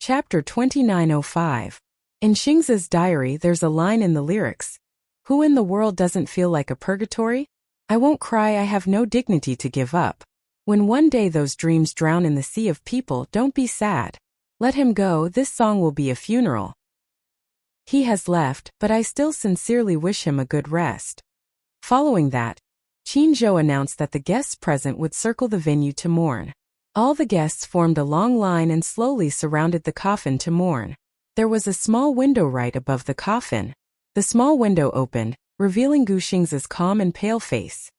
Chapter 2905. In Xingza's diary there's a line in the lyrics. Who in the world doesn't feel like a purgatory? I won't cry, I have no dignity to give up. When one day those dreams drown in the sea of people, don't be sad. Let him go, this song will be a funeral. He has left, but I still sincerely wish him a good rest. Following that, Qin Zhou announced that the guests present would circle the venue to mourn. All the guests formed a long line and slowly surrounded the coffin to mourn. There was a small window right above the coffin. The small window opened, revealing Gu Xing's calm and pale face.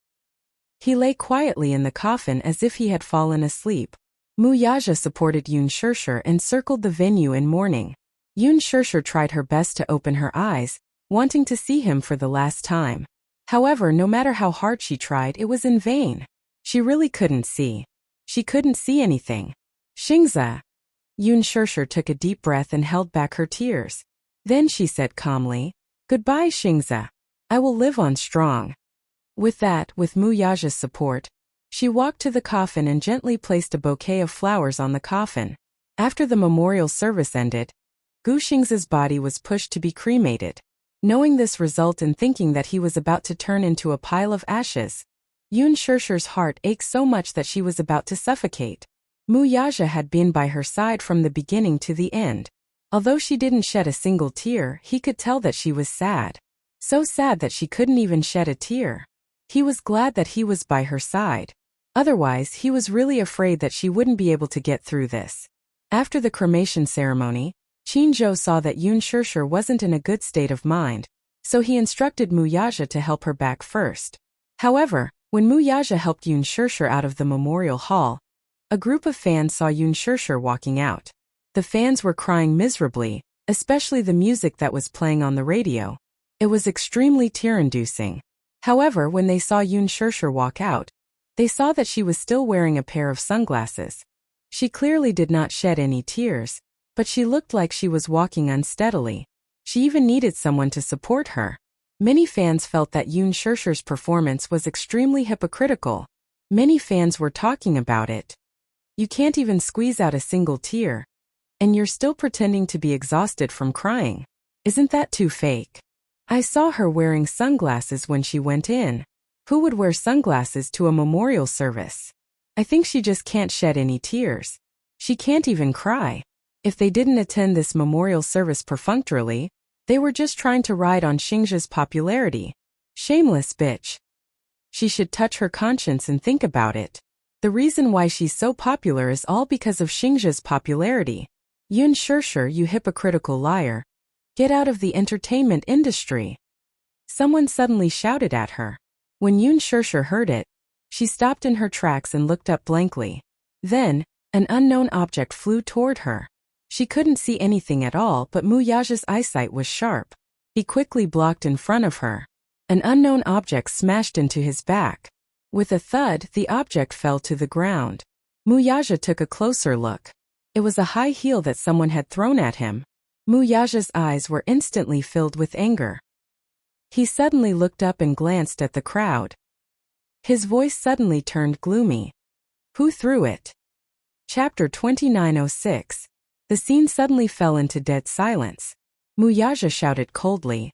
He lay quietly in the coffin as if he had fallen asleep. Mu Yaja supported Yun Shishir and circled the venue in mourning. Yun Shishir tried her best to open her eyes, wanting to see him for the last time. However, no matter how hard she tried, it was in vain. She really couldn't see. She couldn't see anything. Xingza. Yun Shishir took a deep breath and held back her tears. Then she said calmly, "Goodbye, Xingza. I will live on strong." With that, with Mu Yaja's support, she walked to the coffin and gently placed a bouquet of flowers on the coffin. After the memorial service ended, Gu Xingza's body was pushed to be cremated. Knowing this result and thinking that he was about to turn into a pile of ashes, Yun Shishir's heart ached so much that she was about to suffocate. Mu Yaja had been by her side from the beginning to the end. Although she didn't shed a single tear, he could tell that she was sad. So sad that she couldn't even shed a tear. He was glad that he was by her side. Otherwise, he was really afraid that she wouldn't be able to get through this. After the cremation ceremony, Qin Zhou saw that Yun Shishir wasn't in a good state of mind, so he instructed Mu Yaja to help her back first. However, when Mu Yaja helped Yun Shishir out of the memorial hall, a group of fans saw Yun Shishir walking out. The fans were crying miserably, especially the music that was playing on the radio. It was extremely tear-inducing. However, when they saw Yun Shishir walk out, they saw that she was still wearing a pair of sunglasses. She clearly did not shed any tears, but she looked like she was walking unsteadily. She even needed someone to support her. Many fans felt that Yun Shishir's performance was extremely hypocritical. Many fans were talking about it. You can't even squeeze out a single tear. And you're still pretending to be exhausted from crying. Isn't that too fake? I saw her wearing sunglasses when she went in. Who would wear sunglasses to a memorial service? I think she just can't shed any tears. She can't even cry. If they didn't attend this memorial service perfunctorily, they were just trying to ride on Xingza's popularity. Shameless bitch. She should touch her conscience and think about it. The reason why she's so popular is all because of Xingza's popularity. Yun Shishir, you hypocritical liar. Get out of the entertainment industry. Someone suddenly shouted at her. When Yun Shishir heard it, she stopped in her tracks and looked up blankly. Then, an unknown object flew toward her. She couldn't see anything at all, but Mu Yaja's eyesight was sharp. He quickly blocked in front of her. An unknown object smashed into his back. With a thud, the object fell to the ground. Mu Yaja took a closer look. It was a high heel that someone had thrown at him. Mu Yaja's eyes were instantly filled with anger. He suddenly looked up and glanced at the crowd. His voice suddenly turned gloomy. Who threw it? Chapter 2906. The scene suddenly fell into dead silence. Mu Yaja shouted coldly.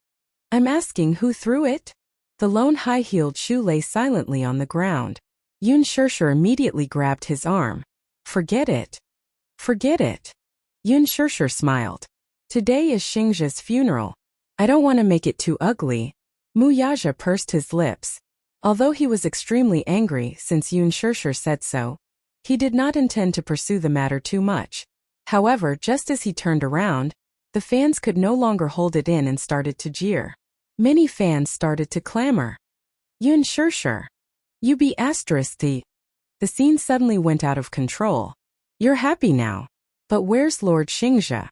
I'm asking who threw it? The lone high-heeled shoe lay silently on the ground. Yun Shishir immediately grabbed his arm. Forget it. Forget it. Yun Shishir smiled. Today is Xingza's funeral. I don't want to make it too ugly. Mu Yaja pursed his lips. Although he was extremely angry since Yun Shishir said so, he did not intend to pursue the matter too much. However, just as he turned around, the fans could no longer hold it in and started to jeer. Many fans started to clamor. Yun Shishir. You be asterisk the. The scene suddenly went out of control. You're happy now. But where's Lord Xingza?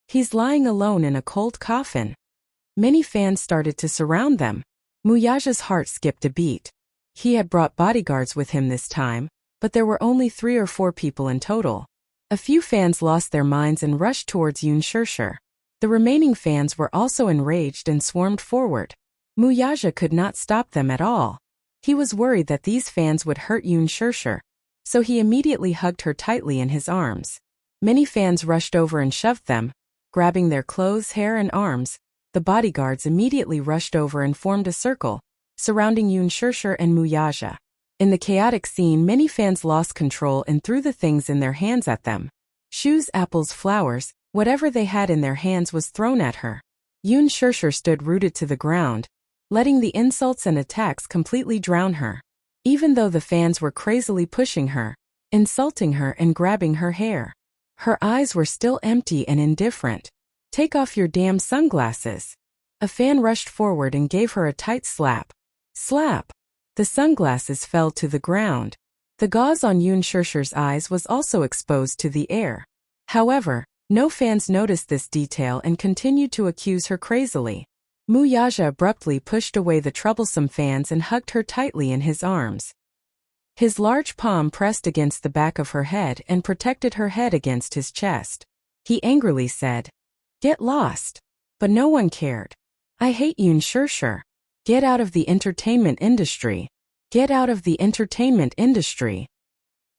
He's lying alone in a cold coffin. Many fans started to surround them. Mu Yaja's heart skipped a beat. He had brought bodyguards with him this time, but there were only 3 or 4 people in total. A few fans lost their minds and rushed towards Yun Shishir. The remaining fans were also enraged and swarmed forward. Mu Yaja could not stop them at all. He was worried that these fans would hurt Yun Shishir, so he immediately hugged her tightly in his arms. Many fans rushed over and shoved them, grabbing their clothes, hair, and arms. The bodyguards immediately rushed over and formed a circle, surrounding Yoon Shirshir and Muyaja. In the chaotic scene, many fans lost control and threw the things in their hands at them. Shoes, apples, flowers, whatever they had in their hands was thrown at her. Yoon Shirshir stood rooted to the ground, letting the insults and attacks completely drown her. Even though the fans were crazily pushing her, insulting her and grabbing her hair, her eyes were still empty and indifferent. "Take off your damn sunglasses." A fan rushed forward and gave her a tight slap. Slap! The sunglasses fell to the ground. The gauze on Yoon Shirshir's eyes was also exposed to the air. However, no fans noticed this detail and continued to accuse her crazily. Muyaja abruptly pushed away the troublesome fans and hugged her tightly in his arms. His large palm pressed against the back of her head and protected her head against his chest. He angrily said, "Get lost." But no one cared. "I hate Yoon Shirshir. Get out of the entertainment industry. Get out of the entertainment industry.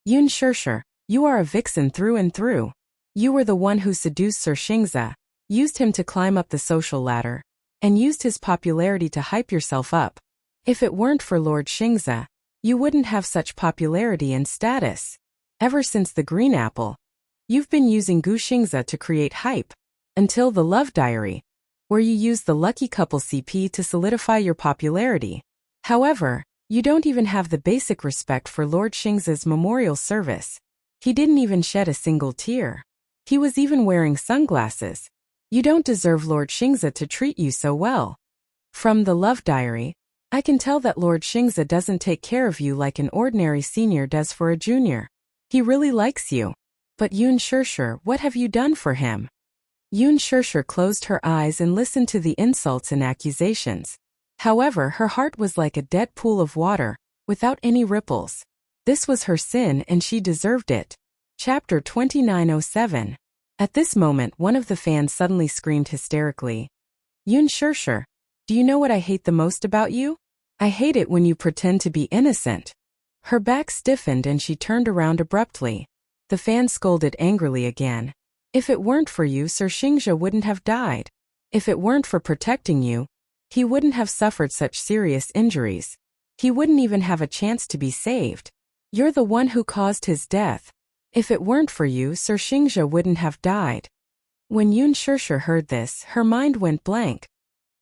Yoon Shirshir, you are a vixen through and through. You were the one who seduced Sir Xingze, used him to climb up the social ladder, and used his popularity to hype yourself up. If it weren't for Lord Xingze, you wouldn't have such popularity and status. Ever since the Green Apple, you've been using Gu Xingze to create hype, until the Love Diary, where you used the lucky couple CP to solidify your popularity. However, you don't even have the basic respect for Lord Xingze's memorial service. He didn't even shed a single tear. He was even wearing sunglasses. You don't deserve Lord Xingze to treat you so well. From the Love Diary, I can tell that Lord Xingze doesn't take care of you like an ordinary senior does for a junior. He really likes you. But Yoon Shirshir, what have you done for him?" Yoon Shirshir closed her eyes and listened to the insults and accusations. However, her heart was like a dead pool of water, without any ripples. This was her sin and she deserved it. Chapter 2907. At this moment, one of the fans suddenly screamed hysterically, "Yoon Shirshir, do you know what I hate the most about you? I hate it when you pretend to be innocent." Her back stiffened and she turned around abruptly. The fan scolded angrily again. "If it weren't for you, Sir Xingze wouldn't have died. If it weren't for protecting you, he wouldn't have suffered such serious injuries. He wouldn't even have a chance to be saved. You're the one who caused his death. If it weren't for you, Sir Xingze wouldn't have died." When Yoon Shirshir heard this, her mind went blank.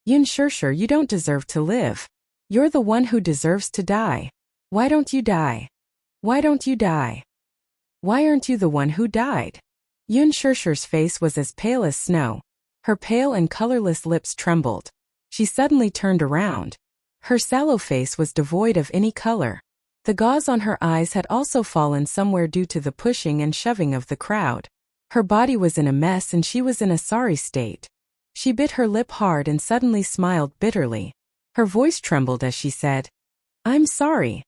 "Yoon Shirshir, you don't deserve to live. You're the one who deserves to die. Why don't you die? Why don't you die? Why aren't you the one who died?" Yoon Shirshir's face was as pale as snow. Her pale and colorless lips trembled. She suddenly turned around. Her sallow face was devoid of any color. The gauze on her eyes had also fallen somewhere due to the pushing and shoving of the crowd. Her body was in a mess and she was in a sorry state. She bit her lip hard and suddenly smiled bitterly. Her voice trembled as she said, "I'm sorry."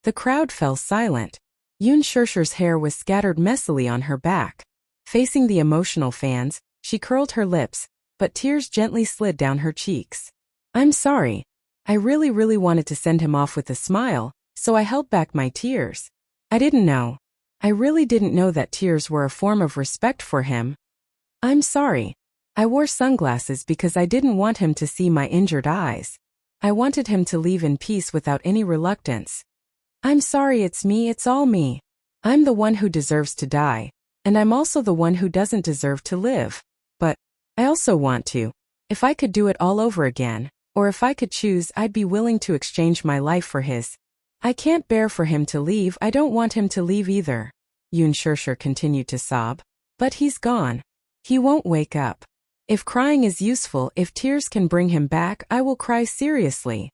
The crowd fell silent. Yoon Shirshir's hair was scattered messily on her back. Facing the emotional fans, she curled her lips, but tears gently slid down her cheeks. "I'm sorry. I really wanted to send him off with a smile, so I held back my tears. I didn't know. I really didn't know that tears were a form of respect for him. I'm sorry. I wore sunglasses because I didn't want him to see my injured eyes. I wanted him to leave in peace without any reluctance. I'm sorry, it's me, it's all me. I'm the one who deserves to die, and I'm also the one who doesn't deserve to live. But I also want to. If I could do it all over again, or if I could choose, I'd be willing to exchange my life for his. I can't bear for him to leave, I don't want him to leave either." Yoon Shirshir continued to sob. "But he's gone. He won't wake up. If crying is useful, if tears can bring him back, I will cry seriously."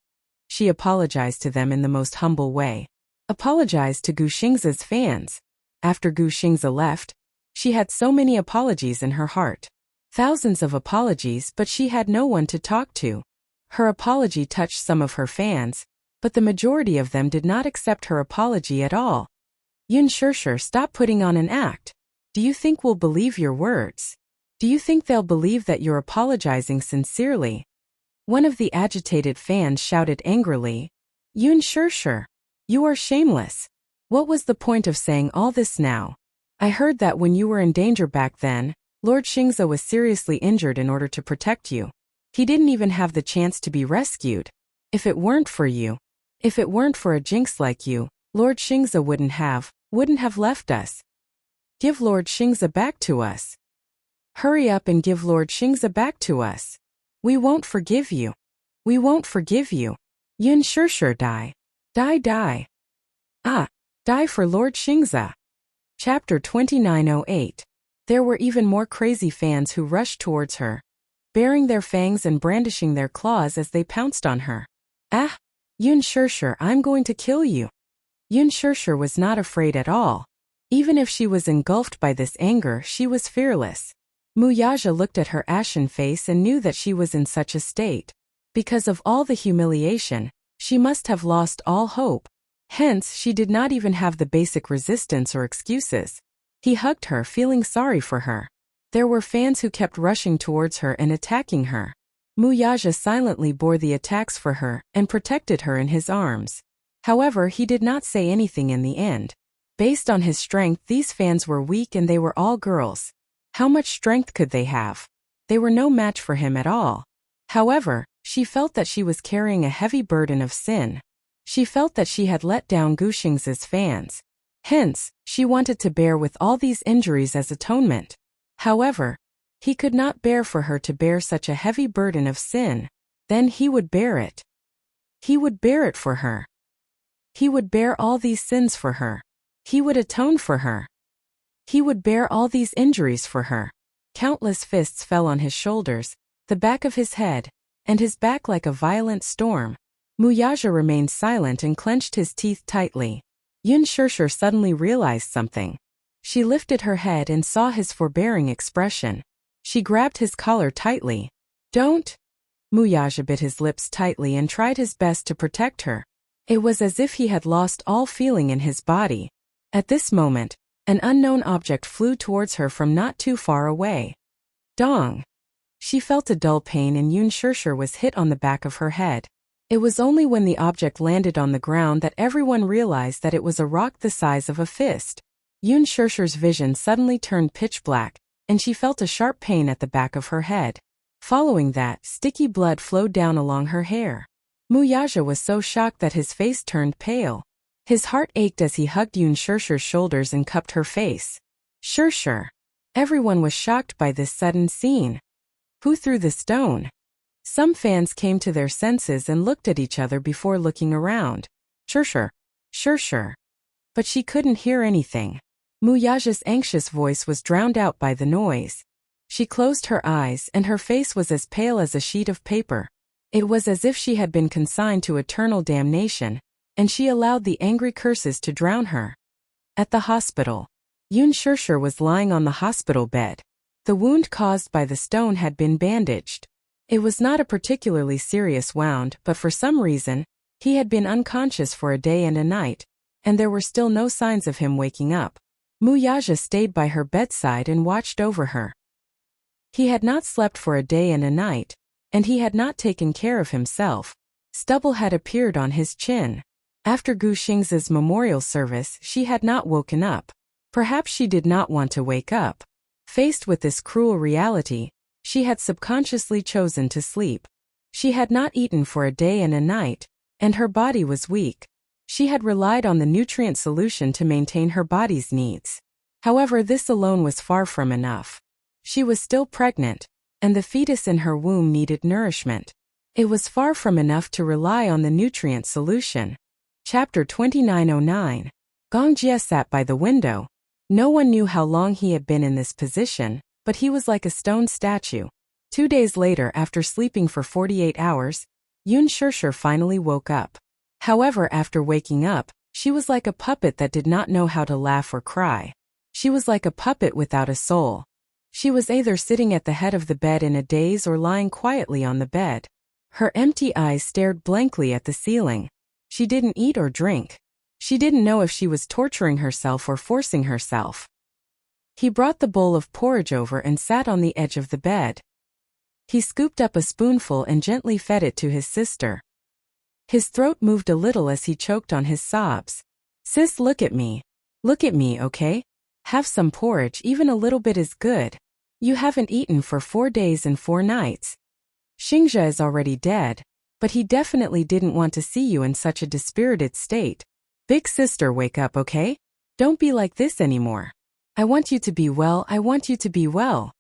She apologized to them in the most humble way. Apologized to Gu Xingze's fans. After Gu Xingze left, she had so many apologies in her heart. Thousands of apologies, but she had no one to talk to. Her apology touched some of her fans, but the majority of them did not accept her apology at all. "Yoon Shirshir, stop putting on an act. Do you think we'll believe your words? Do you think they'll believe that you're apologizing sincerely?" One of the agitated fans shouted angrily, "Yoon Shirshir, you are shameless. What was the point of saying all this now? I heard that when you were in danger back then, Lord Xingze was seriously injured in order to protect you. He didn't even have the chance to be rescued. If it weren't for you, if it weren't for a jinx like you, Lord Xingze wouldn't have left us. Give Lord Xingze back to us. Hurry up and give Lord Xingze back to us. We won't forgive you. We won't forgive you. Yun Shishir die. Die. Ah, die for Lord Xingze. Chapter 2908. There were even more crazy fans who rushed towards her, baring their fangs and brandishing their claws as they pounced on her. Ah! Yun Shishir, I'm going to kill you. Yun Shishir was not afraid at all. Even if she was engulfed by this anger, she was fearless. Muyaja looked at her ashen face and knew that she was in such a state. Because of all the humiliation, she must have lost all hope. Hence, she did not even have the basic resistance or excuses. He hugged her, feeling sorry for her. There were fans who kept rushing towards her and attacking her. Muyaja silently bore the attacks for her and protected her in his arms. However, he did not say anything in the end. Based on his strength, these fans were weak and they were all girls. How much strength could they have? They were no match for him at all. However, she felt that she was carrying a heavy burden of sin. She felt that she had let down Gu Xingze's fans. Hence, she wanted to bear with all these injuries as atonement. However, he could not bear for her to bear such a heavy burden of sin. Then he would bear it. He would bear it for her. He would bear all these sins for her. He would atone for her. He would bear all these injuries for her. Countless fists fell on his shoulders, the back of his head, and his back like a violent storm. Muyaja remained silent and clenched his teeth tightly. Yun Shishir suddenly realized something. She lifted her head and saw his forbearing expression. She grabbed his collar tightly. Don't! Muyaja bit his lips tightly and tried his best to protect her. It was as if he had lost all feeling in his body. At this moment, an unknown object flew towards her from not too far away. Dong! She felt a dull pain and Yun Shishir was hit on the back of her head. It was only when the object landed on the ground that everyone realized that it was a rock the size of a fist. Yun Shishir's vision suddenly turned pitch black, and she felt a sharp pain at the back of her head. Following that, sticky blood flowed down along her hair. Muyaja was so shocked that his face turned pale. His heart ached as he hugged Yun Shishir's shoulders and cupped her face. Shishir! Everyone was shocked by this sudden scene. Who threw the stone? Some fans came to their senses and looked at each other before looking around. Shishir. But she couldn't hear anything. Muyaja's anxious voice was drowned out by the noise. She closed her eyes and her face was as pale as a sheet of paper. It was as if she had been consigned to eternal damnation, and she allowed the angry curses to drown her. At the hospital, Yun Shishir was lying on the hospital bed. The wound caused by the stone had been bandaged. It was not a particularly serious wound, but for some reason, he had been unconscious for a day and a night, and there were still no signs of him waking up. Muyaja stayed by her bedside and watched over her. He had not slept for a day and a night, and he had not taken care of himself. Stubble had appeared on his chin. After Gu Xingze's memorial service, she had not woken up. Perhaps she did not want to wake up. Faced with this cruel reality, she had subconsciously chosen to sleep. She had not eaten for a day and a night, and her body was weak. She had relied on the nutrient solution to maintain her body's needs. However, this alone was far from enough. She was still pregnant, and the fetus in her womb needed nourishment. It was far from enough to rely on the nutrient solution. Chapter 2909. Gong Jie sat by the window. No one knew how long he had been in this position, but he was like a stone statue. 2 days later, after sleeping for 48 hours, Yun Shishir finally woke up. However, after waking up, she was like a puppet that did not know how to laugh or cry. She was like a puppet without a soul. She was either sitting at the head of the bed in a daze or lying quietly on the bed. Her empty eyes stared blankly at the ceiling. She didn't eat or drink. She didn't know if she was torturing herself or forcing herself. He brought the bowl of porridge over and sat on the edge of the bed. He scooped up a spoonful and gently fed it to his sister. His throat moved a little as he choked on his sobs. Sis, look at me. Look at me, okay? Have some porridge, even a little bit is good. You haven't eaten for 4 days and 4 nights. Xingzhe is already dead, but he definitely didn't want to see you in such a dispirited state. Big sister, wake up, okay? Don't be like this anymore. I want you to be well, I want you to be well.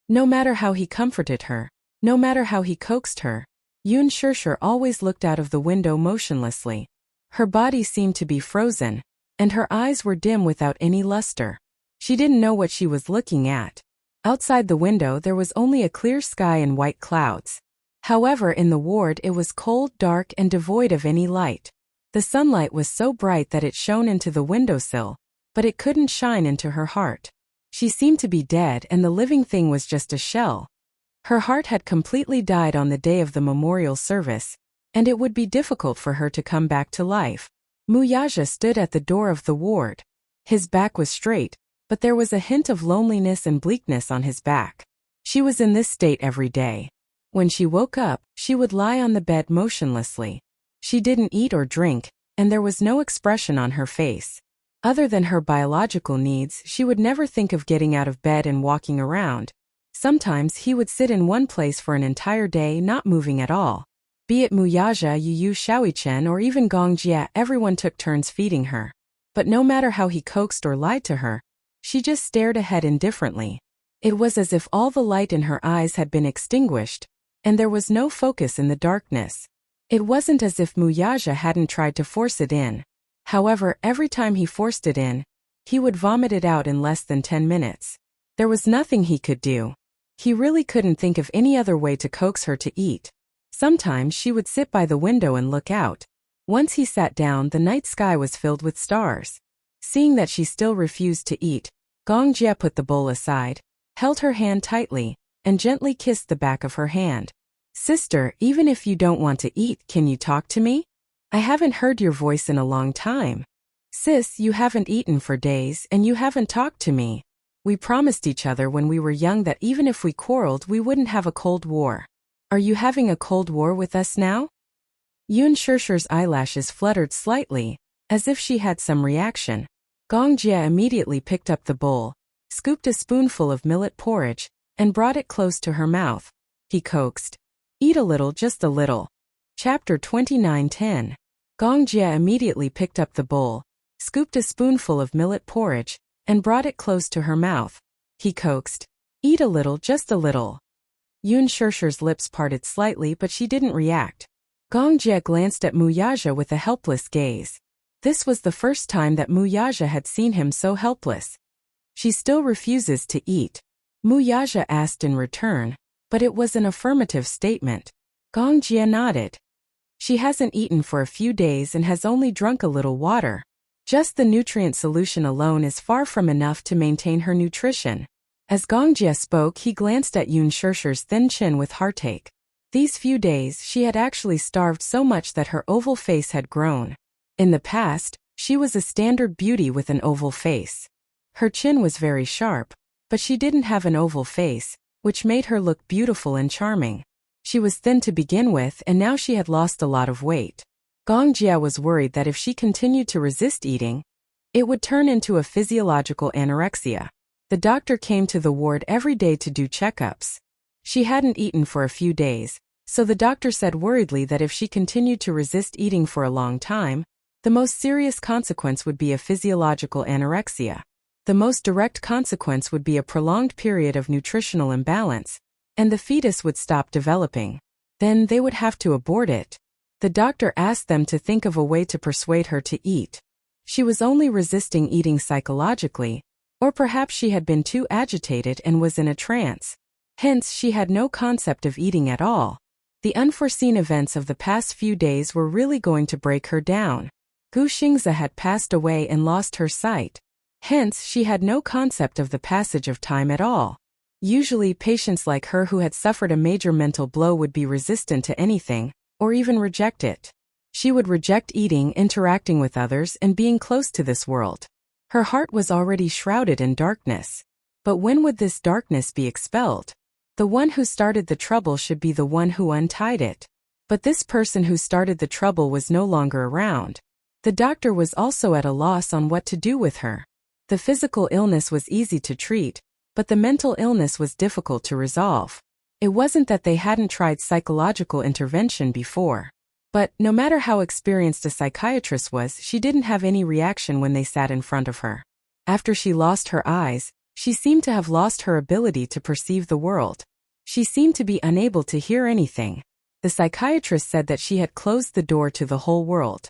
No matter how he comforted her, no matter how he coaxed her, Yun Shishir always looked out of the window motionlessly. Her body seemed to be frozen, and her eyes were dim without any luster. She didn't know what she was looking at. Outside the window there was only a clear sky and white clouds. However, in the ward it was cold, dark, and devoid of any light. The sunlight was so bright that it shone into the windowsill, but it couldn't shine into her heart. She seemed to be dead, and the living thing was just a shell. Her heart had completely died on the day of the memorial service, and it would be difficult for her to come back to life. Muyaja stood at the door of the ward. His back was straight, but there was a hint of loneliness and bleakness on his back. She was in this state every day. When she woke up, she would lie on the bed motionlessly. She didn't eat or drink, and there was no expression on her face. Other than her biological needs, she would never think of getting out of bed and walking around. Sometimes he would sit in one place for an entire day, not moving at all. Be it Muyaja, Yu Shaoichen, or even Gong Jia, everyone took turns feeding her. But no matter how he coaxed or lied to her, she just stared ahead indifferently. It was as if all the light in her eyes had been extinguished, and there was no focus in the darkness. It wasn't as if Muyaja hadn't tried to force it in. However, every time he forced it in, he would vomit it out in less than 10 minutes. There was nothing he could do. He really couldn't think of any other way to coax her to eat. Sometimes she would sit by the window and look out. Once he sat down, the night sky was filled with stars. Seeing that she still refused to eat, Gong Jia put the bowl aside, held her hand tightly, and gently kissed the back of her hand. Sister, even if you don't want to eat, can you talk to me? I haven't heard your voice in a long time. Sis, you haven't eaten for days and you haven't talked to me. We promised each other when we were young that even if we quarreled we wouldn't have a cold war. Are you having a cold war with us now? Yun Shishir's eyelashes fluttered slightly, as if she had some reaction. Gong Jia immediately picked up the bowl, scooped a spoonful of millet porridge, and brought it close to her mouth. He coaxed. Eat a little, just a little. Chapter 29:10. Gong Jia immediately picked up the bowl, scooped a spoonful of millet porridge, and brought it close to her mouth. He coaxed. Eat a little, just a little. Yun Shishir's lips parted slightly, but she didn't react. Gong Jia glanced at Muyaja with a helpless gaze. This was the first time that Muyaja had seen him so helpless. She still refuses to eat. Muyaja asked in return, but it was an affirmative statement. Gong Jia nodded. She hasn't eaten for a few days and has only drunk a little water. Just the nutrient solution alone is far from enough to maintain her nutrition. As Gong Jia spoke, he glanced at Yun Shishir's thin chin with heartache. These few days she had actually starved so much that her oval face had grown. In the past, she was a standard beauty with an oval face. Her chin was very sharp, but she didn't have an oval face, which made her look beautiful and charming. She was thin to begin with, and now she had lost a lot of weight. Gong Jia was worried that if she continued to resist eating, it would turn into a physiological anorexia. The doctor came to the ward every day to do checkups. She hadn't eaten for a few days, so the doctor said worriedly that if she continued to resist eating for a long time, the most serious consequence would be a physiological anorexia. The most direct consequence would be a prolonged period of nutritional imbalance, and the fetus would stop developing. Then they would have to abort it. The doctor asked them to think of a way to persuade her to eat. She was only resisting eating psychologically, or perhaps she had been too agitated and was in a trance. Hence, she had no concept of eating at all. The unforeseen events of the past few days were really going to break her down. Gu Xingze had passed away and lost her sight. Hence, she had no concept of the passage of time at all. Usually, patients like her who had suffered a major mental blow would be resistant to anything, or even reject it. She would reject eating, interacting with others, and being close to this world. Her heart was already shrouded in darkness. But when would this darkness be expelled? The one who started the trouble should be the one who untied it. But this person who started the trouble was no longer around. The doctor was also at a loss on what to do with her. The physical illness was easy to treat, but the mental illness was difficult to resolve. It wasn't that they hadn't tried psychological intervention before. But, no matter how experienced a psychiatrist was, she didn't have any reaction when they sat in front of her. After she lost her eyes, she seemed to have lost her ability to perceive the world. She seemed to be unable to hear anything. The psychiatrist said that she had closed the door to the whole world.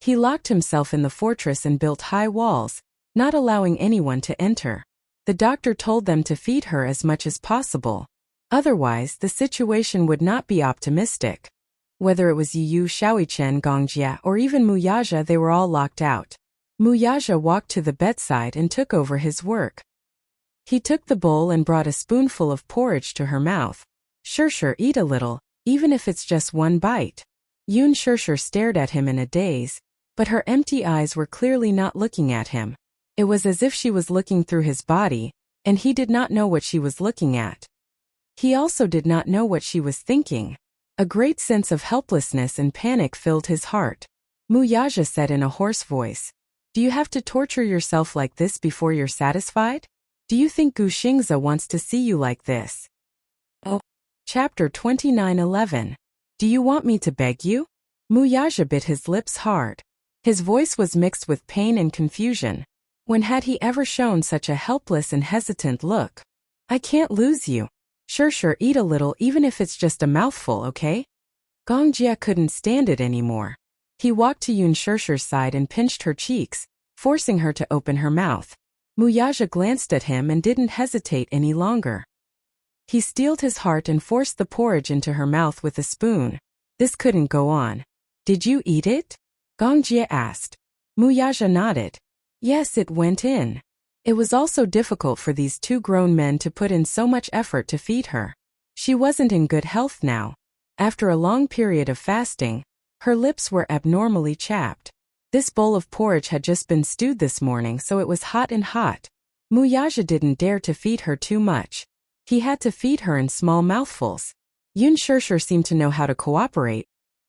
He locked himself in the fortress and built high walls, not allowing anyone to enter. The doctor told them to feed her as much as possible. Otherwise, the situation would not be optimistic. Whether it was Yu Shaoichen, Gongjie, or even Muyaja, they were all locked out. Muyaja walked to the bedside and took over his work. He took the bowl and brought a spoonful of porridge to her mouth. Shirshir, eat a little, even if it's just one bite. Yun Shirshir stared at him in a daze, but her empty eyes were clearly not looking at him. It was as if she was looking through his body, and he did not know what she was looking at. He also did not know what she was thinking. A great sense of helplessness and panic filled his heart. Muyaja said in a hoarse voice, "Do you have to torture yourself like this before you're satisfied? Do you think Gu Xingze wants to see you like this?" Oh. Chapter 29:11. Do you want me to beg you? Muyaja bit his lips hard. His voice was mixed with pain and confusion. When had he ever shown such a helpless and hesitant look? I can't lose you. Shirshir, eat a little, even if it's just a mouthful, okay? Gongjie couldn't stand it anymore. He walked to Yun Shirshir's side and pinched her cheeks, forcing her to open her mouth. Muyaja glanced at him and didn't hesitate any longer. He steeled his heart and forced the porridge into her mouth with a spoon. This couldn't go on. Did you eat it? Gongjie asked. Muyaja nodded. Yes, it went in. It was also difficult for these two grown men to put in so much effort to feed her. She wasn't in good health now. After a long period of fasting, her lips were abnormally chapped. This bowl of porridge had just been stewed this morning, so it was hot and hot. Muyaja didn't dare to feed her too much. He had to feed her in small mouthfuls. Yun Shirshir seemed to know how to cooperate.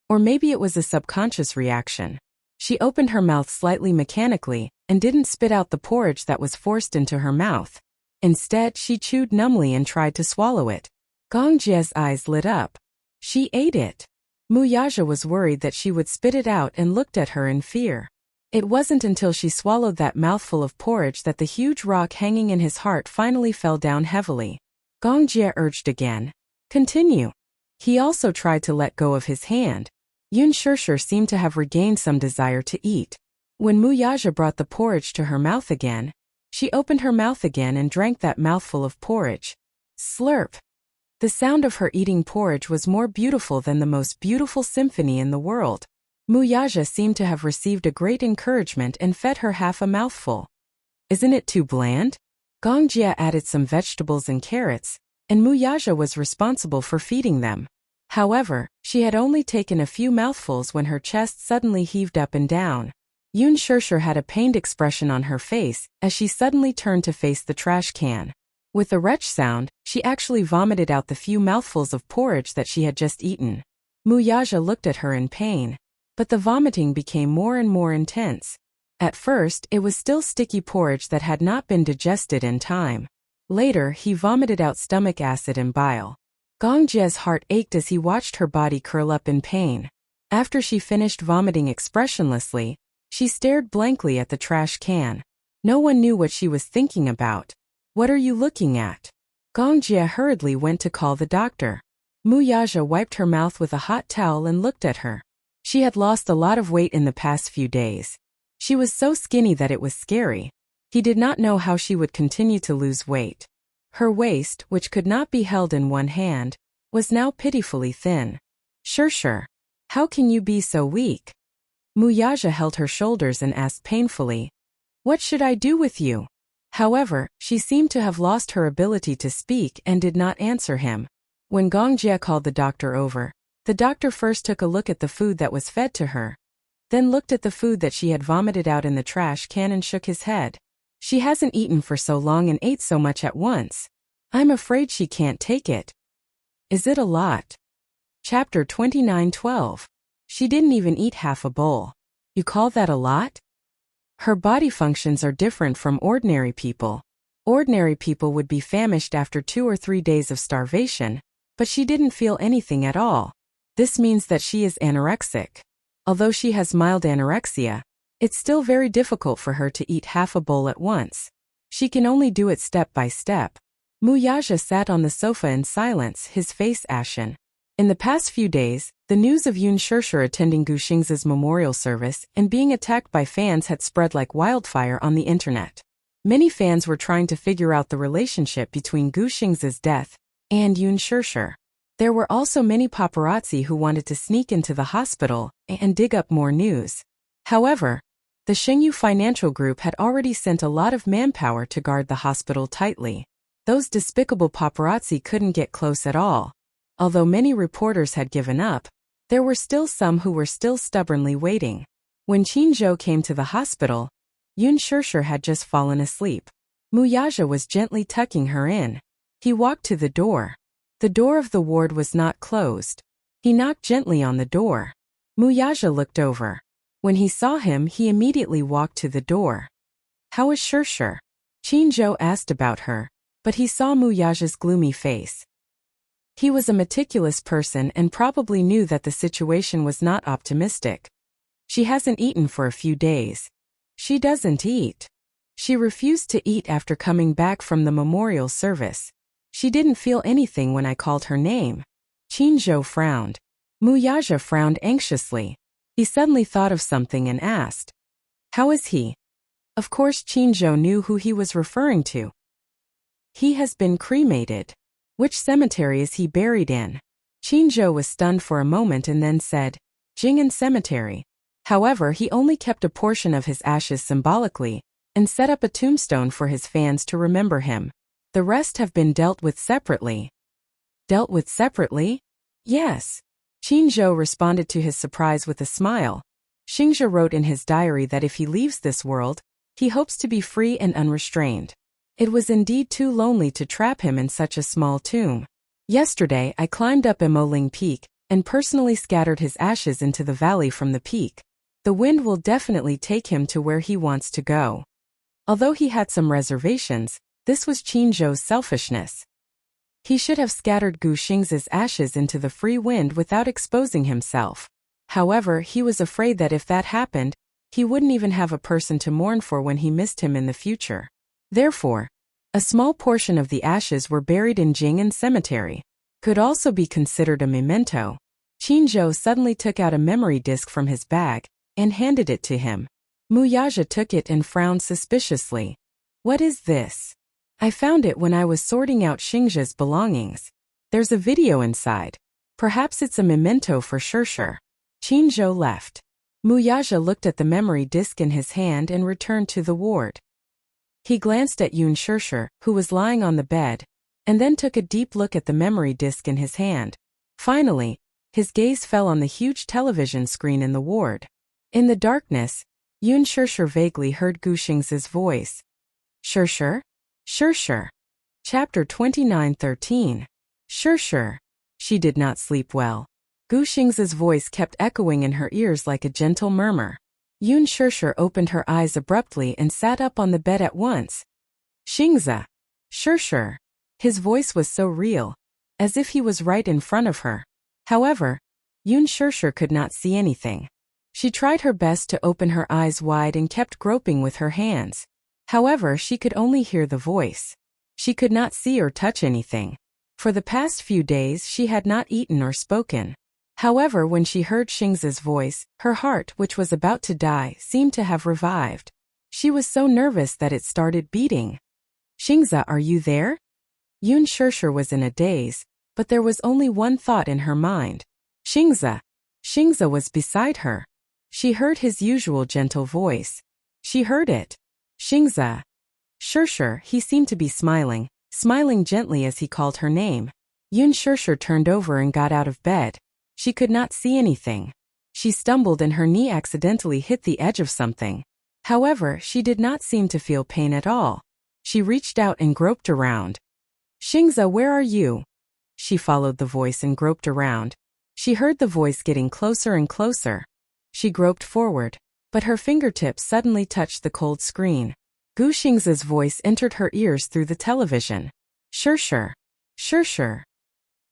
Or maybe it was a subconscious reaction. She opened her mouth slightly mechanically, and didn't spit out the porridge that was forced into her mouth. Instead, she chewed numbly and tried to swallow it. Gongjie's eyes lit up. She ate it. Muyaja was worried that she would spit it out and looked at her in fear. It wasn't until she swallowed that mouthful of porridge that the huge rock hanging in his heart finally fell down heavily. Gongjie urged again. Continue. He also tried to let go of his hand. Yun Shirshir seemed to have regained some desire to eat. When Muyaja brought the porridge to her mouth again, she opened her mouth again and drank that mouthful of porridge. Slurp. The sound of her eating porridge was more beautiful than the most beautiful symphony in the world. Muyaja seemed to have received a great encouragement and fed her half a mouthful. Isn't it too bland? Gongjie added some vegetables and carrots, and Muyaja was responsible for feeding them. However, she had only taken a few mouthfuls when her chest suddenly heaved up and down. Yun Shirshir had a pained expression on her face as she suddenly turned to face the trash can. With a retch sound, she actually vomited out the few mouthfuls of porridge that she had just eaten. Muyaja looked at her in pain, but the vomiting became more and more intense. At first, it was still sticky porridge that had not been digested in time. Later, he vomited out stomach acid and bile. Gongjie's heart ached as he watched her body curl up in pain. After she finished vomiting expressionlessly, she stared blankly at the trash can. No one knew what she was thinking about. What are you looking at? Gongjie hurriedly went to call the doctor. Muyaja wiped her mouth with a hot towel and looked at her. She had lost a lot of weight in the past few days. She was so skinny that it was scary. He did not know how she would continue to lose weight. Her waist, which could not be held in one hand, was now pitifully thin. Shirshir, how can you be so weak? Muyaja held her shoulders and asked painfully, What should I do with you? However, she seemed to have lost her ability to speak and did not answer him. When Gongjie called the doctor over, the doctor first took a look at the food that was fed to her, then looked at the food that she had vomited out in the trash can and shook his head. She hasn't eaten for so long and ate so much at once. I'm afraid she can't take it. Is it a lot? Chapter 29:12. She didn't even eat half a bowl. You call that a lot? Her body functions are different from ordinary people. Ordinary people would be famished after 2 or 3 days of starvation, but she didn't feel anything at all. This means that she is anorexic. Although she has mild anorexia, it's still very difficult for her to eat half a bowl at once. She can only do it step by step. Muyaja sat on the sofa in silence, his face ashen. In the past few days, the news of Yun Shirshir attending Gu Xing's memorial service and being attacked by fans had spread like wildfire on the internet. Many fans were trying to figure out the relationship between Gu Xing's death and Yun Shirshir. There were also many paparazzi who wanted to sneak into the hospital and dig up more news. However, the Xingyu Financial Group had already sent a lot of manpower to guard the hospital tightly. Those despicable paparazzi couldn't get close at all. Although many reporters had given up, there were still some who were still stubbornly waiting. When Qin Zhou came to the hospital, Yun Shirshir had just fallen asleep. Muyaja was gently tucking her in. He walked to the door. The door of the ward was not closed. He knocked gently on the door. Muyaja looked over. When he saw him, he immediately walked to the door. "How is Shirshir?" Qin Zhou asked about her, but he saw Muyaja's gloomy face. He was a meticulous person and probably knew that the situation was not optimistic. "She hasn't eaten for a few days." "She doesn't eat." She refused to eat after coming back from the memorial service. "She didn't feel anything when I called her name." Qin Zhou frowned. Muyaja frowned anxiously. He suddenly thought of something and asked, "How is he?" Of course Qin Zhou knew who he was referring to. "He has been cremated." "Which cemetery is he buried in?" Qin Zhou was stunned for a moment and then said, "Jing'an Cemetery." However, he only kept a portion of his ashes symbolically and set up a tombstone for his fans to remember him. The rest have been dealt with separately. "Dealt with separately?" "Yes." Qin Zhou responded to his surprise with a smile. Xingzhe wrote in his diary that if he leaves this world, he hopes to be free and unrestrained. It was indeed too lonely to trap him in such a small tomb. "Yesterday I climbed up Emoling Peak and personally scattered his ashes into the valley from the peak. The wind will definitely take him to where he wants to go." Although he had some reservations, this was Qin Zhou's selfishness. He should have scattered Gu Xing's ashes into the free wind without exposing himself. However, he was afraid that if that happened, he wouldn't even have a person to mourn for when he missed him in the future. Therefore, a small portion of the ashes were buried in Jing'an Cemetery. Could also be considered a memento. Qin Zhou suddenly took out a memory disk from his bag and handed it to him. Muyaja took it and frowned suspiciously. "What is this?" "I found it when I was sorting out Xingzhe's belongings. There's a video inside. Perhaps it's a memento for Shirshir." Qin Zhou left. Muyaja looked at the memory disk in his hand and returned to the ward. He glanced at Yun Shirshir, who was lying on the bed, and then took a deep look at the memory disk in his hand. Finally, his gaze fell on the huge television screen in the ward. In the darkness, Yun Shirshir vaguely heard Gu Xing's voice. "Shirshir? Shirshir." Chapter 29:13. Shirshir. She did not sleep well. Gu Xing's voice kept echoing in her ears like a gentle murmur. Yun Shirshir opened her eyes abruptly and sat up on the bed at once. "Xingze. Shirshir." His voice was so real, as if he was right in front of her. However, Yun Shirshir could not see anything. She tried her best to open her eyes wide and kept groping with her hands. However, she could only hear the voice. She could not see or touch anything. For the past few days she had not eaten or spoken. However, when she heard Xingze's voice, her heart, which was about to die, seemed to have revived. She was so nervous that it started beating. "Xingze, are you there?" Yun Shirshir was in a daze, but there was only one thought in her mind. Xingze. Xingze was beside her. She heard his usual gentle voice. She heard it. "Xingze." Shirshir, he seemed to be smiling gently as he called her name. Yun Shirshir turned over and got out of bed. She could not see anything. She stumbled and her knee accidentally hit the edge of something. However, she did not seem to feel pain at all. She reached out and groped around. "Xingze, where are you?" She followed the voice and groped around. She heard the voice getting closer and closer. She groped forward. but her fingertips suddenly touched the cold screen. Gu Xingzi's voice entered her ears through the television. Sure.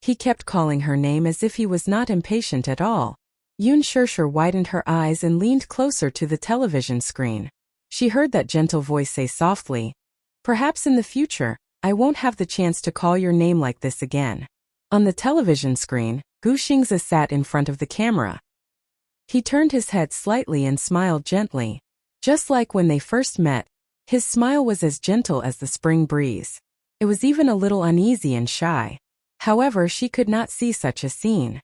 He kept calling her name as if he was not impatient at all. Yun Sure widened her eyes and leaned closer to the television screen. She heard that gentle voice say softly, "Perhaps in the future, I won't have the chance to call your name like this again." On the television screen, Gu Xingzi sat in front of the camera. He turned his head slightly and smiled gently. Just like when they first met, his smile was as gentle as the spring breeze. It was even a little uneasy and shy. However, she could not see such a scene.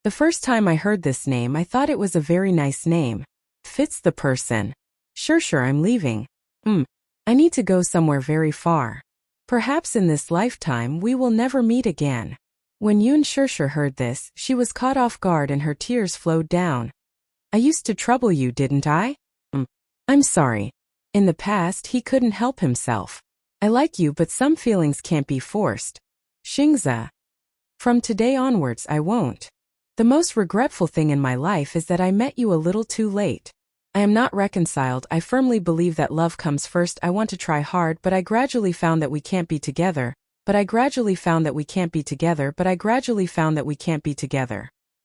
The first time I heard this name, I thought it was a very nice name. Fits the person. Sure, I'm leaving. I need to go somewhere very far. Perhaps in this lifetime we will never meet again. When Yun Sure heard this, she was caught off guard and her tears flowed down. I used to trouble you, didn't I? I'm sorry. In the past, he couldn't help himself. I like you, but some feelings can't be forced. Xingzi. From today onwards, I won't. The most regretful thing in my life is that I met you a little too late. I am not reconciled. I firmly believe that love comes first. I want to try hard, but I gradually found that we can't be together.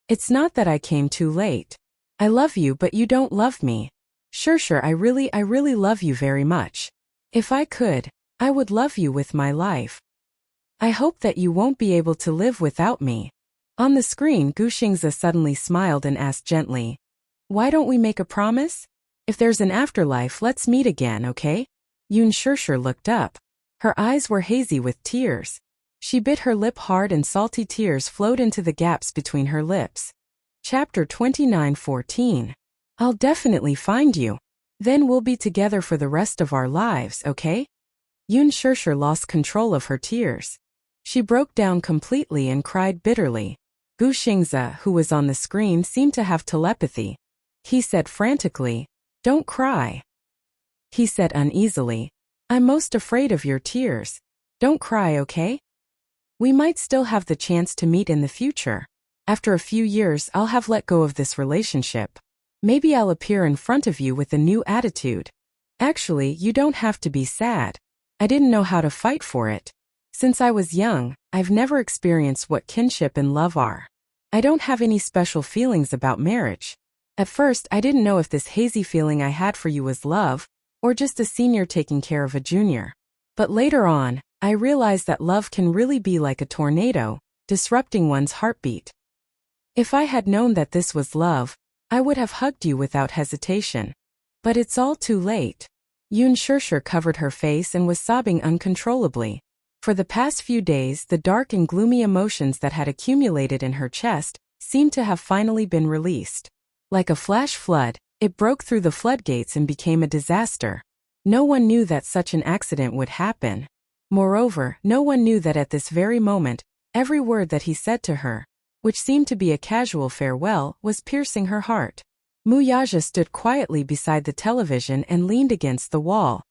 It's not that I came too late. I love you, but you don't love me. Sure, I really love you very much. If I could, I would love you with my life. I hope that you won't be able to live without me. On the screen, Gu Xingzi suddenly smiled and asked gently, "Why don't we make a promise? If there's an afterlife, let's meet again, okay?" Yun Sure looked up. Her eyes were hazy with tears. She bit her lip hard and salty tears flowed into the gaps between her lips. Chapter 29:14. I'll definitely find you. Then we'll be together for the rest of our lives, okay? Yun Sure lost control of her tears. She broke down completely and cried bitterly. Gu Xingzi, who was on the screen, seemed to have telepathy. He said frantically, "Don't cry." He said uneasily, "I'm most afraid of your tears. Don't cry, okay? We might still have the chance to meet in the future. After a few years, I'll have let go of this relationship. Maybe I'll appear in front of you with a new attitude. Actually, you don't have to be sad. I didn't know how to fight for it. Since I was young, I've never experienced what kinship and love are. I don't have any special feelings about marriage. At first, I didn't know if this hazy feeling I had for you was love, or just a senior taking care of a junior. But later on, I realized that love can really be like a tornado, disrupting one's heartbeat. If I had known that this was love, I would have hugged you without hesitation. But it's all too late." Yun Sure covered her face and was sobbing uncontrollably. For the past few days, the dark and gloomy emotions that had accumulated in her chest seemed to have finally been released. Like a flash flood, it broke through the floodgates and became a disaster. No one knew that such an accident would happen. Moreover, no one knew that at this very moment, every word that he said to her, which seemed to be a casual farewell, was piercing her heart. Muyaja stood quietly beside the television and leaned against the wall.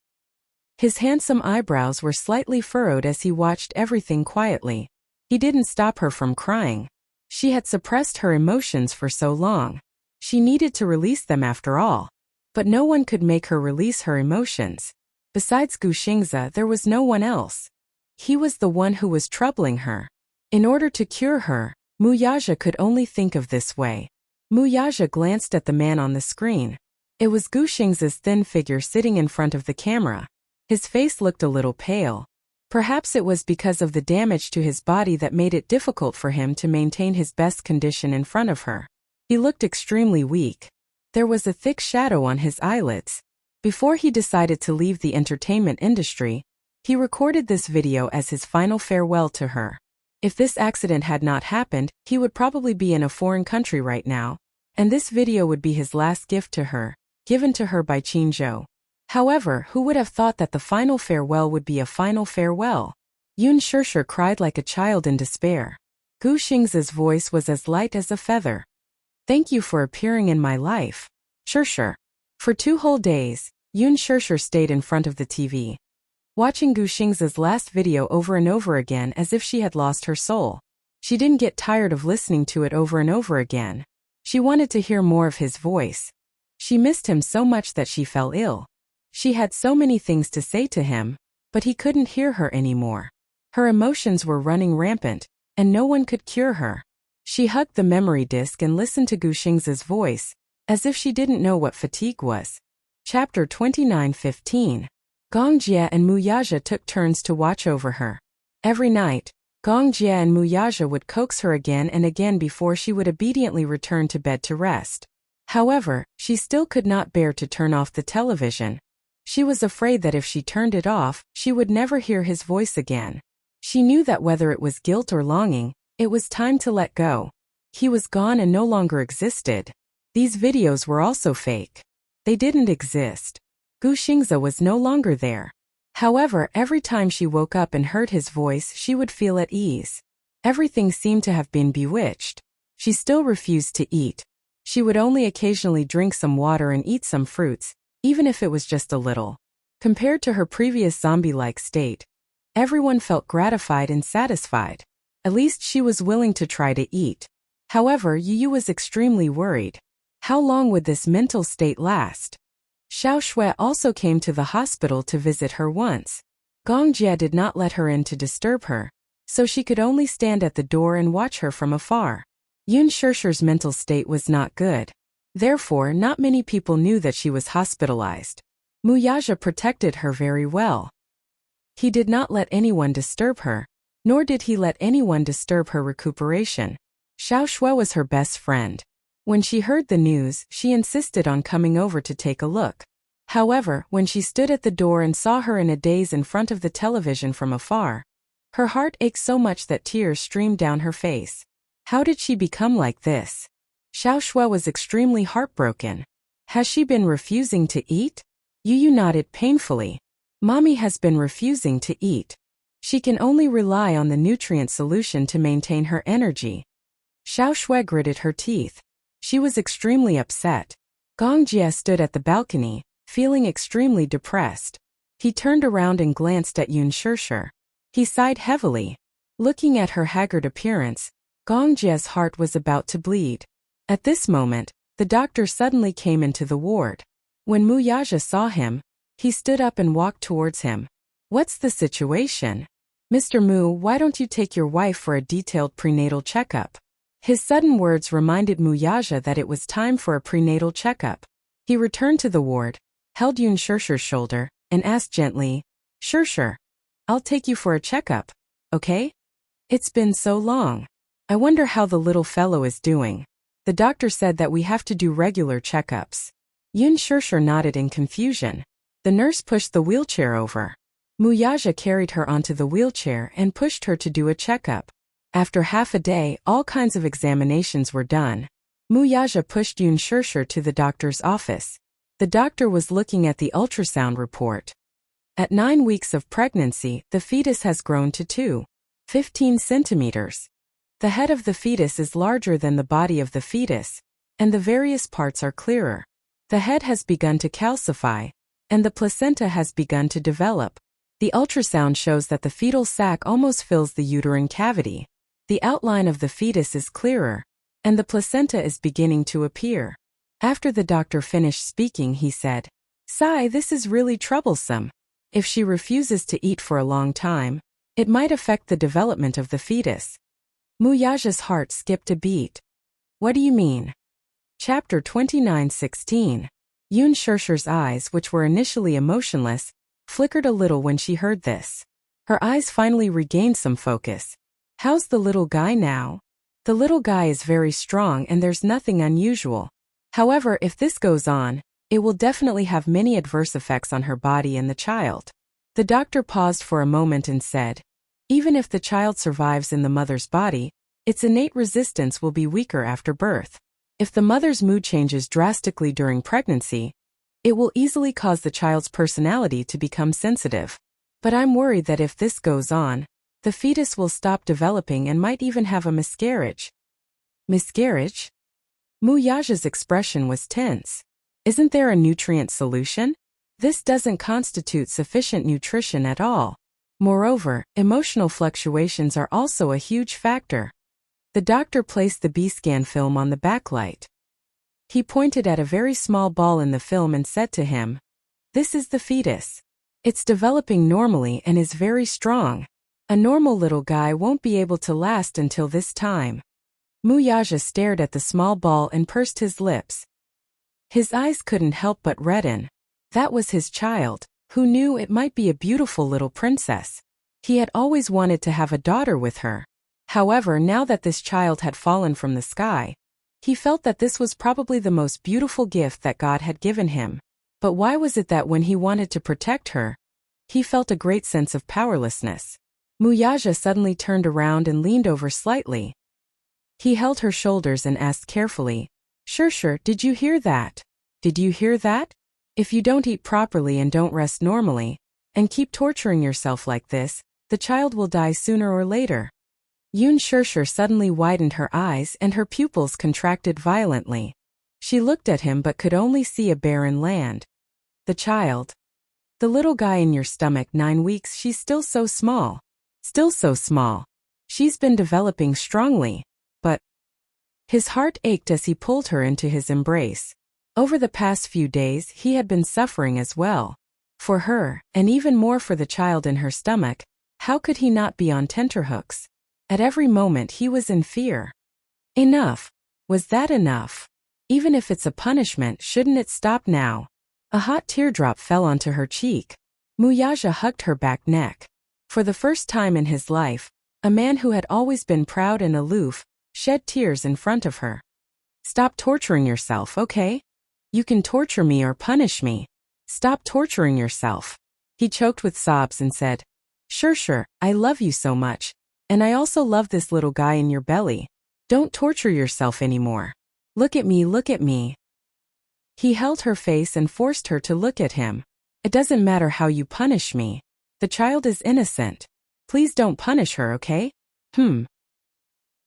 His handsome eyebrows were slightly furrowed as he watched everything quietly. He didn't stop her from crying. She had suppressed her emotions for so long. She needed to release them after all. But no one could make her release her emotions. Besides Gu Xingzi, there was no one else. He was the one who was troubling her. In order to cure her, Muyaja could only think of this way. Muyaja glanced at the man on the screen. It was Gu Xingzi's thin figure sitting in front of the camera. His face looked a little pale. Perhaps it was because of the damage to his body that made it difficult for him to maintain his best condition in front of her. He looked extremely weak. There was a thick shadow on his eyelids. Before he decided to leave the entertainment industry, he recorded this video as his final farewell to her. If this accident had not happened, he would probably be in a foreign country right now, and this video would be his last gift to her, given to her by Qinzhou. However, who would have thought that the final farewell would be a final farewell? Yun Sure cried like a child in despair. Gu Xingzi's voice was as light as a feather. "Thank you for appearing in my life, Sure." For 2 whole days, Yun Sure stayed in front of the TV, watching Gu Xingzi's last video over and over again as if she had lost her soul. She didn't get tired of listening to it over and over again. She wanted to hear more of his voice. She missed him so much that she fell ill. She had so many things to say to him, but he couldn't hear her anymore. Her emotions were running rampant, and no one could cure her. She hugged the memory disk and listened to Gu Xingzi's voice, as if she didn't know what fatigue was. Chapter 29:15. Gong Jie and Mu Yaja took turns to watch over her. Every night, Gong Jie and Mu Yaja would coax her again and again before she would obediently return to bed to rest. However, she still could not bear to turn off the television. She was afraid that if she turned it off, she would never hear his voice again. She knew that whether it was guilt or longing, it was time to let go. He was gone and no longer existed. These videos were also fake. They didn't exist. Gu Xingzi was no longer there. However, every time she woke up and heard his voice, she would feel at ease. Everything seemed to have been bewitched. She still refused to eat. She would only occasionally drink some water and eat some fruits, even if it was just a little. Compared to her previous zombie-like state, everyone felt gratified and satisfied. At least she was willing to try to eat. However, Yu was extremely worried. How long would this mental state last? Xiao Shui also came to the hospital to visit her once. Gong Jie did not let her in to disturb her, so she could only stand at the door and watch her from afar. Yun Shishir's mental state was not good. Therefore, not many people knew that she was hospitalized. Mu Yaja protected her very well. He did not let anyone disturb her, nor did he let anyone disturb her recuperation. Xiao Shui was her best friend. When she heard the news, she insisted on coming over to take a look. However, when she stood at the door and saw her in a daze in front of the television from afar, her heart ached so much that tears streamed down her face. How did she become like this? Xiao Shui was extremely heartbroken. Has she been refusing to eat? Yu nodded painfully. Mommy has been refusing to eat. She can only rely on the nutrient solution to maintain her energy. Xiao Shui gritted her teeth. She was extremely upset. Gong Jie stood at the balcony, feeling extremely depressed. He turned around and glanced at Yun Shishir. He sighed heavily. Looking at her haggard appearance, Gong Jie's heart was about to bleed. At this moment, the doctor suddenly came into the ward. When Mu Yaja saw him, he stood up and walked towards him. What's the situation? Mr. Mu, why don't you take your wife for a detailed prenatal checkup? His sudden words reminded Mu Yaja that it was time for a prenatal checkup. He returned to the ward, held Yun Shishir's shoulder, and asked gently, Shishir, I'll take you for a checkup, okay? It's been so long. I wonder how the little fellow is doing. The doctor said that we have to do regular checkups. Yun Shishir nodded in confusion. The nurse pushed the wheelchair over. Mu Yaja carried her onto the wheelchair and pushed her to do a checkup. After half a day, all kinds of examinations were done. Mu Yaja pushed Yun Shishir to the doctor's office. The doctor was looking at the ultrasound report. At 9 weeks of pregnancy, the fetus has grown to 2.15 centimeters. The head of the fetus is larger than the body of the fetus, and the various parts are clearer. The head has begun to calcify, and the placenta has begun to develop. The ultrasound shows that the fetal sac almost fills the uterine cavity. The outline of the fetus is clearer, and the placenta is beginning to appear. After the doctor finished speaking, he said, Sai, this is really troublesome. If she refuses to eat for a long time, it might affect the development of the fetus. Mu Yaja's heart skipped a beat. What do you mean? Chapter 29:16. Yun Shishir's eyes, which were initially emotionless, flickered a little when she heard this. Her eyes finally regained some focus. How's the little guy now? The little guy is very strong and there's nothing unusual. However, if this goes on, it will definitely have many adverse effects on her body and the child. The doctor paused for a moment and said, even if the child survives in the mother's body, its innate resistance will be weaker after birth. If the mother's mood changes drastically during pregnancy, it will easily cause the child's personality to become sensitive. But I'm worried that if this goes on, the fetus will stop developing and might even have a miscarriage. Miscarriage? Mu Yaja's expression was tense. Isn't there a nutrient solution? This doesn't constitute sufficient nutrition at all. Moreover, emotional fluctuations are also a huge factor. The doctor placed the B-scan film on the backlight. He pointed at a very small ball in the film and said to him, "This is the fetus. It's developing normally and is very strong. A normal little guy won't be able to last until this time." Muyaja stared at the small ball and pursed his lips. His eyes couldn't help but redden. That was his child. Who knew it might be a beautiful little princess? He had always wanted to have a daughter with her. However, now that this child had fallen from the sky, he felt that this was probably the most beautiful gift that God had given him. But why was it that when he wanted to protect her, he felt a great sense of powerlessness? Muyaja suddenly turned around and leaned over slightly. He held her shoulders and asked carefully, "Sure, did you hear that? Did you hear that? If you don't eat properly and don't rest normally, and keep torturing yourself like this, the child will die sooner or later." Yun Shirshir suddenly widened her eyes and her pupils contracted violently. She looked at him but could only see a barren land. "The child. The little guy in your stomach, 9 weeks, she's still so small. Still so small. She's been developing strongly, but..." His heart ached as he pulled her into his embrace. Over the past few days he had been suffering as well. For her, and even more for the child in her stomach, how could he not be on tenterhooks? At every moment he was in fear. Enough. Was that enough? Even if it's a punishment, shouldn't it stop now? A hot teardrop fell onto her cheek. Muyaja hugged her back neck. For the first time in his life, a man who had always been proud and aloof shed tears in front of her. "Stop torturing yourself, okay? You can torture me or punish me. Stop torturing yourself." He choked with sobs and said, Sure, I love you so much. And I also love this little guy in your belly. Don't torture yourself anymore. Look at me, look at me." He held her face and forced her to look at him. "It doesn't matter how you punish me. The child is innocent. Please don't punish her, okay?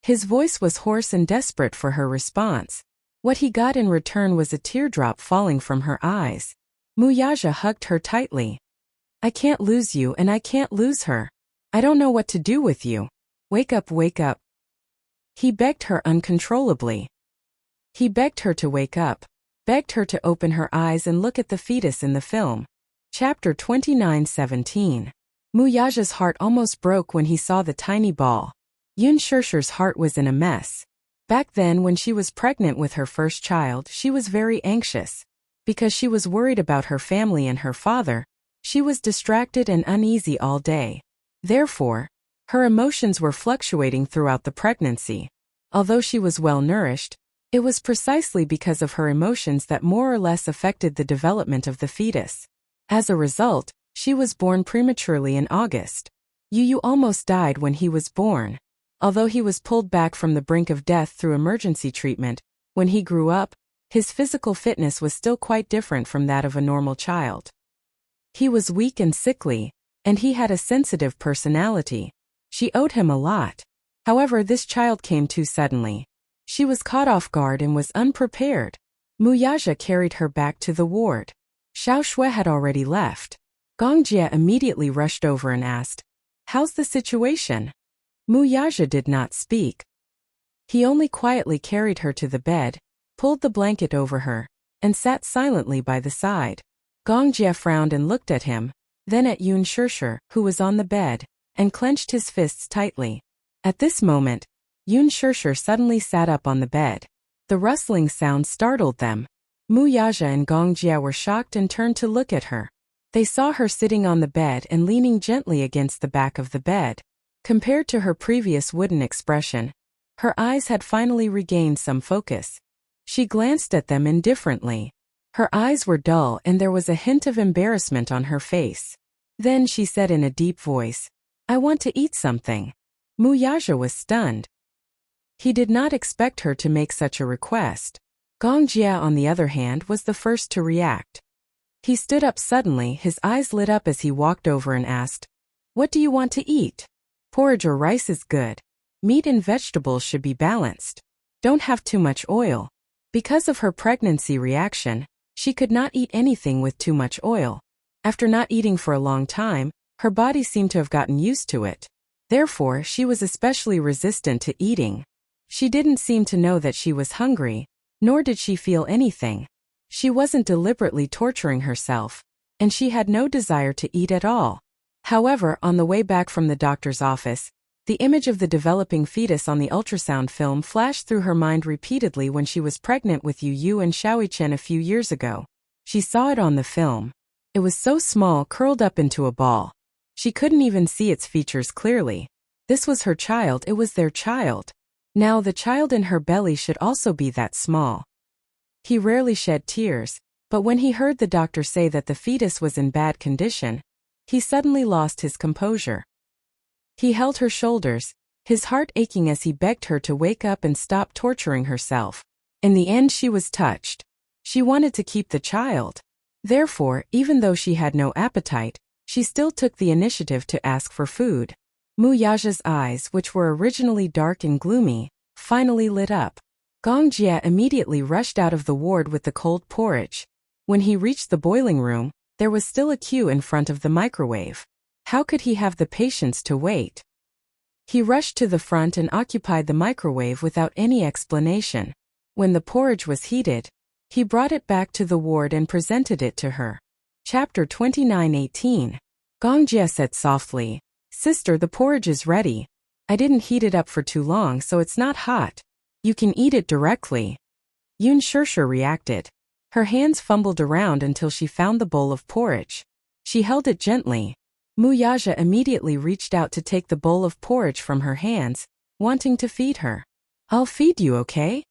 His voice was hoarse and desperate for her response. What he got in return was a teardrop falling from her eyes. Muyaja hugged her tightly. "I can't lose you and I can't lose her. I don't know what to do with you. Wake up, wake up." He begged her uncontrollably. He begged her to wake up, begged her to open her eyes and look at the fetus in the film. Chapter 29:17. Muyaja's heart almost broke when he saw the tiny ball. Yun Shirshir's heart was in a mess. Back then, when she was pregnant with her first child, she was very anxious. Because she was worried about her family and her father, she was distracted and uneasy all day. Therefore, her emotions were fluctuating throughout the pregnancy. Although she was well nourished, it was precisely because of her emotions that more or less affected the development of the fetus. As a result, she was born prematurely in August. Yu almost died when he was born. Although he was pulled back from the brink of death through emergency treatment, when he grew up, his physical fitness was still quite different from that of a normal child. He was weak and sickly, and he had a sensitive personality. She owed him a lot. However, this child came too suddenly. She was caught off guard and was unprepared. Muyaja carried her back to the ward. Xiao Shui had already left. Gongjie immediately rushed over and asked, "How's the situation?" Muyaja did not speak. He only quietly carried her to the bed, pulled the blanket over her, and sat silently by the side. Gongjie frowned and looked at him, then at Yun Shirshir, who was on the bed, and clenched his fists tightly. At this moment, Yun Shirshir suddenly sat up on the bed. The rustling sound startled them. Muyaja and Gongjie were shocked and turned to look at her. They saw her sitting on the bed and leaning gently against the back of the bed. Compared to her previous wooden expression, her eyes had finally regained some focus. She glanced at them indifferently. Her eyes were dull and there was a hint of embarrassment on her face. Then she said in a deep voice, "I want to eat something." Muyaja was stunned. He did not expect her to make such a request. Gongjie, on the other hand, was the first to react. He stood up suddenly, his eyes lit up as he walked over and asked, "What do you want to eat? Porridge or rice is good. Meat and vegetables should be balanced. Don't have too much oil." Because of her pregnancy reaction, she could not eat anything with too much oil. After not eating for a long time, her body seemed to have gotten used to it. Therefore, she was especially resistant to eating. She didn't seem to know that she was hungry, Nor did she feel anything. She wasn't deliberately torturing herself, and she had no desire to eat at all. However, on the way back from the doctor's office, the image of the developing fetus on the ultrasound film flashed through her mind repeatedly when she was pregnant with Yu and Xiaoyichen a few years ago. She saw it on the film. It was so small, curled up into a ball. She couldn't even see its features clearly. This was her child, it was their child. Now the child in her belly should also be that small. He rarely shed tears, but when he heard the doctor say that the fetus was in bad condition, he suddenly lost his composure. He held her shoulders, his heart aching as he begged her to wake up and stop torturing herself. In the end, she was touched. She wanted to keep the child. Therefore, even though she had no appetite, she still took the initiative to ask for food. Mu Yaja's eyes, which were originally dark and gloomy, finally lit up. Gong Jie immediately rushed out of the ward with the cold porridge. When he reached the boiling room, there was still a queue in front of the microwave. How could he have the patience to wait? He rushed to the front and occupied the microwave without any explanation. When the porridge was heated, he brought it back to the ward and presented it to her. Chapter 29:18. Gong Jie said softly, "Sister, the porridge is ready. I didn't heat it up for too long, so it's not hot. You can eat it directly." Yun Shirshir reacted. Her hands fumbled around until she found the bowl of porridge. She held it gently. Mu Yaja immediately reached out to take the bowl of porridge from her hands, wanting to feed her. "I'll feed you, okay?"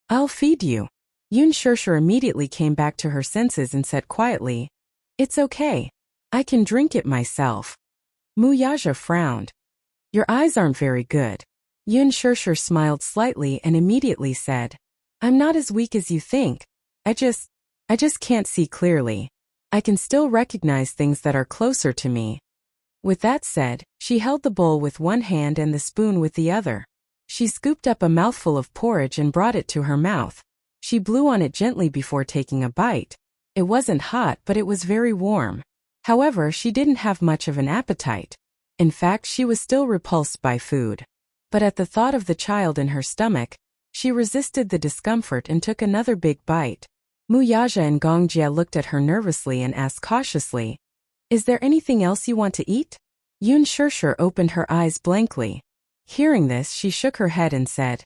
"I'll feed you." Yun Shirshir immediately came back to her senses and said quietly, "It's okay. I can drink it myself." Mu Yaja frowned. "Your eyes aren't very good." Yun Shirshir smiled slightly and immediately said, "I'm not as weak as you think. I just can't see clearly. I can still recognize things that are closer to me." With that said, she held the bowl with one hand and the spoon with the other. She scooped up a mouthful of porridge and brought it to her mouth. She blew on it gently before taking a bite. It wasn't hot, but it was very warm. However, she didn't have much of an appetite. In fact, she was still repulsed by food. But at the thought of the child in her stomach, she resisted the discomfort and took another big bite. Mu Yaja and Gong Jie looked at her nervously and asked cautiously, "Is there anything else you want to eat?" Yun Shirshir opened her eyes blankly. Hearing this, she shook her head and said,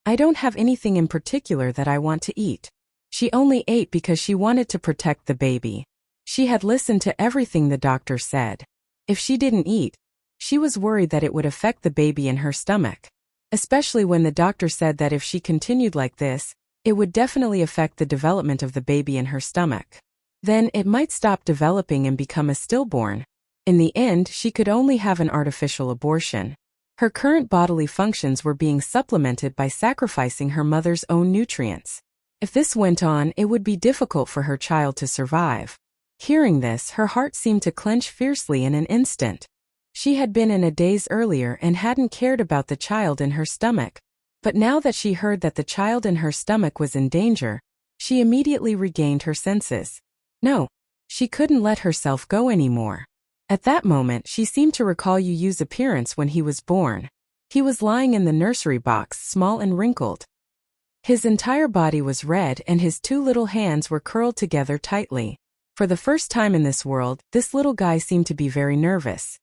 "I don't have anything in particular that I want to eat." She only ate because she wanted to protect the baby. She had listened to everything the doctor said. If she didn't eat, she was worried that it would affect the baby in her stomach. Especially when the doctor said that if she continued like this, it would definitely affect the development of the baby in her stomach. Then it might stop developing and become a stillborn. In the end, she could only have an artificial abortion. Her current bodily functions were being supplemented by sacrificing her mother's own nutrients. If this went on, it would be difficult for her child to survive. Hearing this, her heart seemed to clench fiercely in an instant. She had been in a daze earlier and hadn't cared about the child in her stomach. But now that she heard that the child in her stomach was in danger, she immediately regained her senses. No, she couldn't let herself go anymore. At that moment, she seemed to recall Yu's appearance when he was born. He was lying in the nursery box, small and wrinkled. His entire body was red and his two little hands were curled together tightly. For the first time in this world, this little guy seemed to be very nervous.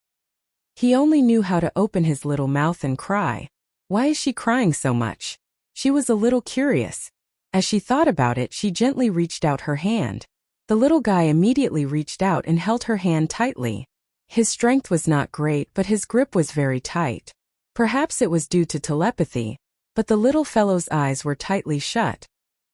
He only knew how to open his little mouth and cry. Why is she crying so much? She was a little curious. As she thought about it, she gently reached out her hand. The little guy immediately reached out and held her hand tightly. His strength was not great, but his grip was very tight. Perhaps it was due to telepathy, but the little fellow's eyes were tightly shut.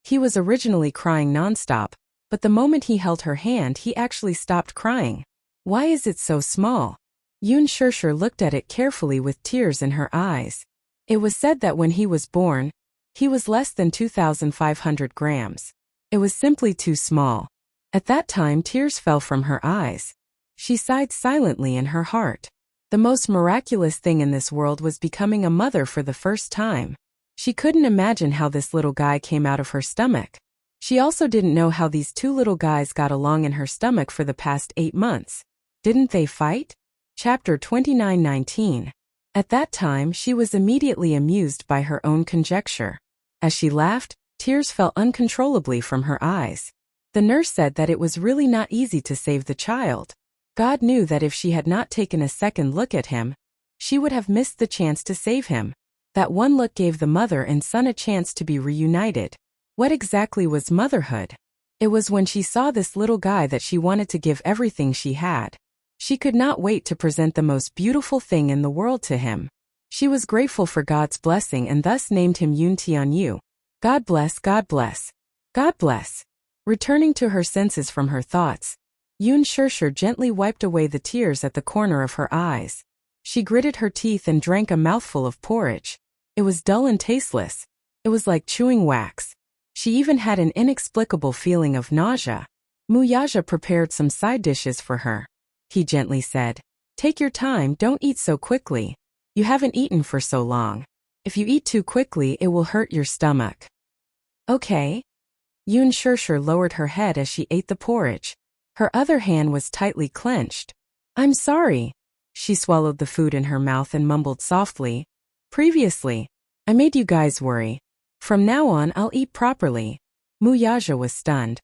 He was originally crying nonstop, but the moment he held her hand, he actually stopped crying. Why is it so small? Yun Shirshir looked at it carefully with tears in her eyes. It was said that when he was born, he was less than 2,500 grams. It was simply too small. At that time, tears fell from her eyes. She sighed silently in her heart. The most miraculous thing in this world was becoming a mother for the first time. She couldn't imagine how this little guy came out of her stomach. She also didn't know how these two little guys got along in her stomach for the past 8 months. Didn't they fight? Chapter 29:19. At that time, she was immediately amused by her own conjecture. As she laughed, tears fell uncontrollably from her eyes. The nurse said that it was really not easy to save the child. God knew that if she had not taken a second look at him, she would have missed the chance to save him. That one look gave the mother and son a chance to be reunited. What exactly was motherhood? It was when she saw this little guy that she wanted to give everything she had. She could not wait to present the most beautiful thing in the world to him. She was grateful for God's blessing and thus named him Yoon Tianyu. God bless, God bless. God bless. Returning to her senses from her thoughts, Yoon Shurshur gently wiped away the tears at the corner of her eyes. She gritted her teeth and drank a mouthful of porridge. It was dull and tasteless. It was like chewing wax. She even had an inexplicable feeling of nausea. Muyaja prepared some side dishes for her. He gently said, "Take your time, don't eat so quickly. You haven't eaten for so long. If you eat too quickly, it will hurt your stomach." Okay. Yoon Shurshur lowered her head as she ate the porridge. Her other hand was tightly clenched. "I'm sorry." She swallowed the food in her mouth and mumbled softly, "Previously, I made you guys worry. From now on, I'll eat properly." Muyaja was stunned.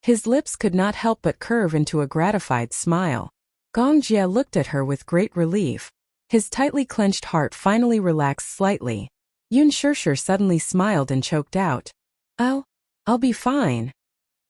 His lips could not help but curve into a gratified smile. Gong Jia looked at her with great relief. His tightly clenched heart finally relaxed slightly. Yoon Shurshur suddenly smiled and choked out, I'll be fine."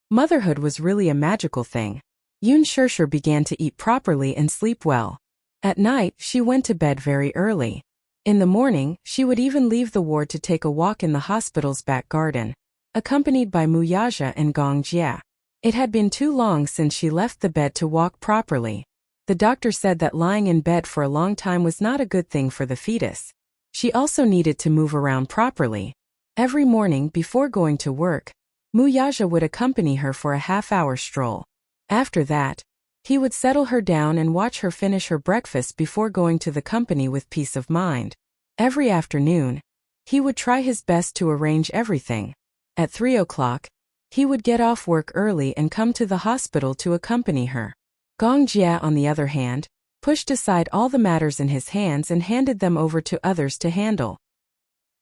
Motherhood was really a magical thing. Yoon Shurshur began to eat properly and sleep well. At night, she went to bed very early. In the morning, she would even leave the ward to take a walk in the hospital's back garden, accompanied by Muyaja and Gong Jia. It had been too long since she left the bed to walk properly. The doctor said that lying in bed for a long time was not a good thing for the fetus. She also needed to move around properly. Every morning before going to work, Muyaja would accompany her for a half-hour stroll. After that, he would settle her down and watch her finish her breakfast before going to the company with peace of mind. Every afternoon, he would try his best to arrange everything. At 3 o'clock, he would get off work early and come to the hospital to accompany her. Gong Jia, on the other hand, pushed aside all the matters in his hands and handed them over to others to handle.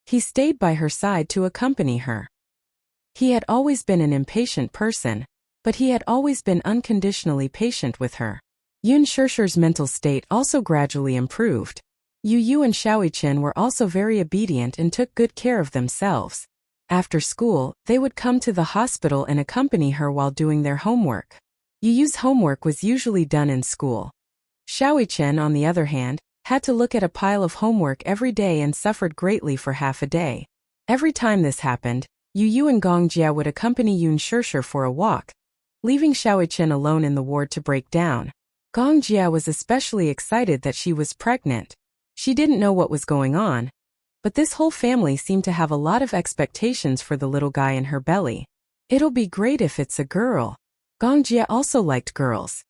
He stayed by her side to accompany her. He had always been an impatient person, but he had always been unconditionally patient with her. Yoon Shurshur's mental state also gradually improved. Yu Yu and Xiaoichen were also very obedient and took good care of themselves. After school, they would come to the hospital and accompany her while doing their homework. Yu Yu's homework was usually done in school. Xiaoichen, on the other hand, had to look at a pile of homework every day and suffered greatly for half a day. Every time this happened, Yu Yu and Gong Jia would accompany Yoon Shurshur for a walk, leaving Xiaoichen alone in the ward to break down. Gong Jia was especially excited that she was pregnant. She didn't know what was going on, but this whole family seemed to have a lot of expectations for the little guy in her belly. It'll be great if it's a girl. Gong Jia also liked girls.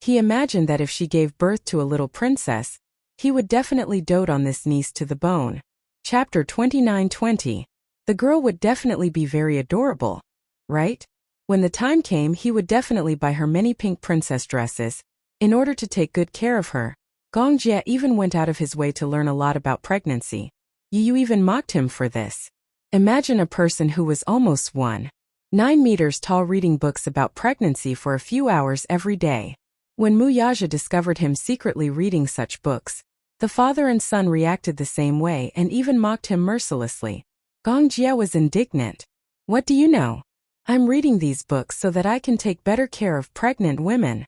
He imagined that if she gave birth to a little princess, he would definitely dote on this niece to the bone. Chapter 29:20. The girl would definitely be very adorable, right? When the time came, he would definitely buy her many pink princess dresses. In order to take good care of her, Gong Jia even went out of his way to learn a lot about pregnancy. Yu Yu even mocked him for this. Imagine a person who was almost 1.9 meters tall reading books about pregnancy for a few hours every day. When Muyaja discovered him secretly reading such books, the father and son reacted the same way and even mocked him mercilessly. Gong Jia was indignant. "What do you know? I'm reading these books so that I can take better care of pregnant women."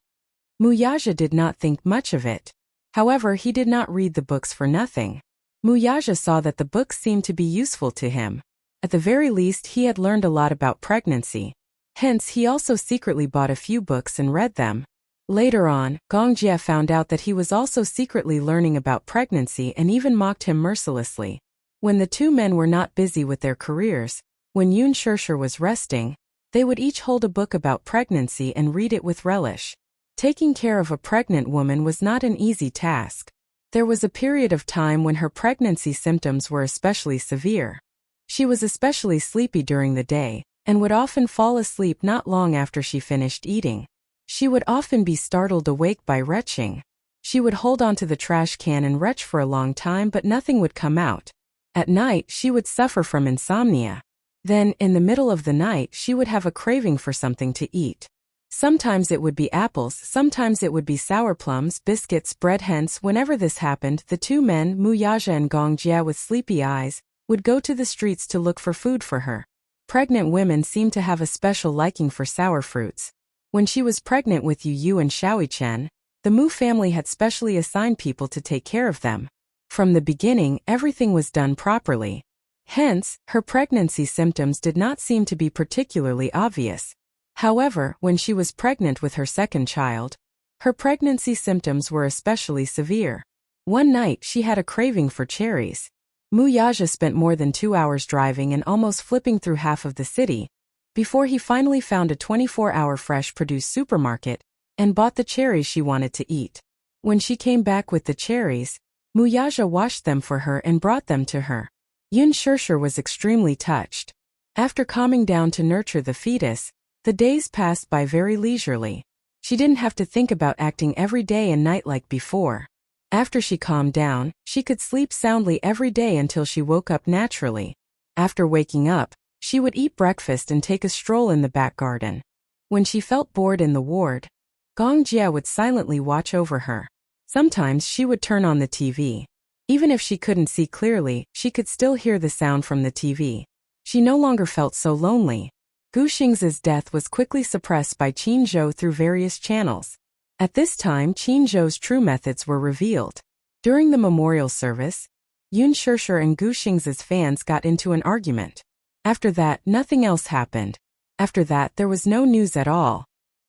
Muyaja did not think much of it. However, he did not read the books for nothing. Muyaja saw that the books seemed to be useful to him. At the very least, he had learned a lot about pregnancy. Hence, he also secretly bought a few books and read them. Later on, Gong Jia found out that he was also secretly learning about pregnancy and even mocked him mercilessly. When the two men were not busy with their careers, when Yoon Shurshur was resting, they would each hold a book about pregnancy and read it with relish. Taking care of a pregnant woman was not an easy task. There was a period of time when her pregnancy symptoms were especially severe. She was especially sleepy during the day, and would often fall asleep not long after she finished eating. She would often be startled awake by retching. She would hold onto the trash can and retch for a long time, but nothing would come out. At night, she would suffer from insomnia. Then, in the middle of the night, she would have a craving for something to eat. Sometimes it would be apples, sometimes it would be sour plums, biscuits, bread. Hence, whenever this happened, the two men, Mu Yaja and Gong Jia with sleepy eyes, would go to the streets to look for food for her. Pregnant women seem to have a special liking for sour fruits. When she was pregnant with Yu Yu and Xiaoi Chen, the Mu family had specially assigned people to take care of them. From the beginning, everything was done properly. Hence, her pregnancy symptoms did not seem to be particularly obvious. However, when she was pregnant with her second child, her pregnancy symptoms were especially severe. One night, she had a craving for cherries. Mu Yaja spent more than 2 hours driving and almost flipping through half of the city, before he finally found a 24-hour fresh produce supermarket and bought the cherries she wanted to eat. When she came back with the cherries, Mu Yaja washed them for her and brought them to her. Yun Shirshir was extremely touched. After calming down to nurture the fetus, the days passed by very leisurely. She didn't have to think about acting every day and night like before. After she calmed down, she could sleep soundly every day until she woke up naturally. After waking up, she would eat breakfast and take a stroll in the back garden. When she felt bored in the ward, Gong Jia would silently watch over her. Sometimes she would turn on the TV. Even if she couldn't see clearly, she could still hear the sound from the TV. She no longer felt so lonely. Gu Xingzi's death was quickly suppressed by Qin Zhou through various channels. At this time, Qin Zhou's true methods were revealed. During the memorial service, Yun Shirshir and Gu Xingzi's fans got into an argument. After that, nothing else happened. After that, there was no news at all.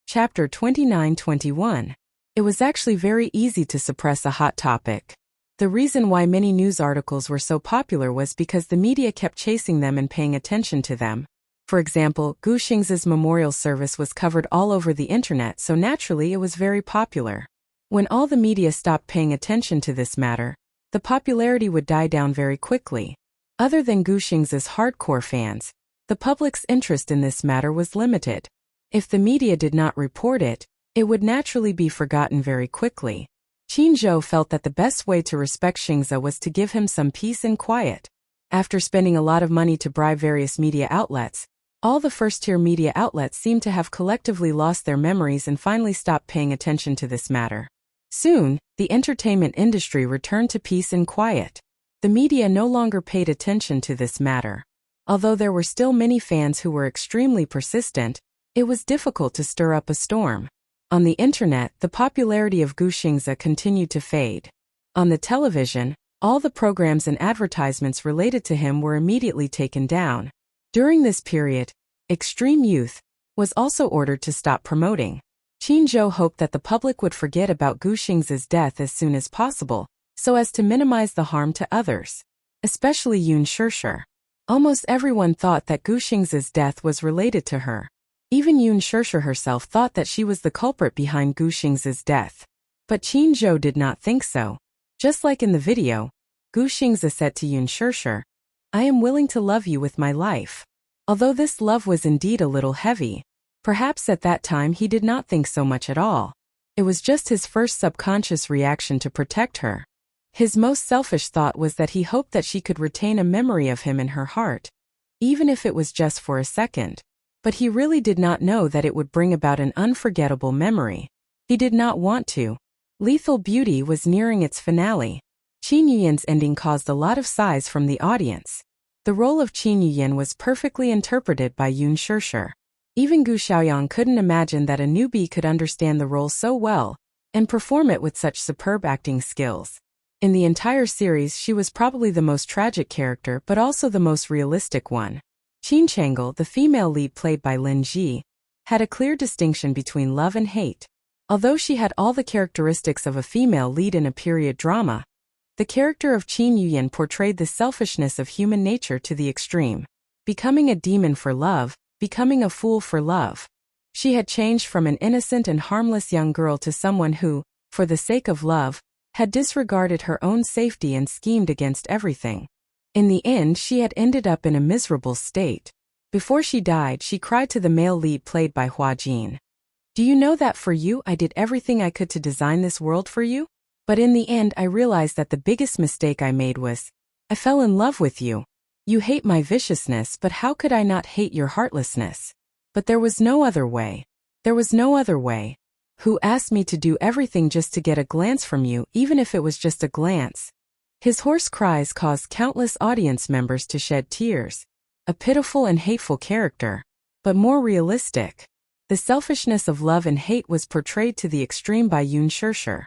Chapter 29-21. It was actually very easy to suppress a hot topic. The reason why many news articles were so popular was because the media kept chasing them and paying attention to them. For example, Gu Xingzi's memorial service was covered all over the internet, so naturally it was very popular. When all the media stopped paying attention to this matter, the popularity would die down very quickly. Other than Gu Xingzi's hardcore fans, the public's interest in this matter was limited. If the media did not report it, it would naturally be forgotten very quickly. Qin Zhou felt that the best way to respect Xingzi was to give him some peace and quiet. After spending a lot of money to bribe various media outlets, all the first-tier media outlets seemed to have collectively lost their memories and finally stopped paying attention to this matter. Soon, the entertainment industry returned to peace and quiet. The media no longer paid attention to this matter. Although there were still many fans who were extremely persistent, it was difficult to stir up a storm. On the internet, the popularity of Gu Xingzi continued to fade. On the television, all the programs and advertisements related to him were immediately taken down. During this period, Extreme Youth was also ordered to stop promoting. Qin Zhou hoped that the public would forget about Gu Xingzi's death as soon as possible, so as to minimize the harm to others, especially Yun Shirshir. Almost everyone thought that Gu Xingzi's death was related to her. Even Yun Shirshir herself thought that she was the culprit behind Gu Xingzi's death. But Qin Zhou did not think so. Just like in the video, Gu Xingzi said to Yun Shirshir, "I am willing to love you with my life." Although this love was indeed a little heavy, perhaps at that time he did not think so much at all. It was just his first subconscious reaction to protect her. His most selfish thought was that he hoped that she could retain a memory of him in her heart, even if it was just for a second. But he really did not know that it would bring about an unforgettable memory. He did not want to. Lethal Beauty was nearing its finale. Qin Yuyan's ending caused a lot of sighs from the audience. The role of Qin Yuyan was perfectly interpreted by Yun Shirshir. Even Gu Xiaoyang couldn't imagine that a newbie could understand the role so well and perform it with such superb acting skills. In the entire series, she was probably the most tragic character but also the most realistic one. Qin Chang'e, the female lead played by Lin Ji, had a clear distinction between love and hate. Although she had all the characteristics of a female lead in a period drama, the character of Qin Yuyan portrayed the selfishness of human nature to the extreme. Becoming a demon for love, becoming a fool for love. She had changed from an innocent and harmless young girl to someone who, for the sake of love, had disregarded her own safety and schemed against everything. In the end, she had ended up in a miserable state. Before she died, she cried to the male lead played by Hua Jin. "Do you know that for you I did everything I could to design this world for you? But in the end I realized that the biggest mistake I made was I fell in love with you. You hate my viciousness, but how could I not hate your heartlessness? But there was no other way. There was no other way. Who asked me to do everything just to get a glance from you, even if it was just a glance? His hoarse cries caused countless audience members to shed tears. A pitiful and hateful character, but more realistic. The selfishness of love and hate was portrayed to the extreme by Yoon Shershur.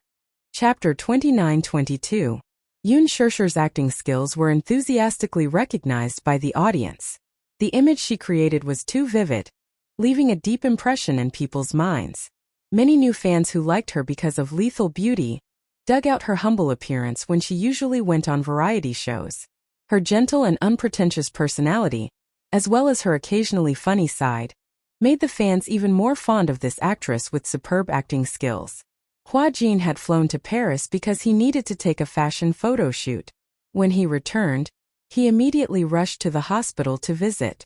Chapter 29-22. Yoon Shershur's acting skills were enthusiastically recognized by the audience. The image she created was too vivid, leaving a deep impression in people's minds. Many new fans who liked her because of lethal beauty dug out her humble appearance when she usually went on variety shows. Her gentle and unpretentious personality, as well as her occasionally funny side, made the fans even more fond of this actress with superb acting skills. Hua Jin had flown to Paris because he needed to take a fashion photo shoot. When he returned, he immediately rushed to the hospital to visit.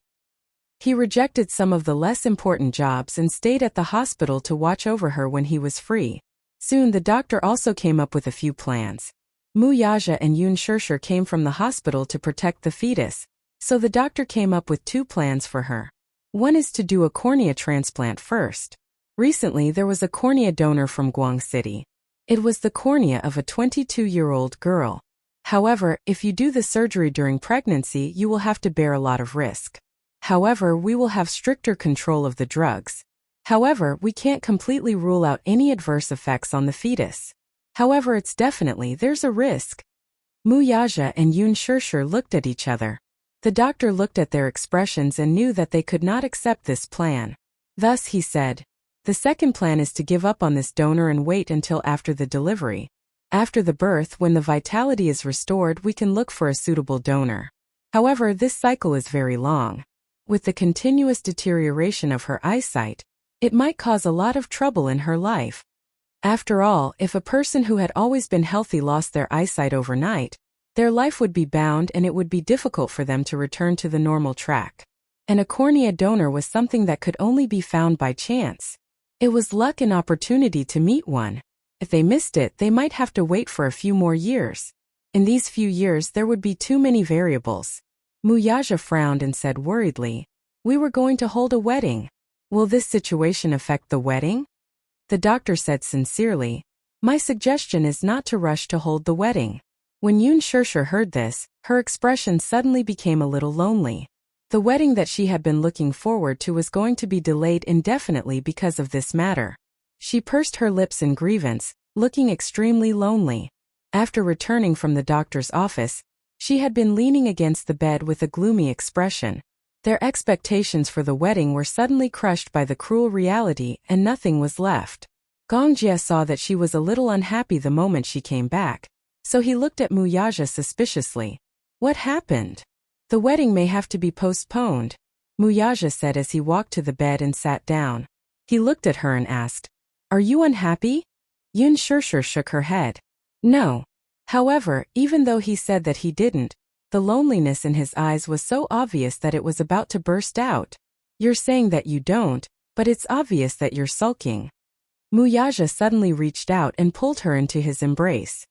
He rejected some of the less important jobs and stayed at the hospital to watch over her when he was free. Soon the doctor also came up with a few plans. Mu Yaja and Yoon Shershur came from the hospital to protect the fetus, so the doctor came up with two plans for her. One is to do a cornea transplant first. Recently there was a cornea donor from Guang City. It was the cornea of a 22-year-old girl. However, if you do the surgery during pregnancy, you will have to bear a lot of risk. However, we will have stricter control of the drugs. However, we can't completely rule out any adverse effects on the fetus. However, there's a risk. Mu Yaja and Yoon Shershur looked at each other. The doctor looked at their expressions and knew that they could not accept this plan. Thus he said, the second plan is to give up on this donor and wait until after the delivery. After the birth, when the vitality is restored, we can look for a suitable donor. However, this cycle is very long. With the continuous deterioration of her eyesight, it might cause a lot of trouble in her life. After all, if a person who had always been healthy lost their eyesight overnight, their life would be bound and it would be difficult for them to return to the normal track. And a cornea donor was something that could only be found by chance. It was luck and opportunity to meet one. If they missed it, they might have to wait for a few more years. In these few years, there would be too many variables. Mu Yaja frowned and said worriedly, we were going to hold a wedding. Will this situation affect the wedding? The doctor said sincerely, my suggestion is not to rush to hold the wedding. When Yoon Shershur heard this, her expression suddenly became a little lonely. The wedding that she had been looking forward to was going to be delayed indefinitely because of this matter. She pursed her lips in grievance, looking extremely lonely. After returning from the doctor's office, she had been leaning against the bed with a gloomy expression. Their expectations for the wedding were suddenly crushed by the cruel reality and nothing was left. Gong Jie saw that she was a little unhappy the moment she came back, so he looked at Mu Yaja suspiciously. What happened? The wedding may have to be postponed, Mu Yaja said as he walked to the bed and sat down. He looked at her and asked, are you unhappy? Yoon Shershur shook her head. No. However, even though he said that he didn't, the loneliness in his eyes was so obvious that it was about to burst out. You're saying that you don't, but it's obvious that you're sulking. Mu Yaja suddenly reached out and pulled her into his embrace.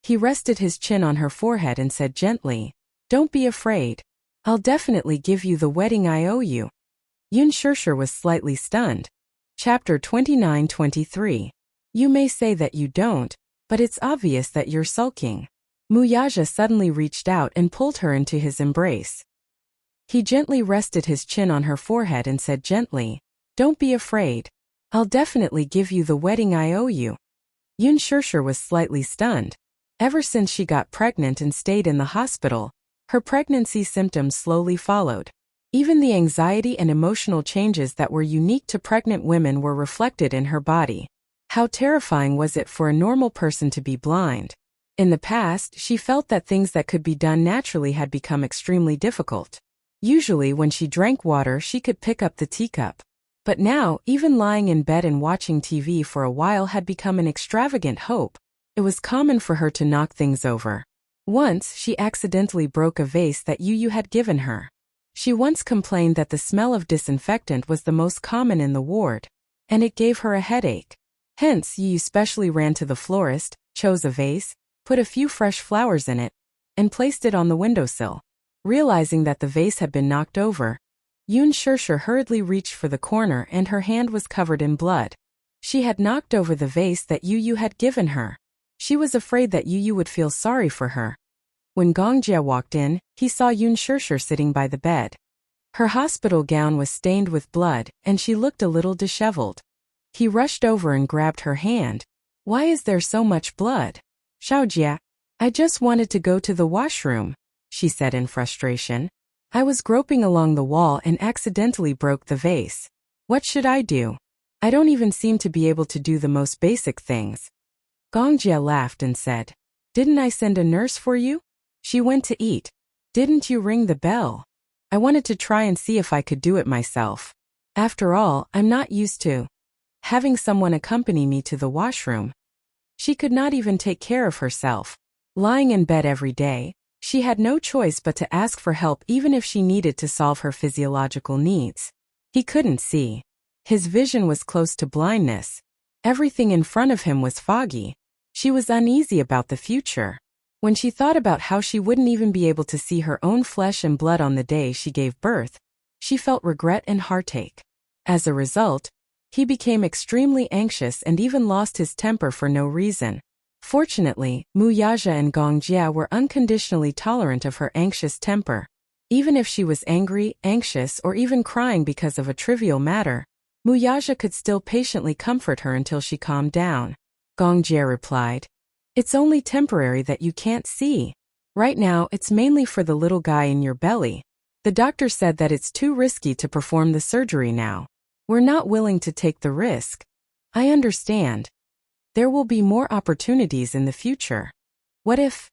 He rested his chin on her forehead and said gently, don't be afraid. I'll definitely give you the wedding I owe you. Yoon Shershur was slightly stunned. Chapter 29-23. You may say that you don't, but it's obvious that you're sulking. Mu Yaja suddenly reached out and pulled her into his embrace. He gently rested his chin on her forehead and said gently, don't be afraid. I'll definitely give you the wedding I owe you. Yoon Shershur was slightly stunned. Ever since she got pregnant and stayed in the hospital, her pregnancy symptoms slowly followed. Even the anxiety and emotional changes that were unique to pregnant women were reflected in her body. How terrifying was it for a normal person to be blind? In the past, she felt that things that could be done naturally had become extremely difficult. Usually when she drank water, she could pick up the teacup. But now, even lying in bed and watching TV for a while had become an extravagant hope. It was common for her to knock things over. Once, she accidentally broke a vase that Yu had given her. She once complained that the smell of disinfectant was the most common in the ward, and it gave her a headache. Hence, Yu specially ran to the florist, chose a vase, put a few fresh flowers in it, and placed it on the windowsill. Realizing that the vase had been knocked over, Yoon Shirshir hurriedly reached for the corner and her hand was covered in blood. She had knocked over the vase that Yu had given her. She was afraid that Yu would feel sorry for her. When Gong Jia walked in, he saw Yoon Shirshir sitting by the bed. Her hospital gown was stained with blood, and she looked a little disheveled. He rushed over and grabbed her hand. "Why is there so much blood?" "Xiaojia, I just wanted to go to the washroom," she said in frustration. "I was groping along the wall and accidentally broke the vase. What should I do? I don't even seem to be able to do the most basic things." Gong Jia laughed and said, "Didn't I send a nurse for you? She went to eat. Didn't you ring the bell? I wanted to try and see if I could do it myself. After all, I'm not used to having someone accompany me to the washroom." She could not even take care of herself. Lying in bed every day, she had no choice but to ask for help even if she needed to solve her physiological needs. He couldn't see. His vision was close to blindness. Everything in front of him was foggy. She was uneasy about the future. When she thought about how she wouldn't even be able to see her own flesh and blood on the day she gave birth, she felt regret and heartache. As a result, he became extremely anxious and even lost his temper for no reason. Fortunately, Mu Yaja and Gong Jia were unconditionally tolerant of her anxious temper. Even if she was angry, anxious, or even crying because of a trivial matter, Mu Yaja could still patiently comfort her until she calmed down. Gong Jia replied, "It's only temporary that you can't see. Right now it's mainly for the little guy in your belly. The doctor said that it's too risky to perform the surgery now. We're not willing to take the risk." "I understand. There will be more opportunities in the future." "What if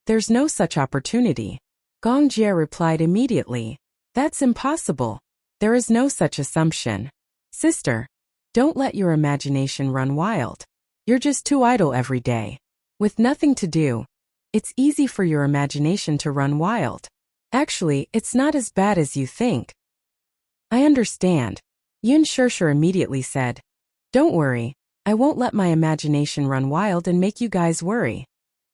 there's no such opportunity?" Gong Jia replied immediately, "That's impossible. There is no such assumption. Sister, don't let your imagination run wild. You're just too idle every day. With nothing to do, it's easy for your imagination to run wild. Actually, it's not as bad as you think." "I understand." Yoon Shirshir immediately said, "Don't worry, I won't let my imagination run wild and make you guys worry."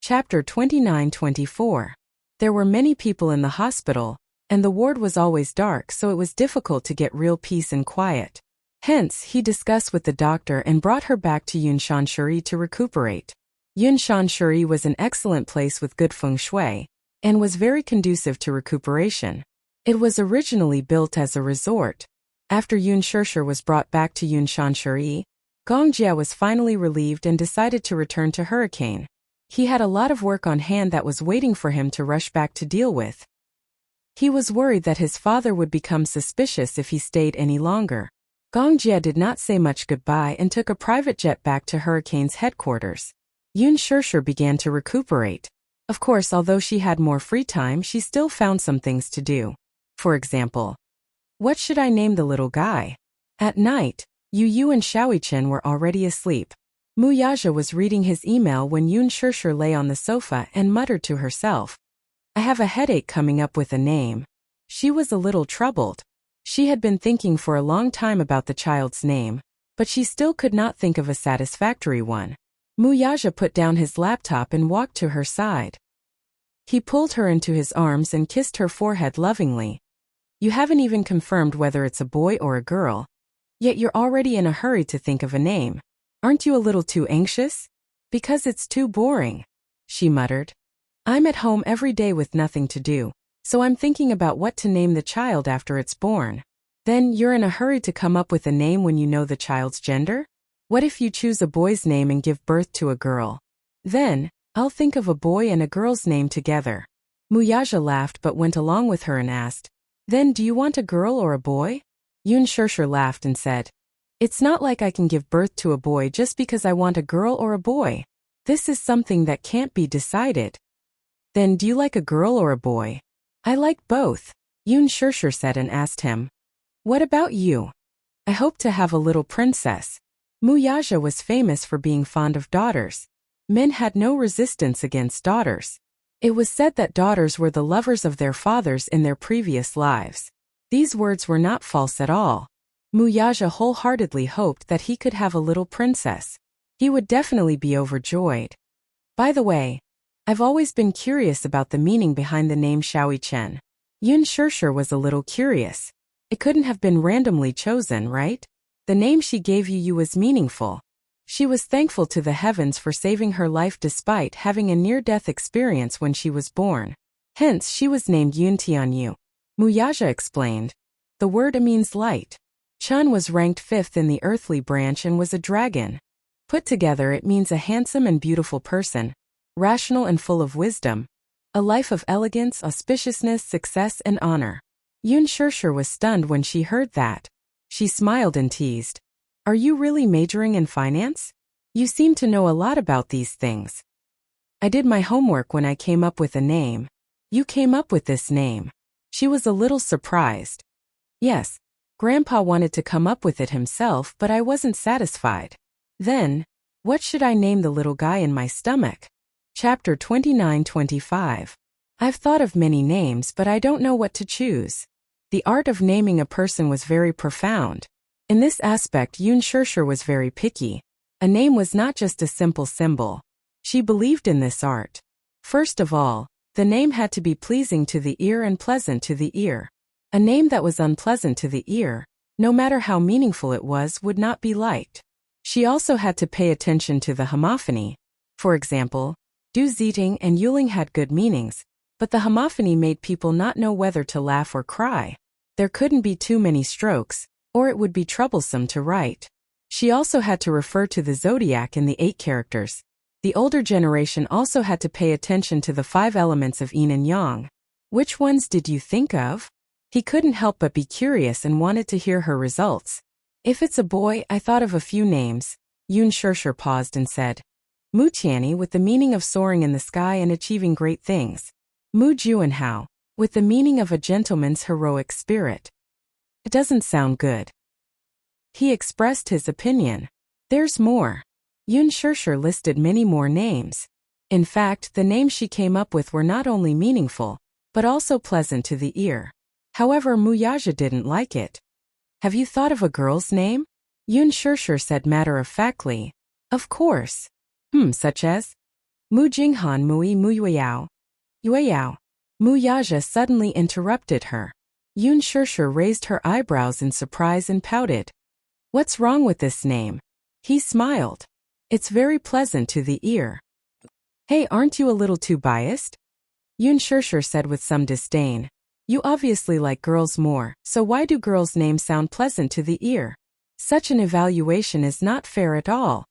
Chapter 29-24. There were many people in the hospital, and the ward was always dark, so it was difficult to get real peace and quiet. Hence, he discussed with the doctor and brought her back to Yunshan Shuri to recuperate. Yunshan Shuri was an excellent place with good feng shui, and was very conducive to recuperation. It was originally built as a resort. After Yoon Shirshir was brought back to Yunshan Shuri, Gong Jia was finally relieved and decided to return to Hurricane. He had a lot of work on hand that was waiting for him to rush back to deal with. He was worried that his father would become suspicious if he stayed any longer. Gong Jia did not say much goodbye and took a private jet back to Hurricane's headquarters. Yoon Shirshir began to recuperate. Of course, although she had more free time, she still found some things to do. For example, what should I name the little guy? At night, Yu and Xiaoichen were already asleep. Mu Yaja was reading his email when Yoon Shirshir lay on the sofa and muttered to herself, "I have a headache coming up with a name." She was a little troubled. She had been thinking for a long time about the child's name, but she still could not think of a satisfactory one. Mu Yaja put down his laptop and walked to her side. He pulled her into his arms and kissed her forehead lovingly. "You haven't even confirmed whether it's a boy or a girl, yet you're already in a hurry to think of a name. Aren't you a little too anxious?" "Because it's too boring," she muttered. "I'm at home every day with nothing to do, so I'm thinking about what to name the child after it's born." "Then you're in a hurry to come up with a name when you know the child's gender? What if you choose a boy's name and give birth to a girl? Then, I'll think of a boy and a girl's name together." Muyaja laughed but went along with her and asked, "Then do you want a girl or a boy?" Yoon Shirshir laughed and said, "It's not like I can give birth to a boy just because I want a girl or a boy. This is something that can't be decided." "Then do you like a girl or a boy?" "I like both," Yoon Shirshir said and asked him, "What about you?" "I hope to have a little princess." Muyaja was famous for being fond of daughters. Men had no resistance against daughters. It was said that daughters were the lovers of their fathers in their previous lives. These words were not false at all. Muyaja wholeheartedly hoped that he could have a little princess. He would definitely be overjoyed. By the way, I've always been curious about the meaning behind the name Xiaoyi Chen. Yun Shishir was a little curious. It couldn't have been randomly chosen, right? The name she gave you was meaningful. She was thankful to the heavens for saving her life despite having a near-death experience when she was born. Hence, she was named Yun Tianyu. Muyaja explained. The word means light. Chun was ranked 5th in the earthly branch and was a dragon. Put together, it means a handsome and beautiful person, rational and full of wisdom, a life of elegance, auspiciousness, success, and honor. Yun Shishir was stunned when she heard that. She smiled and teased. Are you really majoring in finance? You seem to know a lot about these things. I did my homework when I came up with a name. You came up with this name. She was a little surprised. Yes, Grandpa wanted to come up with it himself, but I wasn't satisfied. Then, what should I name the little guy in my stomach? Chapter 29-25. I've thought of many names, but I don't know what to choose. The art of naming a person was very profound. In this aspect, Yun Shishir was very picky. A name was not just a simple symbol. She believed in this art. First of all, the name had to be pleasing to the ear and pleasant to the ear. A name that was unpleasant to the ear, no matter how meaningful it was, would not be liked. She also had to pay attention to the homophony. For example, Du Ziting and Yuling had good meanings, but the homophony made people not know whether to laugh or cry. There couldn't be too many strokes, or it would be troublesome to write. She also had to refer to the zodiac in the 8 characters. The older generation also had to pay attention to the 5 elements of yin and yang. Which ones did you think of? He couldn't help but be curious and wanted to hear her results. If it's a boy, I thought of a few names. Yun Shishir paused and said. Mu Tianyi, with the meaning of soaring in the sky and achieving great things. Mu Juanhao, with the meaning of a gentleman's heroic spirit. It doesn't sound good. He expressed his opinion. There's more. Yun Shishir listed many more names. In fact, the names she came up with were not only meaningful, but also pleasant to the ear. However, Muyaja didn't like it. Have you thought of a girl's name? Yun Shishir said matter-of-factly. Of course. Such as? Mu Jinghan Mui Mu Yueyao. Yueyao. Muyaja suddenly interrupted her. Yun Shishir raised her eyebrows in surprise and pouted. What's wrong with this name? He smiled. It's very pleasant to the ear. Hey, aren't you a little too biased? Yun Shishir said with some disdain. You obviously like girls more, so why do girls' names sound pleasant to the ear? Such an evaluation is not fair at all.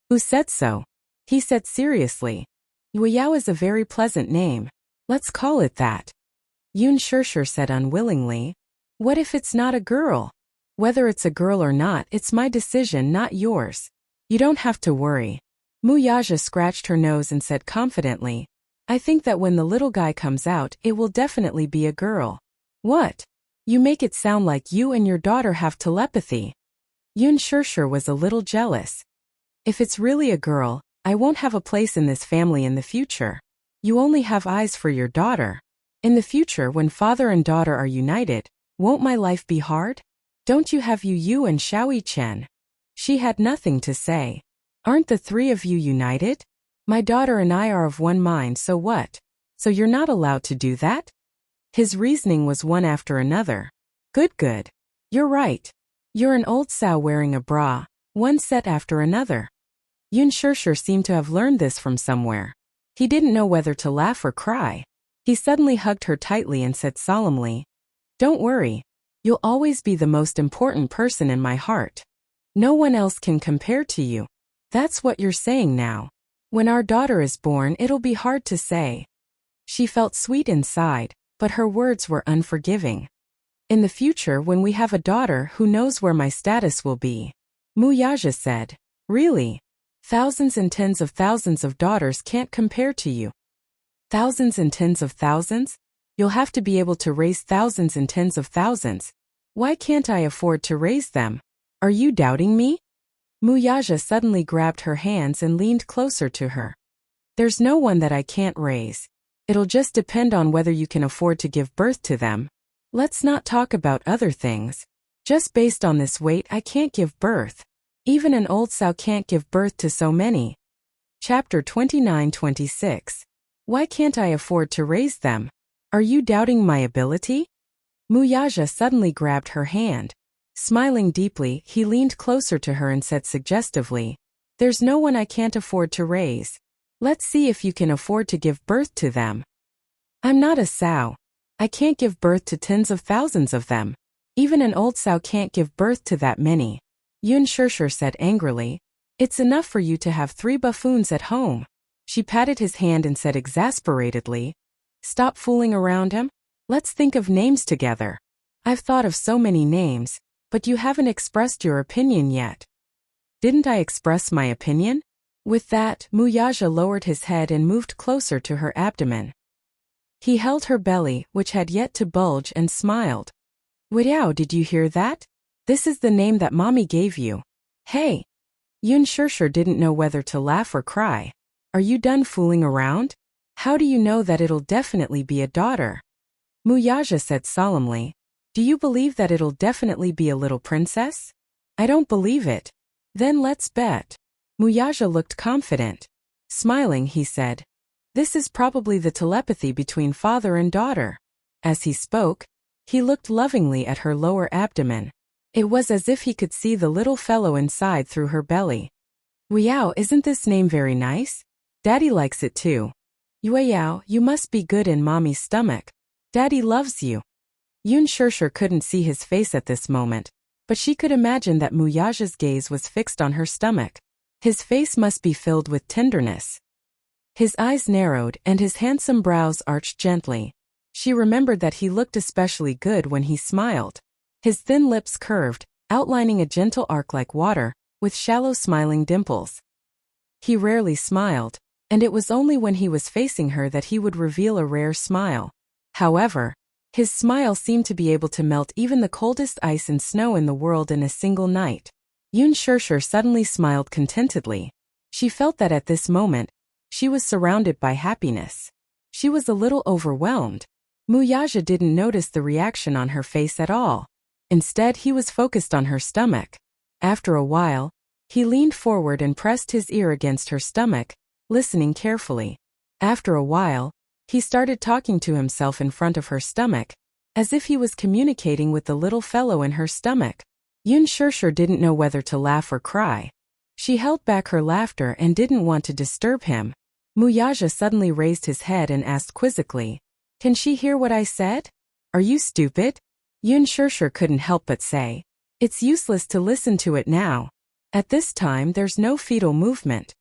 Who said so? He said seriously. Yueyao is a very pleasant name. Let's call it that. Yun Shishir said unwillingly. What if it's not a girl? Whether it's a girl or not, it's my decision, not yours. You don't have to worry. Muyaja scratched her nose and said confidently. I think that when the little guy comes out, it will definitely be a girl. What? You make it sound like you and your daughter have telepathy. Yun Shishir was a little jealous. If it's really a girl, I won't have a place in this family in the future. You only have eyes for your daughter. In the future, when father and daughter are united, won't my life be hard? Don't you have you and Xiaoyi Chen? She had nothing to say. Aren't the 3 of you united? My daughter and I are of one mind, so what? So you're not allowed to do that? His reasoning was one after another. Good. You're right. You're an old sow wearing a bra, one set after another. Yun Shishir seemed to have learned this from somewhere. He didn't know whether to laugh or cry. He suddenly hugged her tightly and said solemnly, Don't worry. You'll always be the most important person in my heart. No one else can compare to you. That's what you're saying now. When our daughter is born, it'll be hard to say. She felt sweet inside, but her words were unforgiving. In the future, when we have a daughter, who knows where my status will be? Muyaja said. Really? Thousands and tens of thousands of daughters can't compare to you. Thousands and tens of thousands? You'll have to be able to raise thousands and tens of thousands. Why can't I afford to raise them? Are you doubting me? Muyaja suddenly grabbed her hands and leaned closer to her. There's no one that I can't raise. It'll just depend on whether you can afford to give birth to them. Let's not talk about other things. Just based on this weight, I can't give birth. Even an old sow can't give birth to so many. Chapter 29-26. Why can't I afford to raise them? Are you doubting my ability? Muyaja suddenly grabbed her hand. Smiling deeply, he leaned closer to her and said suggestively, "There's no one I can't afford to raise. Let's see if you can afford to give birth to them." "I'm not a sow. I can't give birth to tens of thousands of them. Even an old sow can't give birth to that many," Yun Shirshir said angrily. "It's enough for you to have 3 buffoons at home." She patted his hand and said exasperatedly, "Stop fooling around him. Let's think of names together. I've thought of so many names, but you haven't expressed your opinion yet." "Didn't I express my opinion?" With that, Muyaja lowered his head and moved closer to her abdomen. He held her belly, which had yet to bulge, and smiled. "Wow, did you hear that? This is the name that mommy gave you." "Hey!" Yun Shirshir didn't know whether to laugh or cry. "Are you done fooling around? How do you know that it'll definitely be a daughter?" Muyaja said solemnly, "Do you believe that it'll definitely be a little princess?" "I don't believe it." "Then let's bet." Muyaja looked confident. Smiling, he said, "This is probably the telepathy between father and daughter." As he spoke, he looked lovingly at her lower abdomen. It was as if he could see the little fellow inside through her belly. "Wow, isn't this name very nice? Daddy likes it too." "Wow, you must be good in mommy's stomach. Daddy loves you." Yun Shirshir couldn't see his face at this moment, but she could imagine that Muyaja's gaze was fixed on her stomach. His face must be filled with tenderness. His eyes narrowed and his handsome brows arched gently. She remembered that he looked especially good when he smiled. His thin lips curved, outlining a gentle arc like water, with shallow smiling dimples. He rarely smiled, and it was only when he was facing her that he would reveal a rare smile. However, his smile seemed to be able to melt even the coldest ice and snow in the world in a single night. Yun Shirshir suddenly smiled contentedly. She felt that at this moment, she was surrounded by happiness. She was a little overwhelmed. Muyaja didn't notice the reaction on her face at all. Instead, he was focused on her stomach. After a while, he leaned forward and pressed his ear against her stomach, listening carefully. After a while, he started talking to himself in front of her stomach, as if he was communicating with the little fellow in her stomach. Yun Shirshir didn't know whether to laugh or cry. She held back her laughter and didn't want to disturb him. Muyaja suddenly raised his head and asked quizzically, "Can she hear what I said? Are you stupid?" Yun Shirshir couldn't help but say, "It's useless to listen to it now. At this time there's no fetal movement."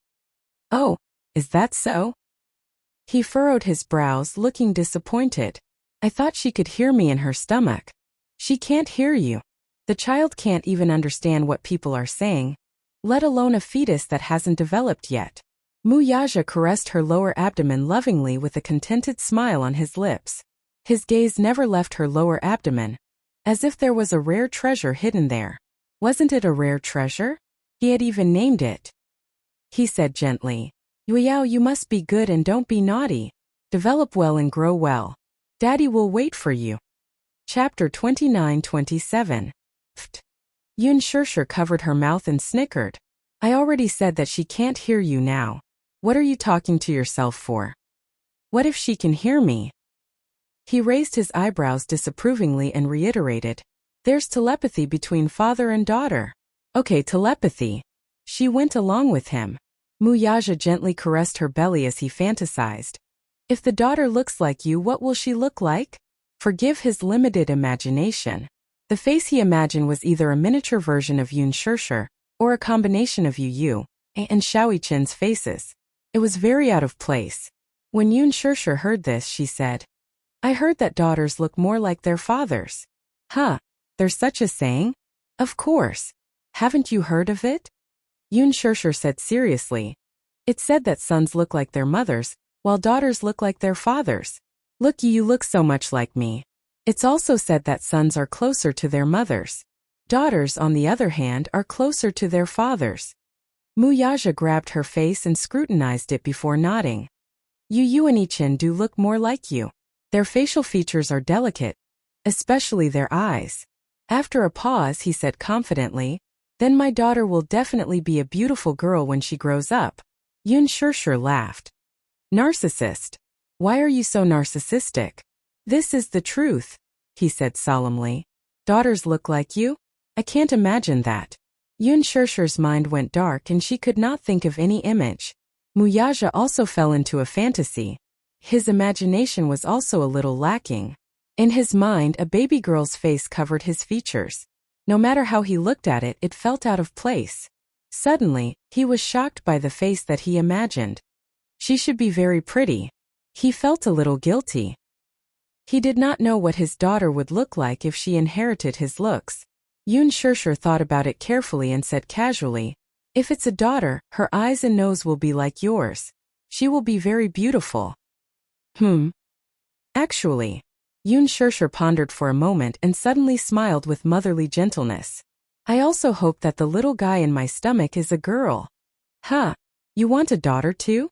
"Oh, is that so?" He furrowed his brows, looking disappointed. "I thought she could hear me in her stomach." "She can't hear you. The child can't even understand what people are saying, let alone a fetus that hasn't developed yet." Muyaja caressed her lower abdomen lovingly with a contented smile on his lips. His gaze never left her lower abdomen, as if there was a rare treasure hidden there. Wasn't it a rare treasure? He had even named it. He said gently, "Yueyao, you must be good and don't be naughty. Develop well and grow well. Daddy will wait for you." Chapter 29-27. Yun Shirshir covered her mouth and snickered. "I already said that she can't hear you now. What are you talking to yourself for? What if she can hear me?" He raised his eyebrows disapprovingly and reiterated, "There's telepathy between father and daughter." "Okay, telepathy." She went along with him. Muyaja gently caressed her belly as he fantasized. "If the daughter looks like you, what will she look like?" Forgive his limited imagination. The face he imagined was either a miniature version of Yun Shirshir, or a combination of Yu and Xiaoichen's faces. It was very out of place. When Yun Shirshir heard this, she said, "I heard that daughters look more like their fathers." "Huh, there's such a saying?" "Of course. Haven't you heard of it?" Yun Shirshir said seriously. "It's said that sons look like their mothers, while daughters look like their fathers. Look, you look so much like me." It's also said that sons are closer to their mothers. Daughters, on the other hand, are closer to their fathers. Muyaja grabbed her face and scrutinized it before nodding. Yu and Ichin do look more like you. Their facial features are delicate, especially their eyes. After a pause, he said confidently, "Then my daughter will definitely be a beautiful girl when she grows up." Yun Shirshir laughed. "Narcissist. Why are you so narcissistic? This is the truth, he said solemnly. Daughters look like you? I can't imagine that. Yun Shirshir's mind went dark and she could not think of any image. Muyaja also fell into a fantasy. His imagination was also a little lacking. In his mind, a baby girl's face covered his features. No matter how he looked at it, it felt out of place. Suddenly, he was shocked by the face that he imagined. She should be very pretty. He felt a little guilty. He did not know what his daughter would look like if she inherited his looks. Yun Shirshir thought about it carefully and said casually, if it's a daughter, her eyes and nose will be like yours. She will be very beautiful. Actually. Yun Shirshir pondered for a moment and suddenly smiled with motherly gentleness. I also hope that the little guy in my stomach is a girl. Huh? You want a daughter too?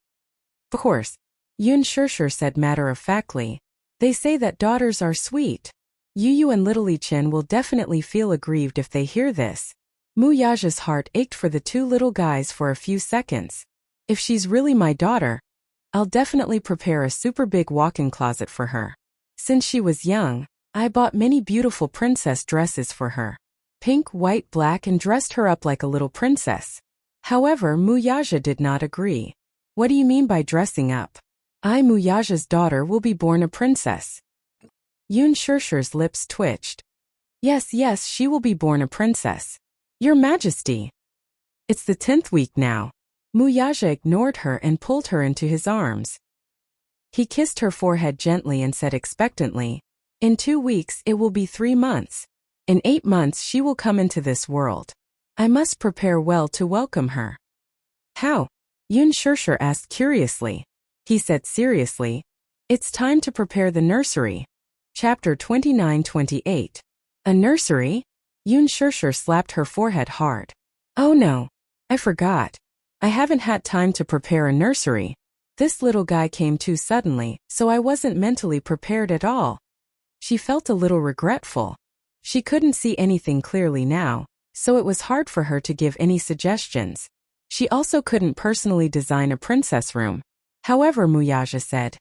Of course. Yun Shirshir said matter-of-factly. They say that daughters are sweet. Yu and Little Chen will definitely feel aggrieved if they hear this. Muyaja's heart ached for the two little guys for a few seconds. If she's really my daughter, I'll definitely prepare a super big walk-in closet for her. Since she was young, I bought many beautiful princess dresses for her. Pink, white, black, and dressed her up like a little princess. However, Muyaja did not agree. What do you mean by dressing up? I, Muyaja's daughter, will be born a princess. Yun Shirshir's lips twitched. Yes, she will be born a princess. Your Majesty. It's the 10th week now. Muyaja ignored her and pulled her into his arms. He kissed her forehead gently and said expectantly, in 2 weeks it will be 3 months. In 8 months she will come into this world. I must prepare well to welcome her. How? Yun Shirshir asked curiously. He said seriously, it's time to prepare the nursery. Chapter 29-28. A nursery? Yun Shirshir slapped her forehead hard. Oh no. I forgot. I haven't had time to prepare a nursery. This little guy came too suddenly, so I wasn't mentally prepared at all. She felt a little regretful. She couldn't see anything clearly now, so it was hard for her to give any suggestions. She also couldn't personally design a princess room. However, Muyaja said,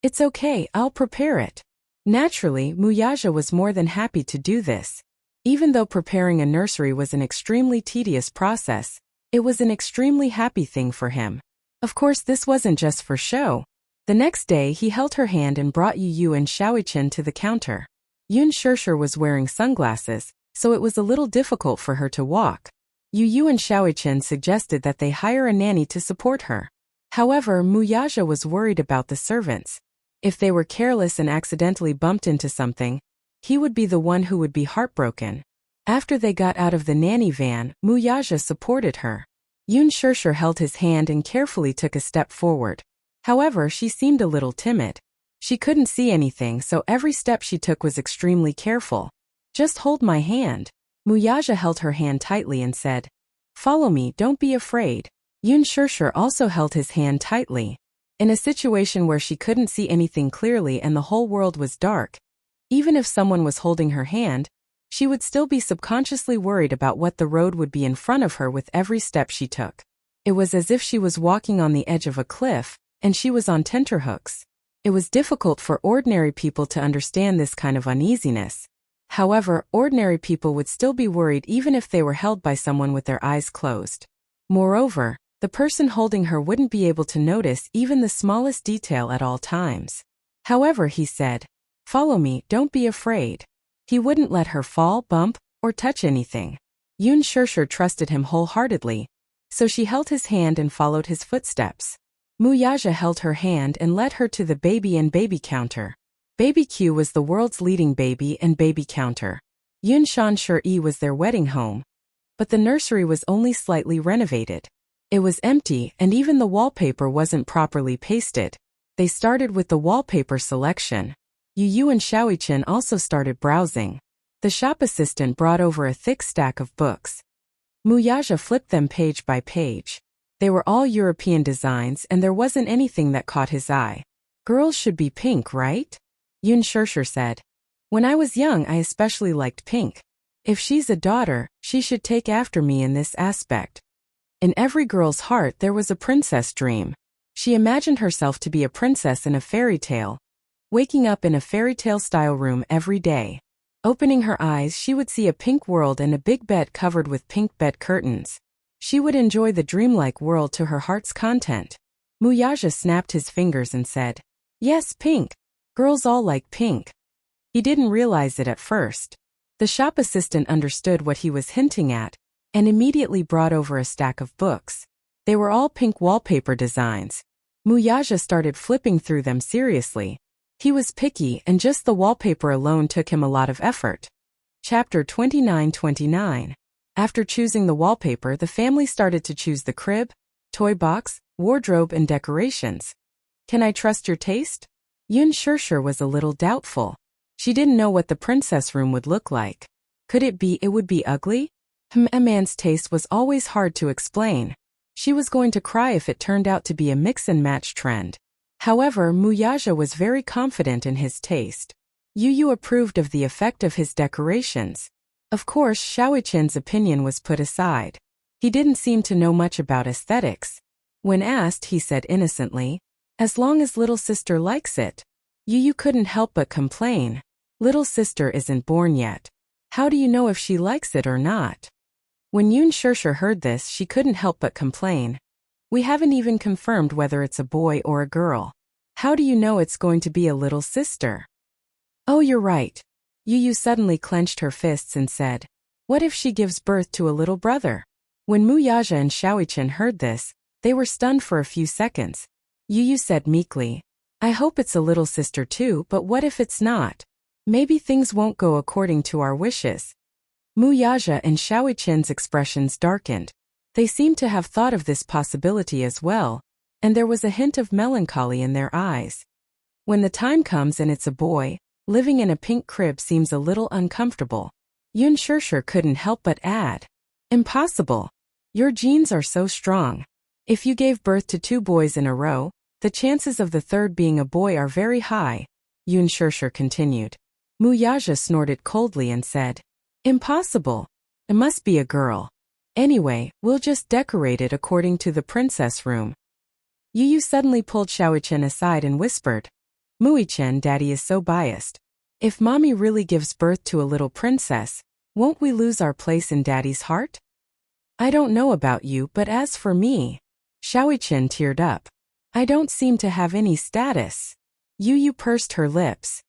it's okay, I'll prepare it. Naturally, Muyaja was more than happy to do this. Even though preparing a nursery was an extremely tedious process, it was an extremely happy thing for him. Of course, this wasn't just for show. The next day, he held her hand and brought Yu and Xiaoichen to the counter. Yun Shirshir was wearing sunglasses, so it was a little difficult for her to walk. Yu and Xiaoichen suggested that they hire a nanny to support her. However, Muyaja was worried about the servants. If they were careless and accidentally bumped into something, he would be the one who would be heartbroken. After they got out of the nanny van, Muyaja supported her. Yun Shirshir held his hand and carefully took a step forward. However, she seemed a little timid. She couldn't see anything, so every step she took was extremely careful. Just hold my hand. Muyaja held her hand tightly and said, follow me, don't be afraid. Yun Shirshir also held his hand tightly. In a situation where she couldn't see anything clearly and the whole world was dark, even if someone was holding her hand, she would still be subconsciously worried about what the road would be in front of her with every step she took. It was as if she was walking on the edge of a cliff, and she was on tenterhooks. It was difficult for ordinary people to understand this kind of uneasiness. However, ordinary people would still be worried even if they were held by someone with their eyes closed. Moreover, the person holding her wouldn't be able to notice even the smallest detail at all times. However, he said, follow me, don't be afraid. He wouldn't let her fall, bump, or touch anything. Yun Shirshir trusted him wholeheartedly, so she held his hand and followed his footsteps. Muyaja held her hand and led her to the baby and baby counter. Baby Q was the world's leading baby and baby counter. Yun Shanshir was their wedding home. But the nursery was only slightly renovated. It was empty and even the wallpaper wasn't properly pasted. They started with the wallpaper selection. Yu and Xiaoichen also started browsing. The shop assistant brought over a thick stack of books. Muyaja flipped them page by page. They were all European designs and there wasn't anything that caught his eye. Girls should be pink, right? Yun Shirshir said. When I was young, I especially liked pink. If she's a daughter, she should take after me in this aspect. In every girl's heart there was a princess dream. She imagined herself to be a princess in a fairy tale, waking up in a fairy tale style room every day. Opening her eyes, she would see a pink world and a big bed covered with pink bed curtains. She would enjoy the dreamlike world to her heart's content. Muyaja snapped his fingers and said, "Yes, pink. Girls all like pink." He didn't realize it at first. The shop assistant understood what he was hinting at, and immediately brought over a stack of books. They were all pink wallpaper designs. Muyaja started flipping through them seriously. He was picky, and just the wallpaper alone took him a lot of effort. Chapter 29-29. After choosing the wallpaper, the family started to choose the crib, toy box, wardrobe, and decorations. "Can I trust your taste?" Yun Shirshir was a little doubtful. She didn't know what the princess room would look like. Could it would be ugly? A man's taste was always hard to explain. She was going to cry if it turned out to be a mix-and-match trend. However, Muyaja was very confident in his taste. Yu approved of the effect of his decorations. Of course, Xiaoichen's opinion was put aside. He didn't seem to know much about aesthetics. When asked, he said innocently, "As long as little sister likes it." Yu couldn't help but complain. "Little sister isn't born yet. How do you know if she likes it or not?" When Yun Shirshir heard this, she couldn't help but complain. "We haven't even confirmed whether it's a boy or a girl. How do you know it's going to be a little sister?" "Oh, you're right." Yu suddenly clenched her fists and said, "What if she gives birth to a little brother?" When Muyaja and Xiaoichen heard this, they were stunned for a few seconds. Yu said meekly, "I hope it's a little sister too, but what if it's not? Maybe things won't go according to our wishes." Muyaja and Xiaoichen's expressions darkened. They seemed to have thought of this possibility as well, and there was a hint of melancholy in their eyes. When the time comes and it's a boy, living in a pink crib seems a little uncomfortable. Yun Shirshir couldn't help but add, "Impossible. Your genes are so strong. If you gave birth to 2 boys in a row, the chances of the third being a boy are very high," Yun Shirshir continued. Muyaja snorted coldly and said, "Impossible. It must be a girl. Anyway, we'll just decorate it according to the princess room." Yu suddenly pulled Xiaoichen aside and whispered, "Muichen, Daddy is so biased. If Mommy really gives birth to a little princess, won't we lose our place in Daddy's heart?" "I don't know about you, but as for me," Xiaoichen teared up, "I don't seem to have any status." Yu pursed her lips.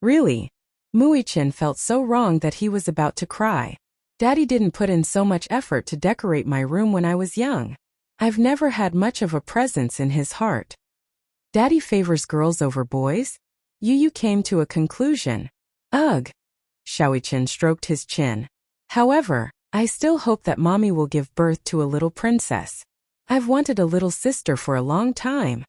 "Really?" Muichen felt so wrong that he was about to cry. "Daddy didn't put in so much effort to decorate my room when I was young. I've never had much of a presence in his heart. Daddy favors girls over boys?" Yu came to a conclusion. "Ugh." Xiaoichen stroked his chin. "However, I still hope that Mommy will give birth to a little princess. I've wanted a little sister for a long time."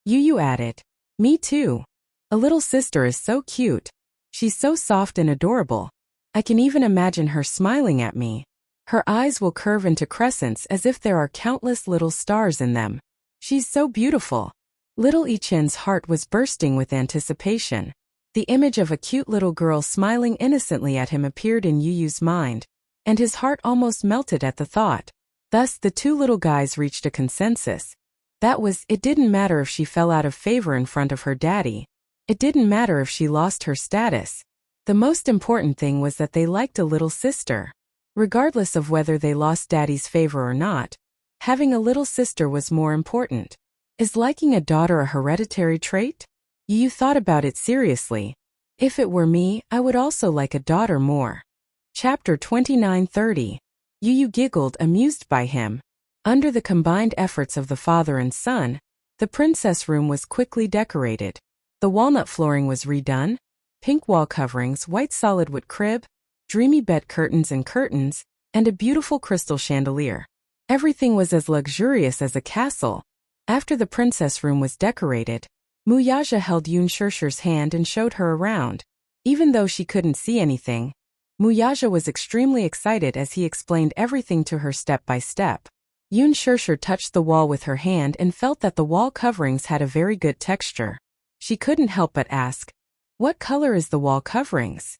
Yu added, "Me too. A little sister is so cute. She's so soft and adorable. I can even imagine her smiling at me. Her eyes will curve into crescents as if there are countless little stars in them. She's so beautiful." Little Ichen's heart was bursting with anticipation. The image of a cute little girl smiling innocently at him appeared in Yu's mind, and his heart almost melted at the thought. Thus, the 2 little guys reached a consensus. That was, it didn't matter if she fell out of favor in front of her daddy. It didn't matter if she lost her status. The most important thing was that they liked a little sister. Regardless of whether they lost Daddy's favor or not, having a little sister was more important. Is liking a daughter a hereditary trait? Yu thought about it seriously. If it were me, I would also like a daughter more. Chapter 29-30. Yu giggled, amused by him. Under the combined efforts of the father and son, the princess room was quickly decorated. The walnut flooring was redone, pink wall coverings, white solid wood crib, dreamy bed curtains, and a beautiful crystal chandelier. Everything was as luxurious as a castle. After the princess room was decorated, Muyaja held Yun Shirshir's hand and showed her around. Even though she couldn't see anything, Muyaja was extremely excited as he explained everything to her step by step. Yun Shirshir touched the wall with her hand and felt that the wall coverings had a very good texture. She couldn't help but ask, "What color is the wall coverings?"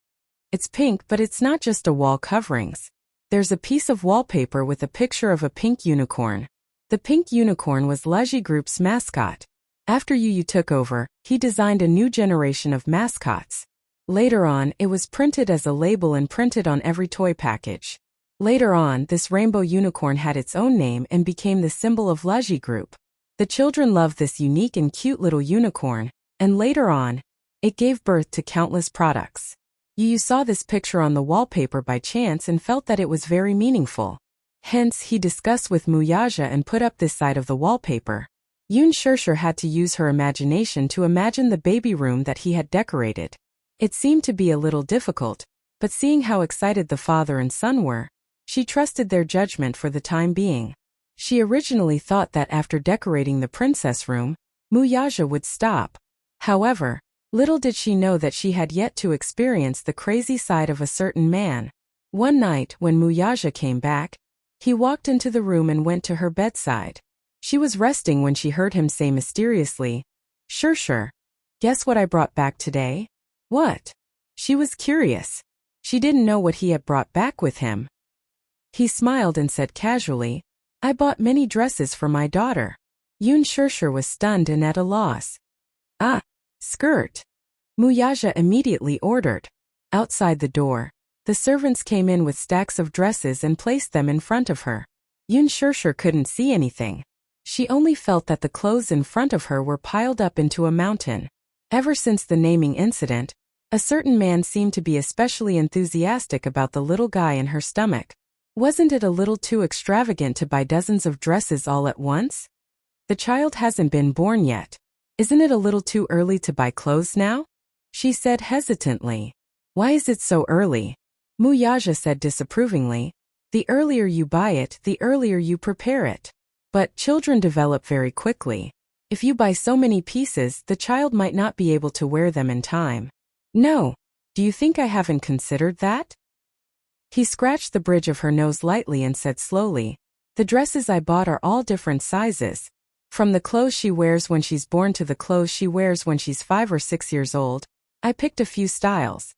"It's pink, but it's not just a wall coverings. There's a piece of wallpaper with a picture of a pink unicorn. The pink unicorn was Laji Group's mascot. After Yu took over, he designed a new generation of mascots. Later on, it was printed as a label and printed on every toy package. Later on, this rainbow unicorn had its own name and became the symbol of Laji Group. The children loved this unique and cute little unicorn, and later on, it gave birth to countless products. Yu saw this picture on the wallpaper by chance and felt that it was very meaningful. Hence, he discussed with Muyaja and put up this side of the wallpaper. Yun Shirshir had to use her imagination to imagine the baby room that he had decorated. It seemed to be a little difficult, but seeing how excited the father and son were, she trusted their judgment for the time being. She originally thought that after decorating the princess room, Muyaja would stop. However, little did she know that she had yet to experience the crazy side of a certain man. One night, when Muyaja came back, he walked into the room and went to her bedside. She was resting when she heard him say mysteriously, "Shirshir, guess what I brought back today?" "What?" She was curious. She didn't know what he had brought back with him. He smiled and said casually, "I bought many dresses for my daughter." Yun Shirshir was stunned and at a loss. "Ah, skirt," Muyaja immediately ordered. Outside the door, the servants came in with stacks of dresses and placed them in front of her. Yun Shirshir couldn't see anything. She only felt that the clothes in front of her were piled up into a mountain. Ever since the naming incident, a certain man seemed to be especially enthusiastic about the little guy in her stomach. Wasn't it a little too extravagant to buy dozens of dresses all at once? The child hasn't been born yet. Isn't it a little too early to buy clothes now? She said hesitantly. Why is it so early? Muyaja said disapprovingly. The earlier you buy it, the earlier you prepare it. But children develop very quickly. If you buy so many pieces, the child might not be able to wear them in time. No. Do you think I haven't considered that? He scratched the bridge of her nose lightly and said slowly, "The dresses I bought are all different sizes. From the clothes she wears when she's born to the clothes she wears when she's 5 or 6 years old, I picked a few styles."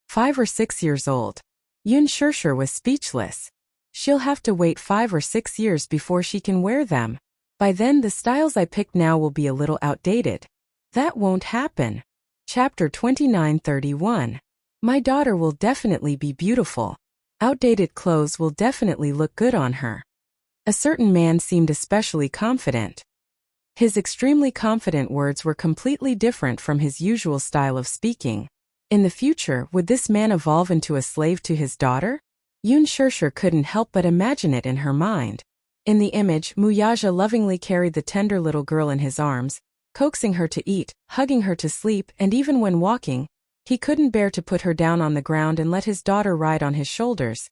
5 or 6 years old. Yun Shirshir was speechless. She'll have to wait 5 or 6 years before she can wear them. By then the styles I picked now will be a little outdated. That won't happen. Chapter 29:31. My daughter will definitely be beautiful. Outdated clothes will definitely look good on her. A certain man seemed especially confident. His extremely confident words were completely different from his usual style of speaking. In the future, would this man evolve into a slave to his daughter? Yun Shirshir couldn't help but imagine it in her mind. In the image, Muyaja lovingly carried the tender little girl in his arms, coaxing her to eat, hugging her to sleep, and even when walking, he couldn't bear to put her down on the ground and let his daughter ride on his shoulders.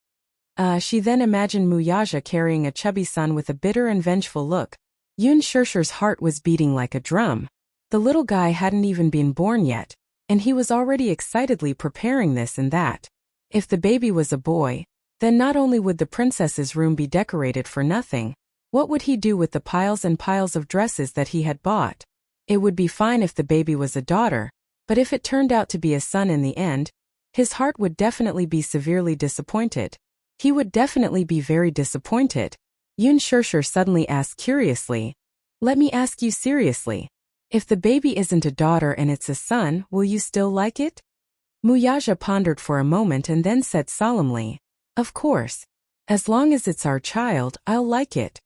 She then imagined Muyaja carrying a chubby son with a bitter and vengeful look. Yun Shirshir's heart was beating like a drum. The little guy hadn't even been born yet, and he was already excitedly preparing this and that. If the baby was a boy, then not only would the princess's room be decorated for nothing, what would he do with the piles and piles of dresses that he had bought? It would be fine if the baby was a daughter, but if it turned out to be a son in the end, his heart would definitely be severely disappointed. He would definitely be very disappointed. Yun Shirshir suddenly asked curiously, "Let me ask you seriously. If the baby isn't a daughter and it's a son, will you still like it?" Muyaja pondered for a moment and then said solemnly, "Of course. As long as it's our child, I'll like it."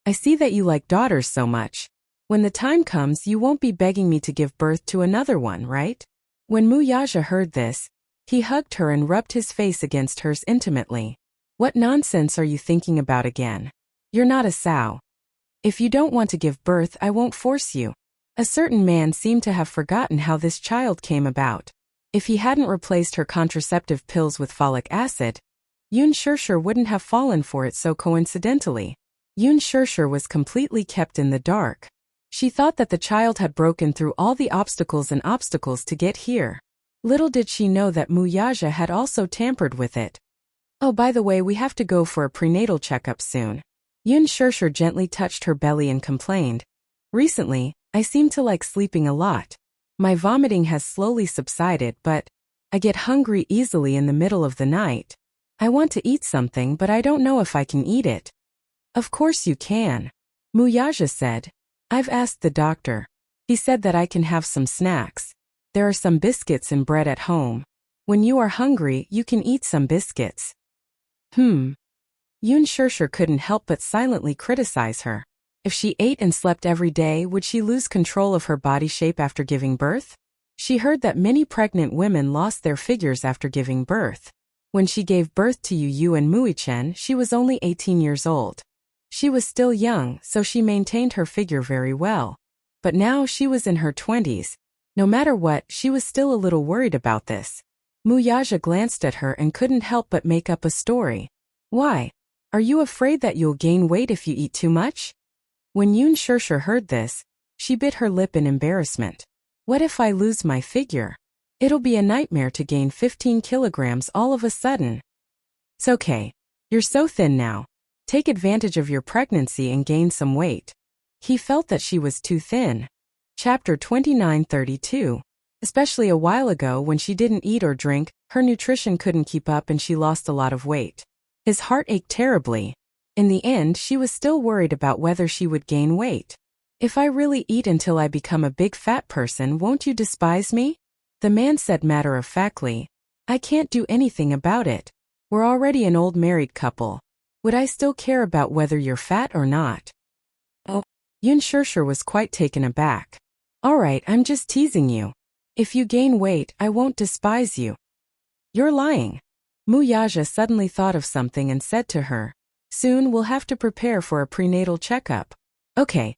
"I see that you like daughters so much. When the time comes, you won't be begging me to give birth to another one, right?" When Muyaja heard this, he hugged her and rubbed his face against hers intimately. "What nonsense are you thinking about again? You're not a sow. If you don't want to give birth, I won't force you." A certain man seemed to have forgotten how this child came about. If he hadn't replaced her contraceptive pills with folic acid, Yun Shirshir wouldn't have fallen for it so coincidentally. Yun Shirshir was completely kept in the dark. She thought that the child had broken through all the obstacles to get here. Little did she know that Muyaja had also tampered with it. "Oh, by the way, we have to go for a prenatal checkup soon." Yun Shirshir gently touched her belly and complained, "Recently, I seem to like sleeping a lot. My vomiting has slowly subsided, but I get hungry easily in the middle of the night. I want to eat something, but I don't know if I can eat it." "Of course you can. Muyaja said. I've asked the doctor. He said that I can have some snacks. There are some biscuits and bread at home. When you are hungry, you can eat some biscuits. Yoon Shirshir couldn't help but silently criticize her. If she ate and slept every day, would she lose control of her body shape after giving birth? She heard that many pregnant women lost their figures after giving birth. When she gave birth to Yu and Muichen, she was only 18 years old. She was still young, so she maintained her figure very well. But now she was in her 20s. No matter what, she was still a little worried about this. Muyaja glanced at her and couldn't help but make up a story. Why? Are you afraid that you'll gain weight if you eat too much? When Yoon Shirshir heard this, she bit her lip in embarrassment. What if I lose my figure? It'll be a nightmare to gain 15 kilograms all of a sudden. It's okay. You're so thin now. Take advantage of your pregnancy and gain some weight. He felt that she was too thin. Chapter 29:32. Especially a while ago when she didn't eat or drink, her nutrition couldn't keep up and she lost a lot of weight. His heart ached terribly. In the end, she was still worried about whether she would gain weight. If I really eat until I become a big fat person, won't you despise me? The man said matter-of-factly. I can't do anything about it. We're already an old married couple. Would I still care about whether you're fat or not? Oh. Yoon Shirshir was quite taken aback. Alright, I'm just teasing you. If you gain weight, I won't despise you. You're lying. Muyaja suddenly thought of something and said to her, soon we'll have to prepare for a prenatal checkup. Okay.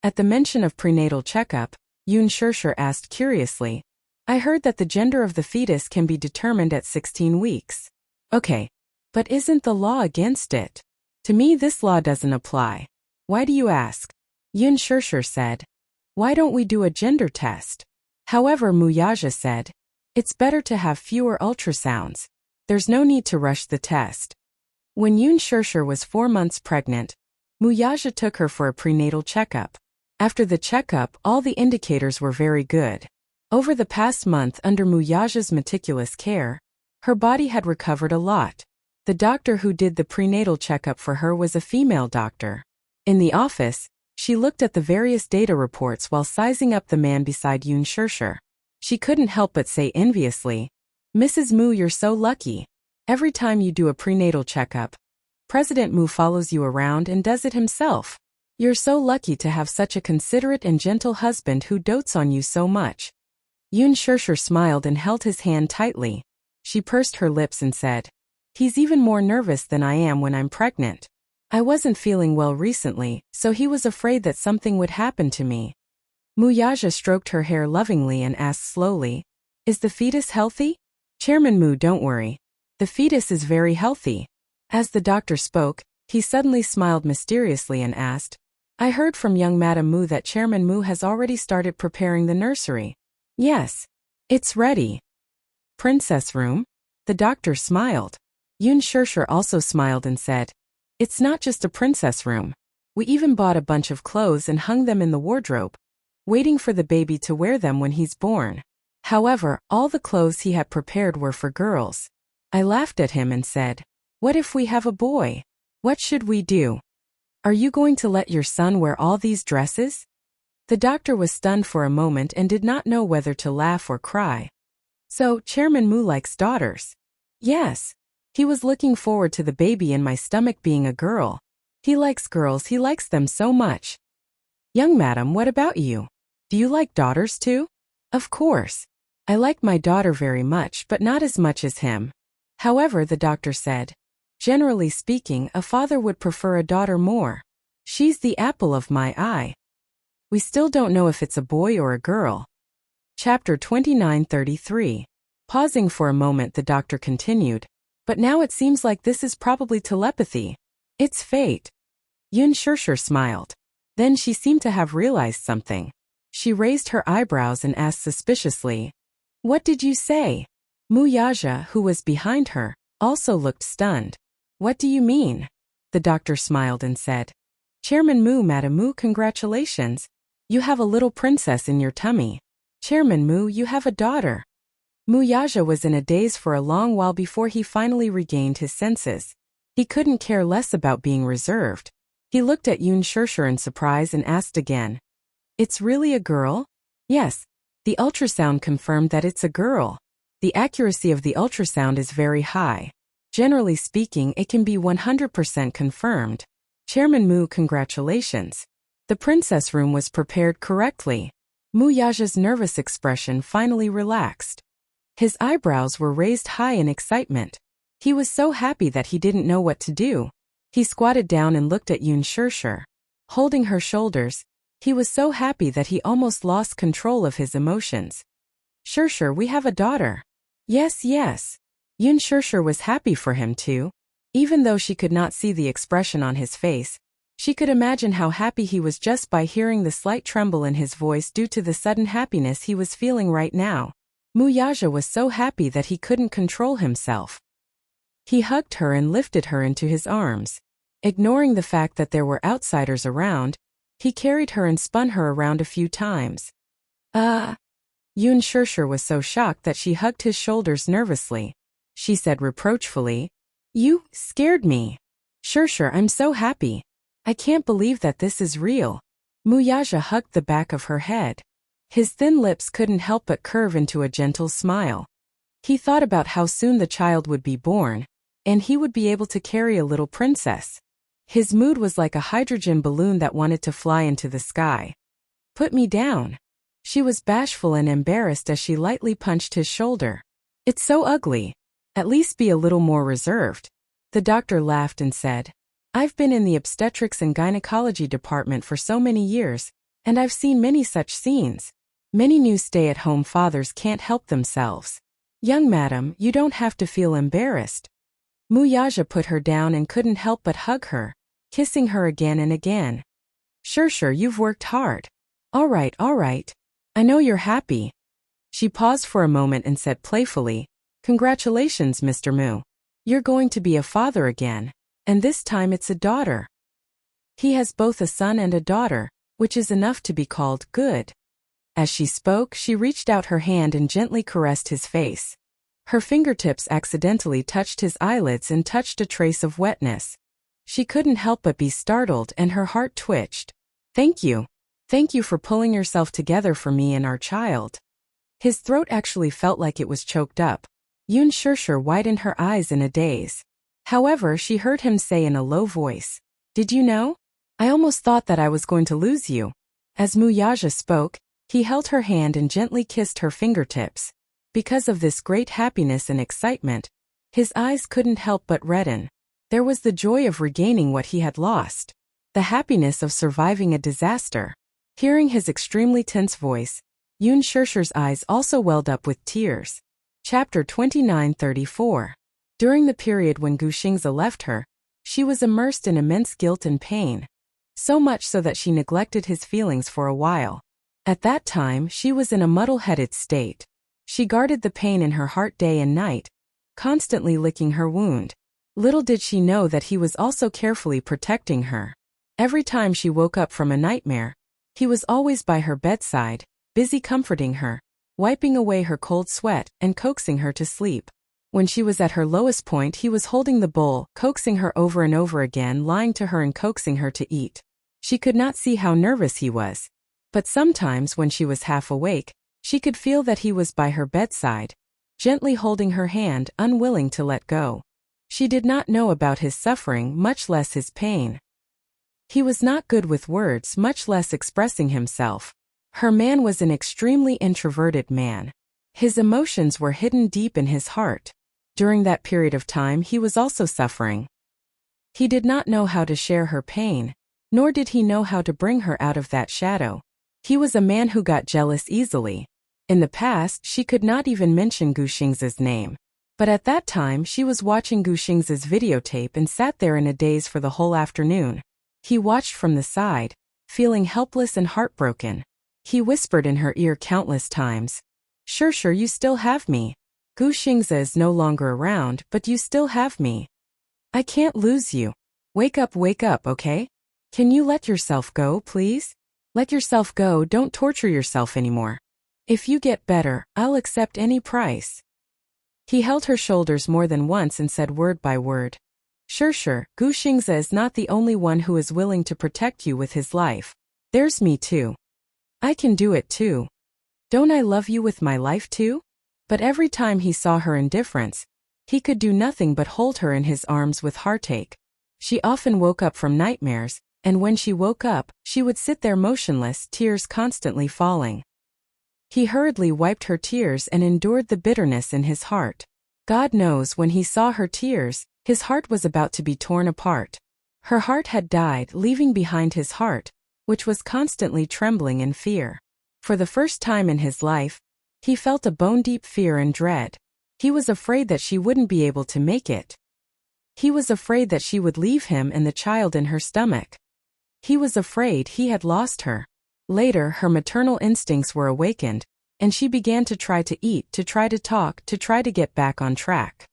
At the mention of prenatal checkup, Yoon Shirshir asked curiously, I heard that the gender of the fetus can be determined at 16 weeks. Okay. But isn't the law against it? To me this law doesn't apply. Why do you ask? Yoon Shirshir said. Why don't we do a gender test? However, Muyaja said, it's better to have fewer ultrasounds. There's no need to rush the test. When Yoon Shirshir was 4 months pregnant, Muyaja took her for a prenatal checkup. After the checkup, all the indicators were very good. Over the past month under Muyaja's meticulous care, her body had recovered a lot. The doctor who did the prenatal checkup for her was a female doctor. In the office, she looked at the various data reports while sizing up the man beside Yoon Shirshir. She couldn't help but say enviously, Mrs. Mu, you're so lucky. Every time you do a prenatal checkup, President Mu follows you around and does it himself. You're so lucky to have such a considerate and gentle husband who dotes on you so much. Yoon Shirshir smiled and held his hand tightly. She pursed her lips and said, he's even more nervous than I am when I'm pregnant. I wasn't feeling well recently, so he was afraid that something would happen to me. Muyaja stroked her hair lovingly and asked slowly, is the fetus healthy? Chairman Mu, don't worry. The fetus is very healthy. As the doctor spoke, he suddenly smiled mysteriously and asked, I heard from young Madam Mu that Chairman Mu has already started preparing the nursery. Yes. It's ready. Princess room? The doctor smiled. Yoon Shirshir also smiled and said, it's not just a princess room. We even bought a bunch of clothes and hung them in the wardrobe, waiting for the baby to wear them when he's born. However, all the clothes he had prepared were for girls. I laughed at him and said, what if we have a boy? What should we do? Are you going to let your son wear all these dresses? The doctor was stunned for a moment and did not know whether to laugh or cry. So, Chairman Mu likes daughters. Yes. He was looking forward to the baby in my stomach being a girl. He likes girls, he likes them so much. Young madam, what about you? Do you like daughters too? Of course. I like my daughter very much, but not as much as him. However, the doctor said, generally speaking, a father would prefer a daughter more. She's the apple of my eye. We still don't know if it's a boy or a girl. Chapter 29:33. Pausing for a moment, the doctor continued, but now it seems like this is probably telepathy. It's fate. Yoon Shirshir smiled. Then she seemed to have realized something. She raised her eyebrows and asked suspiciously, what did you say? Muyaja, who was behind her, also looked stunned. What do you mean? The doctor smiled and said, Chairman Mu, Madam Mu, congratulations. You have a little princess in your tummy. Chairman Mu, you have a daughter. Muyaja was in a daze for a long while before he finally regained his senses. He couldn't care less about being reserved. He looked at Yoon Shirshir in surprise and asked again. It's really a girl? Yes. The ultrasound confirmed that it's a girl. The accuracy of the ultrasound is very high. Generally speaking, it can be 100% confirmed. Chairman Mu, congratulations. The princess room was prepared correctly. Mu Yaja's nervous expression finally relaxed. His eyebrows were raised high in excitement. He was so happy that he didn't know what to do. He squatted down and looked at Yoon Shirshir. Holding her shoulders, he was so happy that he almost lost control of his emotions. Shirshir, we have a daughter. Yes, yes. Yoon Shirshir was happy for him too. Even though she could not see the expression on his face, she could imagine how happy he was just by hearing the slight tremble in his voice due to the sudden happiness he was feeling right now. Mu Yaja was so happy that he couldn't control himself. He hugged her and lifted her into his arms. Ignoring the fact that there were outsiders around, he carried her and spun her around a few times. Yoon Shirshir was so shocked that she hugged his shoulders nervously. She said reproachfully, You scared me. Shirshir, I'm so happy. I can't believe that this is real. Mu Yaja hugged the back of her head. His thin lips couldn't help but curve into a gentle smile. He thought about how soon the child would be born, and he would be able to carry a little princess. His mood was like a hydrogen balloon that wanted to fly into the sky. Put me down. She was bashful and embarrassed as she lightly punched his shoulder. It's so ugly. At least be a little more reserved. The doctor laughed and said, I've been in the obstetrics and gynecology department for so many years, and I've seen many such scenes. Many new stay-at-home fathers can't help themselves. Young madam, you don't have to feel embarrassed. Mu Yaja put her down and couldn't help but hug her, kissing her again and again. Shirshir, you've worked hard. All right. I know you're happy. She paused for a moment and said playfully, Congratulations, Mr. Mu. You're going to be a father again, and this time it's a daughter. He has both a son and a daughter, which is enough to be called good. As she spoke, she reached out her hand and gently caressed his face. Her fingertips accidentally touched his eyelids and touched a trace of wetness. She couldn't help but be startled and her heart twitched. Thank you. Thank you for pulling yourself together for me and our child. His throat actually felt like it was choked up. Yoon Shirshir widened her eyes in a daze. However, she heard him say in a low voice, Did you know? I almost thought that I was going to lose you. As Mu Yaja spoke, he held her hand and gently kissed her fingertips. Because of this great happiness and excitement, his eyes couldn't help but redden. There was the joy of regaining what he had lost. The happiness of surviving a disaster. Hearing his extremely tense voice, Yoon Shirshir's eyes also welled up with tears. Chapter 2934. During the period when Gu Xingze left her, she was immersed in immense guilt and pain. So much so that she neglected his feelings for a while. At that time, she was in a muddle-headed state. She guarded the pain in her heart day and night, constantly licking her wound. Little did she know that he was also carefully protecting her. Every time she woke up from a nightmare, he was always by her bedside, busy comforting her, wiping away her cold sweat and coaxing her to sleep. When she was at her lowest point, he was holding the bowl, coaxing her over and over again, lying to her and coaxing her to eat. She could not see how nervous he was. But sometimes when she was half awake, she could feel that he was by her bedside, gently holding her hand, unwilling to let go. She did not know about his suffering, much less his pain. He was not good with words, much less expressing himself. Her man was an extremely introverted man. His emotions were hidden deep in his heart. During that period of time, he was also suffering. He did not know how to share her pain, nor did he know how to bring her out of that shadow. He was a man who got jealous easily. In the past, she could not even mention Gu Xingze's name. But at that time, she was watching Gu Xingze's videotape and sat there in a daze for the whole afternoon. He watched from the side, feeling helpless and heartbroken. He whispered in her ear countless times, Shirshir, you still have me. Gu Xingze is no longer around, but you still have me. I can't lose you. Wake up, okay? Can you let yourself go, please? Let yourself go, don't torture yourself anymore. If you get better, I'll accept any price. He held her shoulders more than once and said word by word, Sure, Gu Xingze is not the only one who is willing to protect you with his life. There's me too. I can do it too. Don't I love you with my life too? But every time he saw her indifference, he could do nothing but hold her in his arms with heartache. She often woke up from nightmares, and when she woke up, she would sit there motionless, tears constantly falling. He hurriedly wiped her tears and endured the bitterness in his heart. God knows when he saw her tears, his heart was about to be torn apart. Her heart had died, leaving behind his heart, which was constantly trembling in fear. For the first time in his life, he felt a bone-deep fear and dread. He was afraid that she wouldn't be able to make it. He was afraid that she would leave him and the child in her stomach. He was afraid he had lost her. Later, her maternal instincts were awakened, and she began to try to eat, to try to talk, to try to get back on track.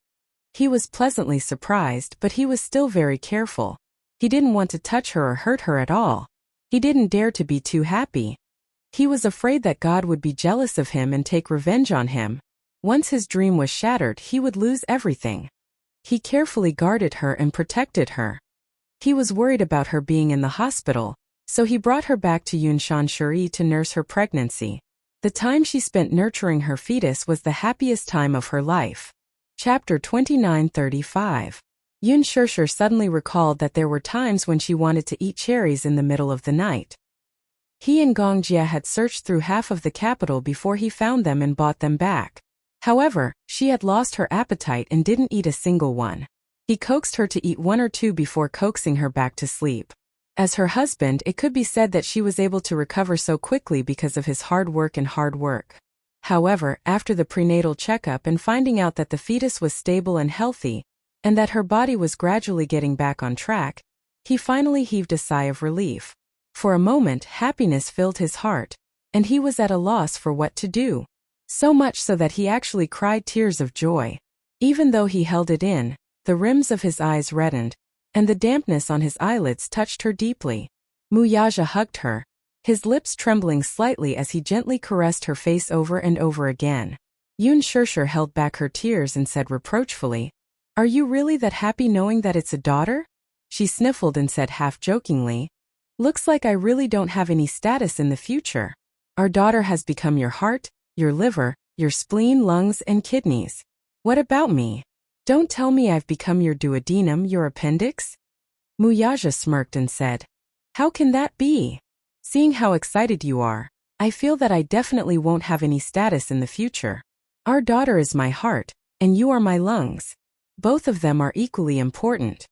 He was pleasantly surprised, but he was still very careful. He didn't want to touch her or hurt her at all. He didn't dare to be too happy. He was afraid that God would be jealous of him and take revenge on him. Once his dream was shattered, he would lose everything. He carefully guarded her and protected her. He was worried about her being in the hospital, so he brought her back to Yunshan Shuri to nurse her pregnancy. The time she spent nurturing her fetus was the happiest time of her life. Chapter 2935. Yun Shishir suddenly recalled that there were times when she wanted to eat cherries in the middle of the night. He and Gong Jia had searched through half of the capital before he found them and bought them back. However, she had lost her appetite and didn't eat a single one. He coaxed her to eat one or two before coaxing her back to sleep. As her husband, it could be said that she was able to recover so quickly because of his hard work. However, after the prenatal checkup and finding out that the fetus was stable and healthy, and that her body was gradually getting back on track, he finally heaved a sigh of relief. For a moment, happiness filled his heart, and he was at a loss for what to do. So much so that he actually cried tears of joy. Even though he held it in, the rims of his eyes reddened, and the dampness on his eyelids touched her deeply. Muyaja hugged her, his lips trembling slightly as he gently caressed her face over and over again. Yun Shishir held back her tears and said reproachfully, "Are you really that happy knowing that it's a daughter?" She sniffled and said half-jokingly, "Looks like I really don't have any status in the future. Our daughter has become your heart, your liver, your spleen, lungs, and kidneys. What about me? Don't tell me I've become your duodenum, your appendix?" Muyaja smirked and said, "How can that be? Seeing how excited you are, I feel that I definitely won't have any status in the future. Our daughter is my heart, and you are my lungs. Both of them are equally important."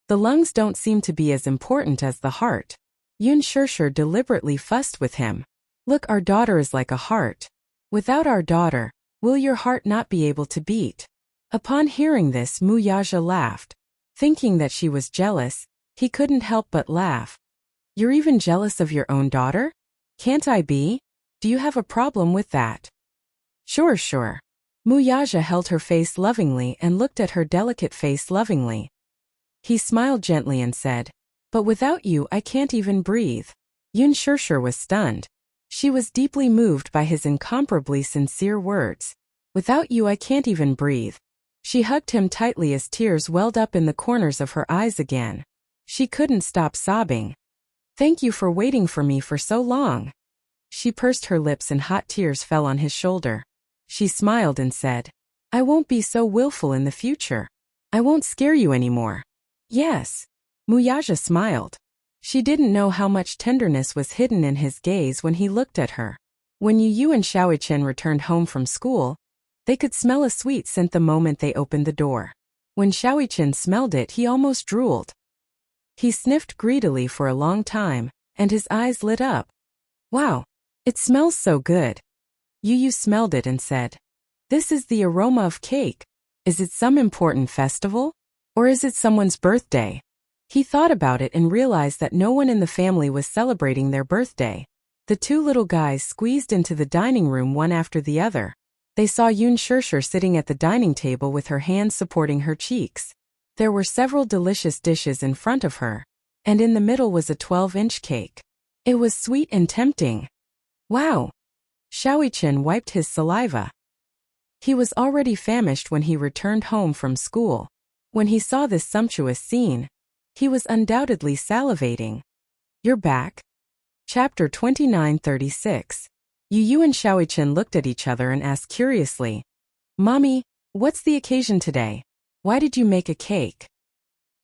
"The lungs don't seem to be as important as the heart." Yun Shishir deliberately fussed with him. "Look, our daughter is like a heart. Without our daughter, will your heart not be able to beat?" Upon hearing this, Muyaja laughed. Thinking that she was jealous, he couldn't help but laugh. "You're even jealous of your own daughter? Can't I be? Do you have a problem with that?" Sure. Muyaja held her face lovingly and looked at her delicate face lovingly. He smiled gently and said, "But without you I can't even breathe." Yun Shishir was stunned. She was deeply moved by his incomparably sincere words. "Without you I can't even breathe." She hugged him tightly as tears welled up in the corners of her eyes again. She couldn't stop sobbing. "Thank you for waiting for me for so long." She pursed her lips and hot tears fell on his shoulder. She smiled and said, "I won't be so willful in the future. I won't scare you anymore." "Yes." Muyaja smiled. She didn't know how much tenderness was hidden in his gaze when he looked at her. When Yu and Xiaoichen returned home from school, they could smell a sweet scent the moment they opened the door. When Xiaoichen smelled it, he almost drooled. He sniffed greedily for a long time, and his eyes lit up. "Wow, it smells so good." Yu smelled it and said, "This is the aroma of cake. Is it some important festival? Or is it someone's birthday?" He thought about it and realized that no one in the family was celebrating their birthday. The two little guys squeezed into the dining room one after the other. They saw Yun Shishir sitting at the dining table with her hands supporting her cheeks. There were several delicious dishes in front of her, and in the middle was a 12-inch cake. It was sweet and tempting. "Wow!" Xiaoichen wiped his saliva. He was already famished when he returned home from school. When he saw this sumptuous scene, he was undoubtedly salivating. You're back? Chapter 29:36. Yu and Xiaoichen looked at each other and asked curiously, Mommy, what's the occasion today? Why did you make a cake?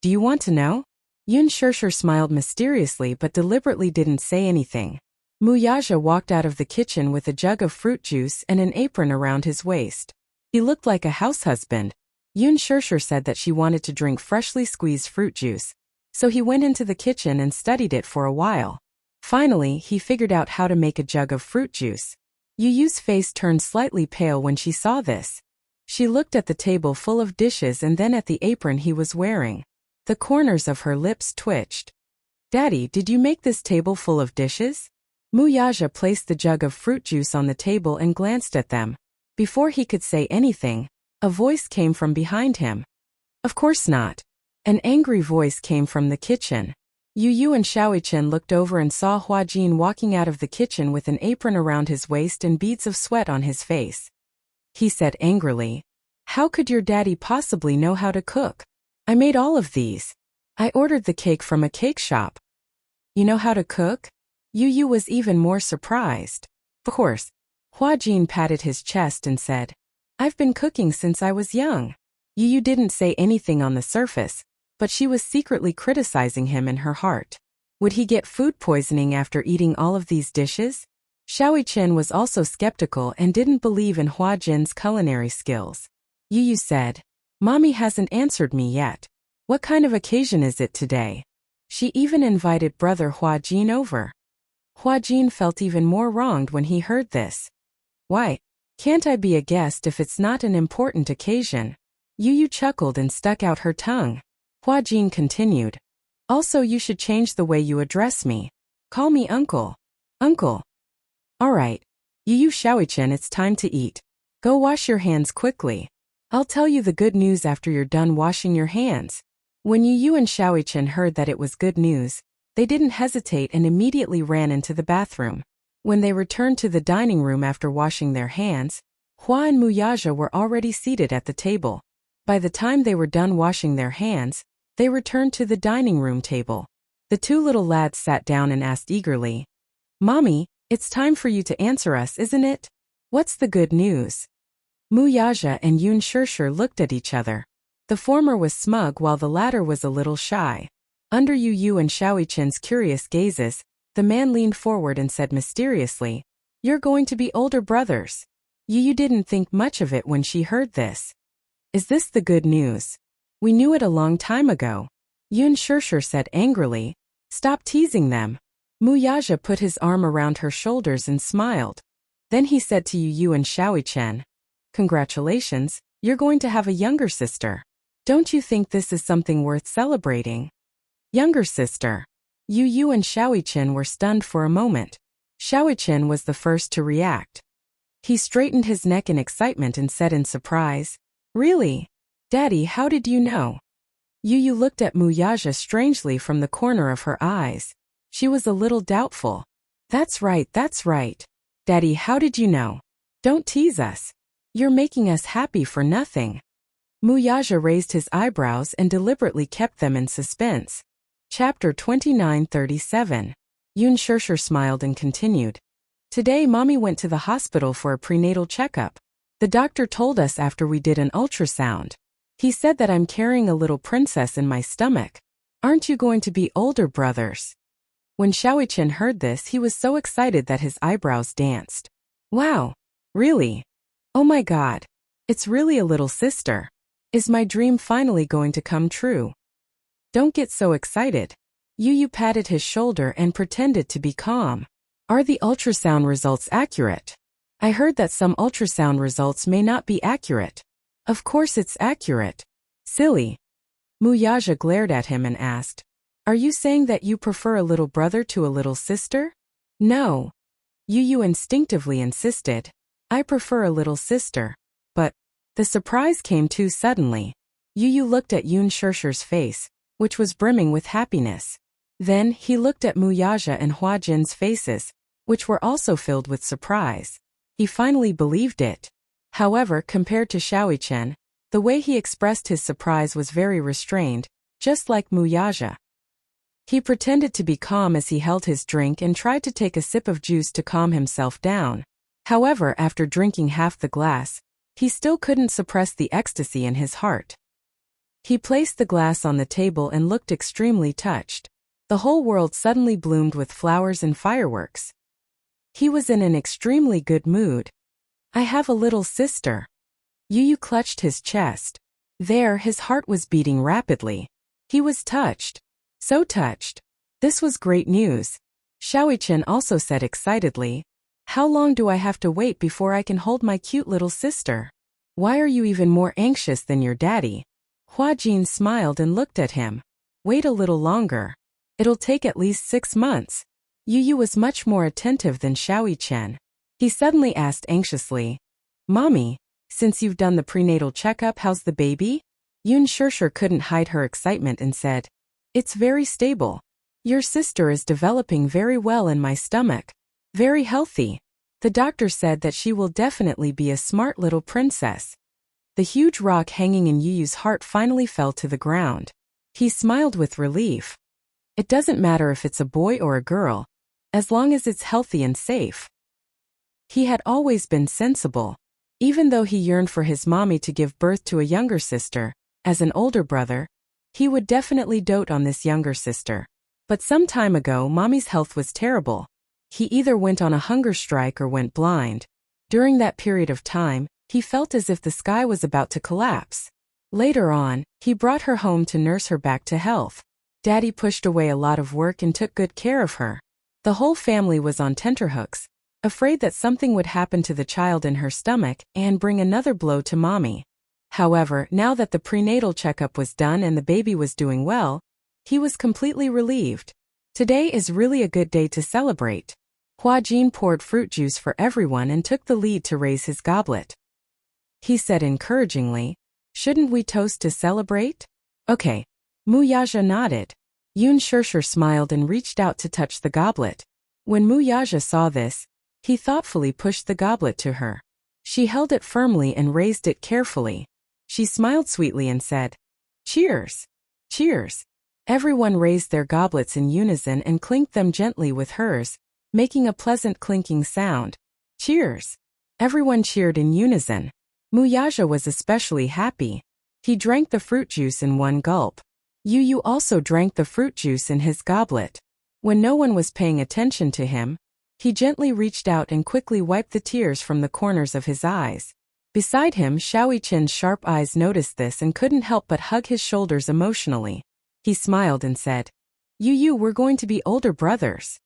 Do you want to know? Yun Shirshir smiled mysteriously but deliberately didn't say anything. Muyaja walked out of the kitchen with a jug of fruit juice and an apron around his waist. He looked like a house husband. Yun Shirshir said that she wanted to drink freshly squeezed fruit juice, so he went into the kitchen and studied it for a while. Finally, he figured out how to make a jug of fruit juice. Yu's face turned slightly pale when she saw this. She looked at the table full of dishes and then at the apron he was wearing. The corners of her lips twitched. Daddy, did you make this table full of dishes? Muyaja placed the jug of fruit juice on the table and glanced at them. Before he could say anything, a voice came from behind him. Of course not. An angry voice came from the kitchen. Yu and Xiaoichen looked over and saw Huajin walking out of the kitchen with an apron around his waist and beads of sweat on his face. He said angrily, How could your daddy possibly know how to cook? I made all of these. I ordered the cake from a cake shop. You know how to cook? Yu was even more surprised. Of course. Huajin patted his chest and said, I've been cooking since I was young. Yu didn't say anything on the surface, but she was secretly criticizing him in her heart. Would he get food poisoning after eating all of these dishes? Xiaoichen was also skeptical and didn't believe in Huajin's culinary skills. Yu said, Mommy hasn't answered me yet. What kind of occasion is it today? She even invited brother Huajin over. Huajin felt even more wronged when he heard this. Why? Can't I be a guest if it's not an important occasion? Yu chuckled and stuck out her tongue. Huajin continued. Also, you should change the way you address me. Call me uncle. Uncle. All right. Yu Xiaoichen, it's time to eat. Go wash your hands quickly. I'll tell you the good news after you're done washing your hands. When Yu and Xiaoichen heard that it was good news, they didn't hesitate and immediately ran into the bathroom. When they returned to the dining room after washing their hands, Hua and Muyaja were already seated at the table. By the time they were done washing their hands, they returned to the dining room table. The two little lads sat down and asked eagerly, Mommy, it's time for you to answer us, isn't it? What's the good news? Muyaja and Yun Shirshir looked at each other. The former was smug while the latter was a little shy. Under Yu and Xiaoichen's curious gazes, the man leaned forward and said mysteriously, You're going to be older brothers. Yu didn't think much of it when she heard this. Is this the good news? We knew it a long time ago. Yun Shirshir said angrily, Stop teasing them. Muyaja put his arm around her shoulders and smiled. Then he said to Yu and Xiaoichen, Congratulations, you're going to have a younger sister. Don't you think this is something worth celebrating? Younger sister. Yu and Xiaoichen were stunned for a moment. Xiaoichen was the first to react. He straightened his neck in excitement and said in surprise, Really? Daddy, how did you know? Yu looked at Muyaja strangely from the corner of her eyes. She was a little doubtful. That's right. Daddy, how did you know? Don't tease us. You're making us happy for nothing. Muyaja raised his eyebrows and deliberately kept them in suspense. Chapter 29:37. Yun Shirshir smiled and continued. Today Mommy went to the hospital for a prenatal checkup. The doctor told us after we did an ultrasound. He said that I'm carrying a little princess in my stomach. Aren't you going to be older brothers? When Xiaoichen heard this, he was so excited that his eyebrows danced. Wow! Really? Oh my God! It's really a little sister. Is my dream finally going to come true? Don't get so excited. Yu patted his shoulder and pretended to be calm. Are the ultrasound results accurate? I heard that some ultrasound results may not be accurate. Of course it's accurate. Silly. Muyaja glared at him and asked, Are you saying that you prefer a little brother to a little sister? No. Yu instinctively insisted, I prefer a little sister. But the surprise came too suddenly. Yu looked at Yun Shirshir's face, which was brimming with happiness. Then he looked at Muyaja and Huajin's faces, which were also filled with surprise. He finally believed it. However, compared to Xiaoichen, The way he expressed his surprise was very restrained, just like Muyaja. He pretended to be calm as he held his drink and tried to take a sip of juice to calm himself down. However, after drinking half the glass, he still couldn't suppress the ecstasy in his heart. He placed the glass on the table and looked extremely touched. The whole world suddenly bloomed with flowers and fireworks. He was in an extremely good mood. I have a little sister. Yu clutched his chest. There, his heart was beating rapidly. He was touched. So touched. This was great news. Xiaoyichen also said excitedly, "How long do I have to wait before I can hold my cute little sister? Why are you even more anxious than your daddy?" Hua Jin smiled and looked at him. "Wait a little longer. It'll take at least 6 months. Yu was much more attentive than Xiaoyichen. He suddenly asked anxiously, "Mommy, since you've done the prenatal checkup, how's the baby?" Yun Shishir couldn't hide her excitement and said, "It's very stable. Your sister is developing very well in my stomach. Very healthy. The doctor said that she will definitely be a smart little princess." The huge rock hanging in Yu's heart finally fell to the ground. He smiled with relief. It doesn't matter if it's a boy or a girl, as long as it's healthy and safe. He had always been sensible. Even though he yearned for his mommy to give birth to a younger sister, as an older brother, he would definitely dote on this younger sister. But some time ago, mommy's health was terrible. He either went on a hunger strike or went blind. During that period of time, he felt as if the sky was about to collapse. Later on, he brought her home to nurse her back to health. Daddy pushed away a lot of work and took good care of her. The whole family was on tenterhooks, afraid that something would happen to the child in her stomach and bring another blow to mommy. However, now that the prenatal checkup was done and the baby was doing well, he was completely relieved. Today is really a good day to celebrate. Hua Jin poured fruit juice for everyone and took the lead to raise his goblet. He said encouragingly, "Shouldn't we toast to celebrate?" "Okay." Muyaja nodded. Yun Shishir smiled and reached out to touch the goblet. When Muyaja saw this, he thoughtfully pushed the goblet to her. She held it firmly and raised it carefully. She smiled sweetly and said, "Cheers! Cheers!" Everyone raised their goblets in unison and clinked them gently with hers, making a pleasant clinking sound. "Cheers!" Everyone cheered in unison. Muyaja was especially happy. He drank the fruit juice in one gulp. Yu also drank the fruit juice in his goblet. When no one was paying attention to him, he gently reached out and quickly wiped the tears from the corners of his eyes. Beside him, Xiaoyichen's sharp eyes noticed this and couldn't help but hug his shoulders emotionally. He smiled and said, "Yu, we're going to be older brothers."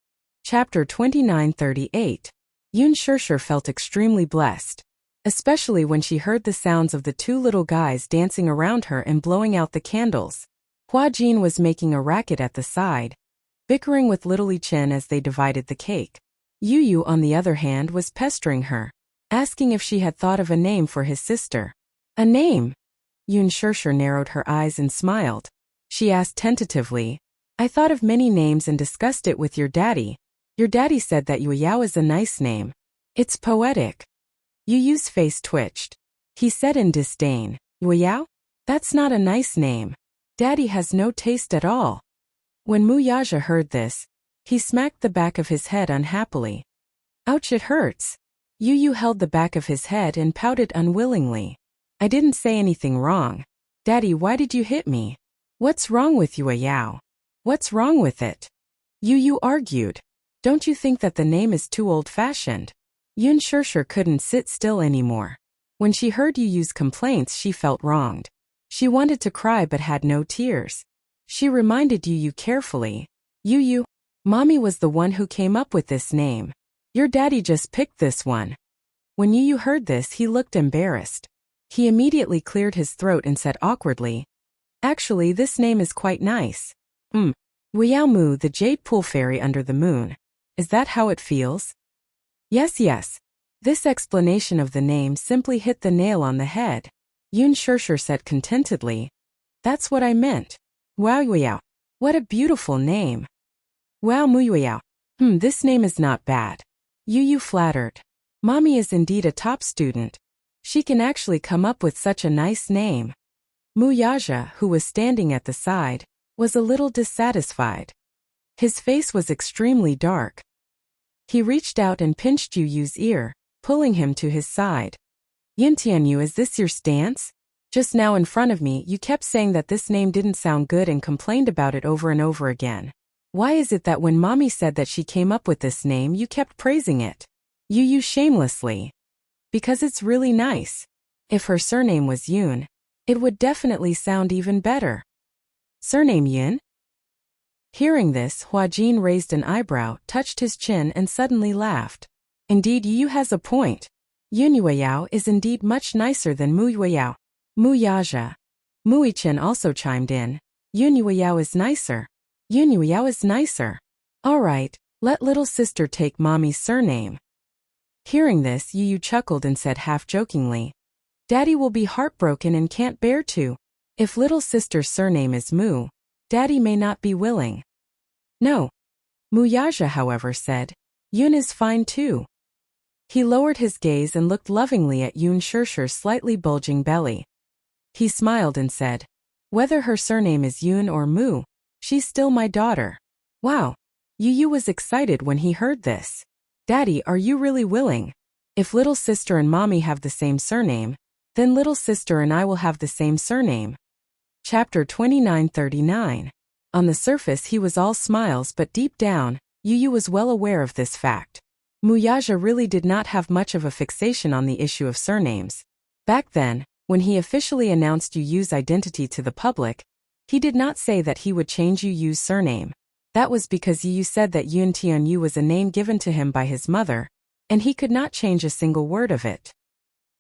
Chapter 2938. Yun Shishir felt extremely blessed, especially when she heard the sounds of the 2 little guys dancing around her and blowing out the candles. Hua Jin was making a racket at the side, bickering with little Li Chen as they divided the cake. Yu, on the other hand, was pestering her, asking if she had thought of a name for his sister. "A name?" Yun Shishir narrowed her eyes and smiled. She asked tentatively, "I thought of many names and discussed it with your daddy. Your daddy said that Yao is a nice name. It's poetic." Yu's face twitched. He said in disdain, "Yao? That's not a nice name. Daddy has no taste at all." When Muyaja heard this, he smacked the back of his head unhappily. "Ouch, it hurts." Yu held the back of his head and pouted unwillingly. "I didn't say anything wrong. Daddy, why did you hit me? What's wrong with you, Yao? What's wrong with it?" Yu argued. "Don't you think that the name is too old-fashioned?" Yun Shishir couldn't sit still anymore. When she heard Yu's complaints, she felt wronged. She wanted to cry but had no tears. She reminded Yu carefully, "Yu, Mommy was the one who came up with this name. Your daddy just picked this one." When Yu heard this, he looked embarrassed. He immediately cleared his throat and said awkwardly, "Actually, this name is quite nice. Yao Mu, the jade pool fairy under the moon. Is that how it feels?" Yes. This explanation of the name simply hit the nail on the head. Yun Shishir said contentedly, "That's what I meant. Wow Yao. What a beautiful name. Wow Mu Yao. This name is not bad." Yu flattered. "Mommy is indeed a top student. She can actually come up with such a nice name. Muyaja, who was standing at the side, was a little dissatisfied. His face was extremely dark. He reached out and pinched Yu Yu's ear, pulling him to his side. Yintianyu, is this your stance? Just now in front of me you kept saying that this name didn't sound good and complained about it over and over again. Why is it that when mommy said that she came up with this name you kept praising it? Yu Yu shamelessly. Because it's really nice. If her surname was Yun, it would definitely sound even better. Surname Yin? Hearing this, Huajin raised an eyebrow, touched his chin and suddenly laughed. Indeed, Yu Yu has a point. Yunyueyao is indeed much nicer than Muyueyao. Muyaja. Muichin also chimed in. Yunyueyao is nicer. Yunyueyao is nicer. Alright, let little sister take mommy's surname. Hearing this, Yu Yu chuckled and said half-jokingly, Daddy will be heartbroken and can't bear to. If little sister's surname is Mu, Daddy may not be willing. No. Muyaja, however, said, Yun is fine too. He lowered his gaze and looked lovingly at Yun Shirshir's slightly bulging belly. He smiled and said, whether her surname is Yun or Mu, she's still my daughter. Wow. Yu Yu was excited when he heard this. Daddy, are you really willing? If little sister and mommy have the same surname, then little sister and I will have the same surname. Chapter 2939. On the surface he was all smiles, but deep down, Yu Yu was well aware of this fact. Muyaja really did not have much of a fixation on the issue of surnames. Back then, when he officially announced Yu Yu's identity to the public, he did not say that he would change Yu Yu's surname. That was because Yu Yu said that Yun Tianyu was a name given to him by his mother, and he could not change a single word of it.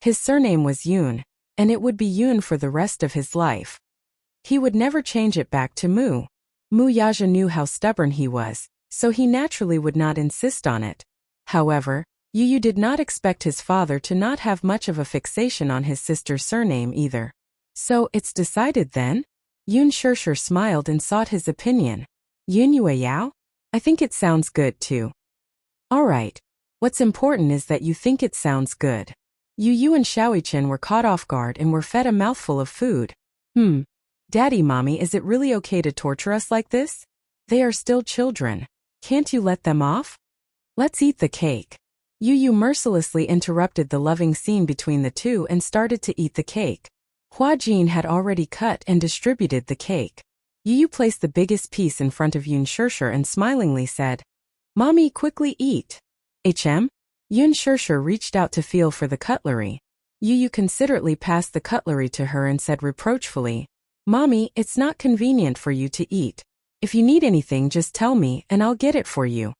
His surname was Yun, and it would be Yun for the rest of his life. He would never change it back to Mu. Muyaja knew how stubborn he was, so he naturally would not insist on it. However, Yu Yu did not expect his father to not have much of a fixation on his sister's surname either. So, it's decided then? Yun Shirshir smiled and sought his opinion. Yun Yueyao? I think it sounds good too. Alright. What's important is that you think it sounds good. Yu Yu and Xiaoichen were caught off guard and were fed a mouthful of food. Daddy, mommy, is it really okay to torture us like this? They are still children. Can't you let them off? Let's eat the cake. Yu Yu mercilessly interrupted the loving scene between the two and started to eat the cake. Huajin had already cut and distributed the cake. Yu Yu placed the biggest piece in front of Yun Shirshir and smilingly said, Mommy, quickly eat. Yun Shirshir reached out to feel for the cutlery. Yu Yu considerately passed the cutlery to her and said reproachfully, Mommy, it's not convenient for you to eat. If you need anything, just tell me and I'll get it for you.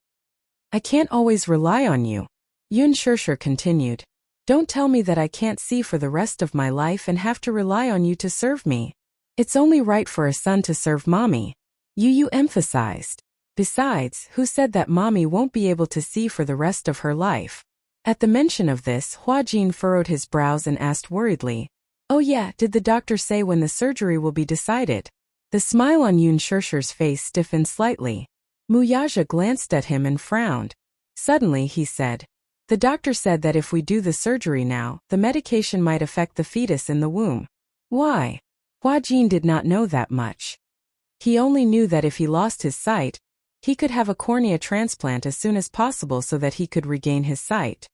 I can't always rely on you. Yun Shirshir continued. Don't tell me that I can't see for the rest of my life and have to rely on you to serve me. It's only right for a son to serve mommy. Yu Yu emphasized. Besides, who said that mommy won't be able to see for the rest of her life? At the mention of this, Huajin furrowed his brows and asked worriedly, Oh yeah, did the doctor say when the surgery will be decided? The smile on Yun Shirshir's face stiffened slightly. Muyaja glanced at him and frowned. Suddenly he said, The doctor said that if we do the surgery now, the medication might affect the fetus in the womb. Why? Huajin did not know that much. He only knew that if he lost his sight, he could have a cornea transplant as soon as possible so that he could regain his sight.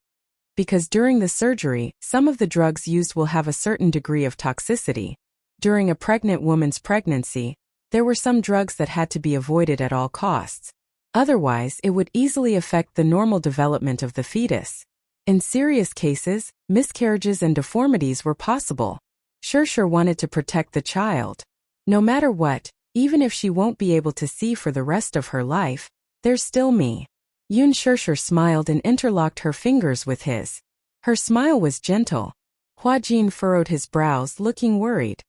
Because during the surgery, some of the drugs used will have a certain degree of toxicity. During a pregnant woman's pregnancy, there were some drugs that had to be avoided at all costs. Otherwise, it would easily affect the normal development of the fetus. In serious cases, miscarriages and deformities were possible. Shirshir wanted to protect the child. No matter what, even if she won't be able to see for the rest of her life, there's still me. Yun Shirshir smiled and interlocked her fingers with his. Her smile was gentle. Huajin furrowed his brows, looking worried.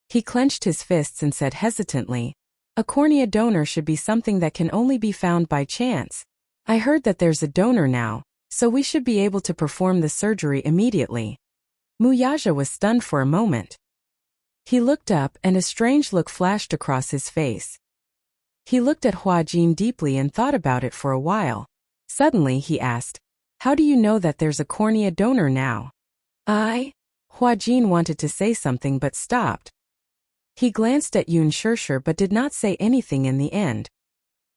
He clenched his fists and said hesitantly, A cornea donor should be something that can only be found by chance. I heard that there's a donor now, so we should be able to perform the surgery immediately. Muyaja was stunned for a moment. He looked up and a strange look flashed across his face. He looked at Huajin deeply and thought about it for a while. Suddenly he asked, How do you know that there's a cornea donor now? Hua Jin wanted to say something but stopped. He glanced at Yun Shirshir but did not say anything in the end.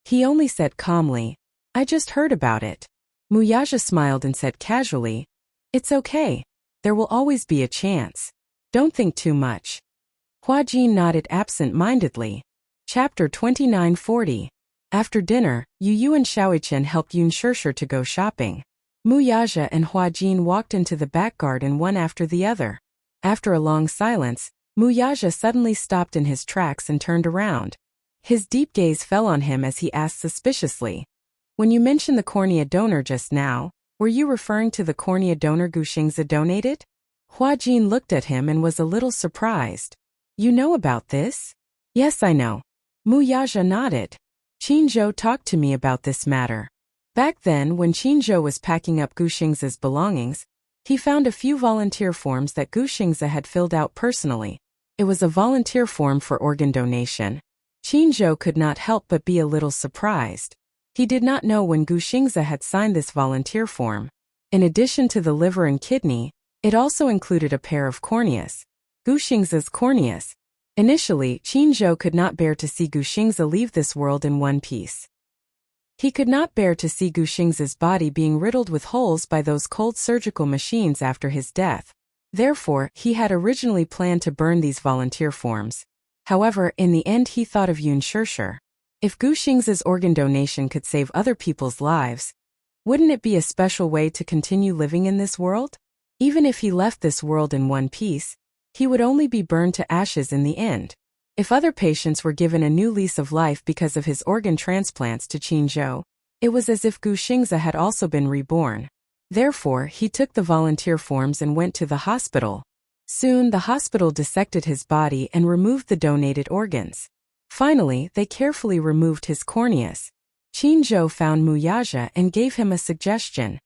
He only said calmly, I just heard about it. Muyaja smiled and said casually, It's okay. There will always be a chance. Don't think too much. Hua Jin nodded absent-mindedly. Chapter 2940. After dinner, Yu and Xiaoichen helped Yun Shirshir to go shopping. Muyaja and Hua Jin walked into the back garden one after the other. After a long silence, Muyaja suddenly stopped in his tracks and turned around. His deep gaze fell on him as he asked suspiciously, When you mentioned the cornea donor just now, were you referring to the cornea donor Gu Xingzi donated? Hua Jin looked at him and was a little surprised. You know about this? Yes, I know. Muyaja nodded. Qinzhou talked to me about this matter. Back then, when Qinzhou was packing up Gu Xingzi's belongings, he found a few volunteer forms that Gu Xingzi had filled out personally. It was a volunteer form for organ donation. Qinzhou could not help but be a little surprised. He did not know when Gu Xingzi had signed this volunteer form. In addition to the liver and kidney, it also included a pair of corneas. Gu Xingzi's corneas. Initially, Qinzhou could not bear to see Gu Xingzi leave this world in one piece. He could not bear to see Gu Xingzi's body being riddled with holes by those cold surgical machines after his death. Therefore, he had originally planned to burn these volunteer forms. However, in the end he thought of Yun Shirshir. If Gu Xingzi's organ donation could save other people's lives, wouldn't it be a special way to continue living in this world? Even if he left this world in one piece, he would only be burned to ashes in the end. If other patients were given a new lease of life because of his organ transplants to Qinzhou, it was as if Gu Xingzi had also been reborn. Therefore, he took the volunteer forms and went to the hospital. Soon, the hospital dissected his body and removed the donated organs. Finally, they carefully removed his corneas. Qinzhou found Muyaja and gave him a suggestion.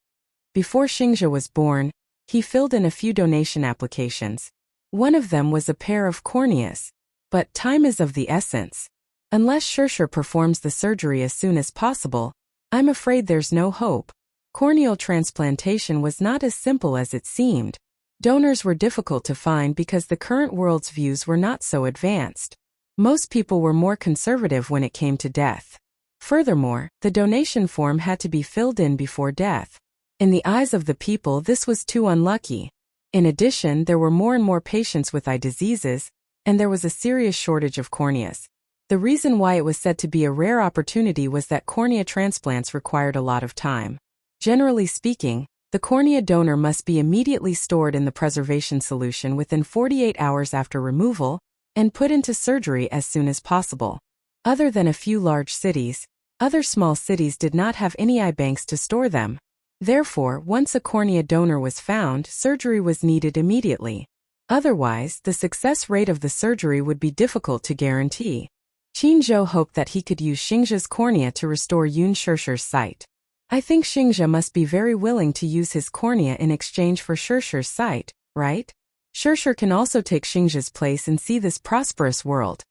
Before Xingzhi was born, he filled in a few donation applications. One of them was a pair of corneas. But time is of the essence. Unless Shirshir performs the surgery as soon as possible, I'm afraid there's no hope. Corneal transplantation was not as simple as it seemed. Donors were difficult to find because the current world's views were not so advanced. Most people were more conservative when it came to death. Furthermore, the donation form had to be filled in before death. In the eyes of the people, this was too unlucky. In addition, there were more and more patients with eye diseases, and there was a serious shortage of corneas. The reason why it was said to be a rare opportunity was that cornea transplants required a lot of time. Generally speaking, the cornea donor must be immediately stored in the preservation solution within 48 hours after removal, and put into surgery as soon as possible. Other than a few large cities, other small cities did not have any eye banks to store them. Therefore, once a cornea donor was found, surgery was needed immediately. Otherwise, the success rate of the surgery would be difficult to guarantee. Qinzhou hoped that he could use Xingzhi's cornea to restore Yun Shirshir's sight. I think Xingzhi must be very willing to use his cornea in exchange for Shirshir's sight, right? Shirshir can also take Xingzhi's place and see this prosperous world,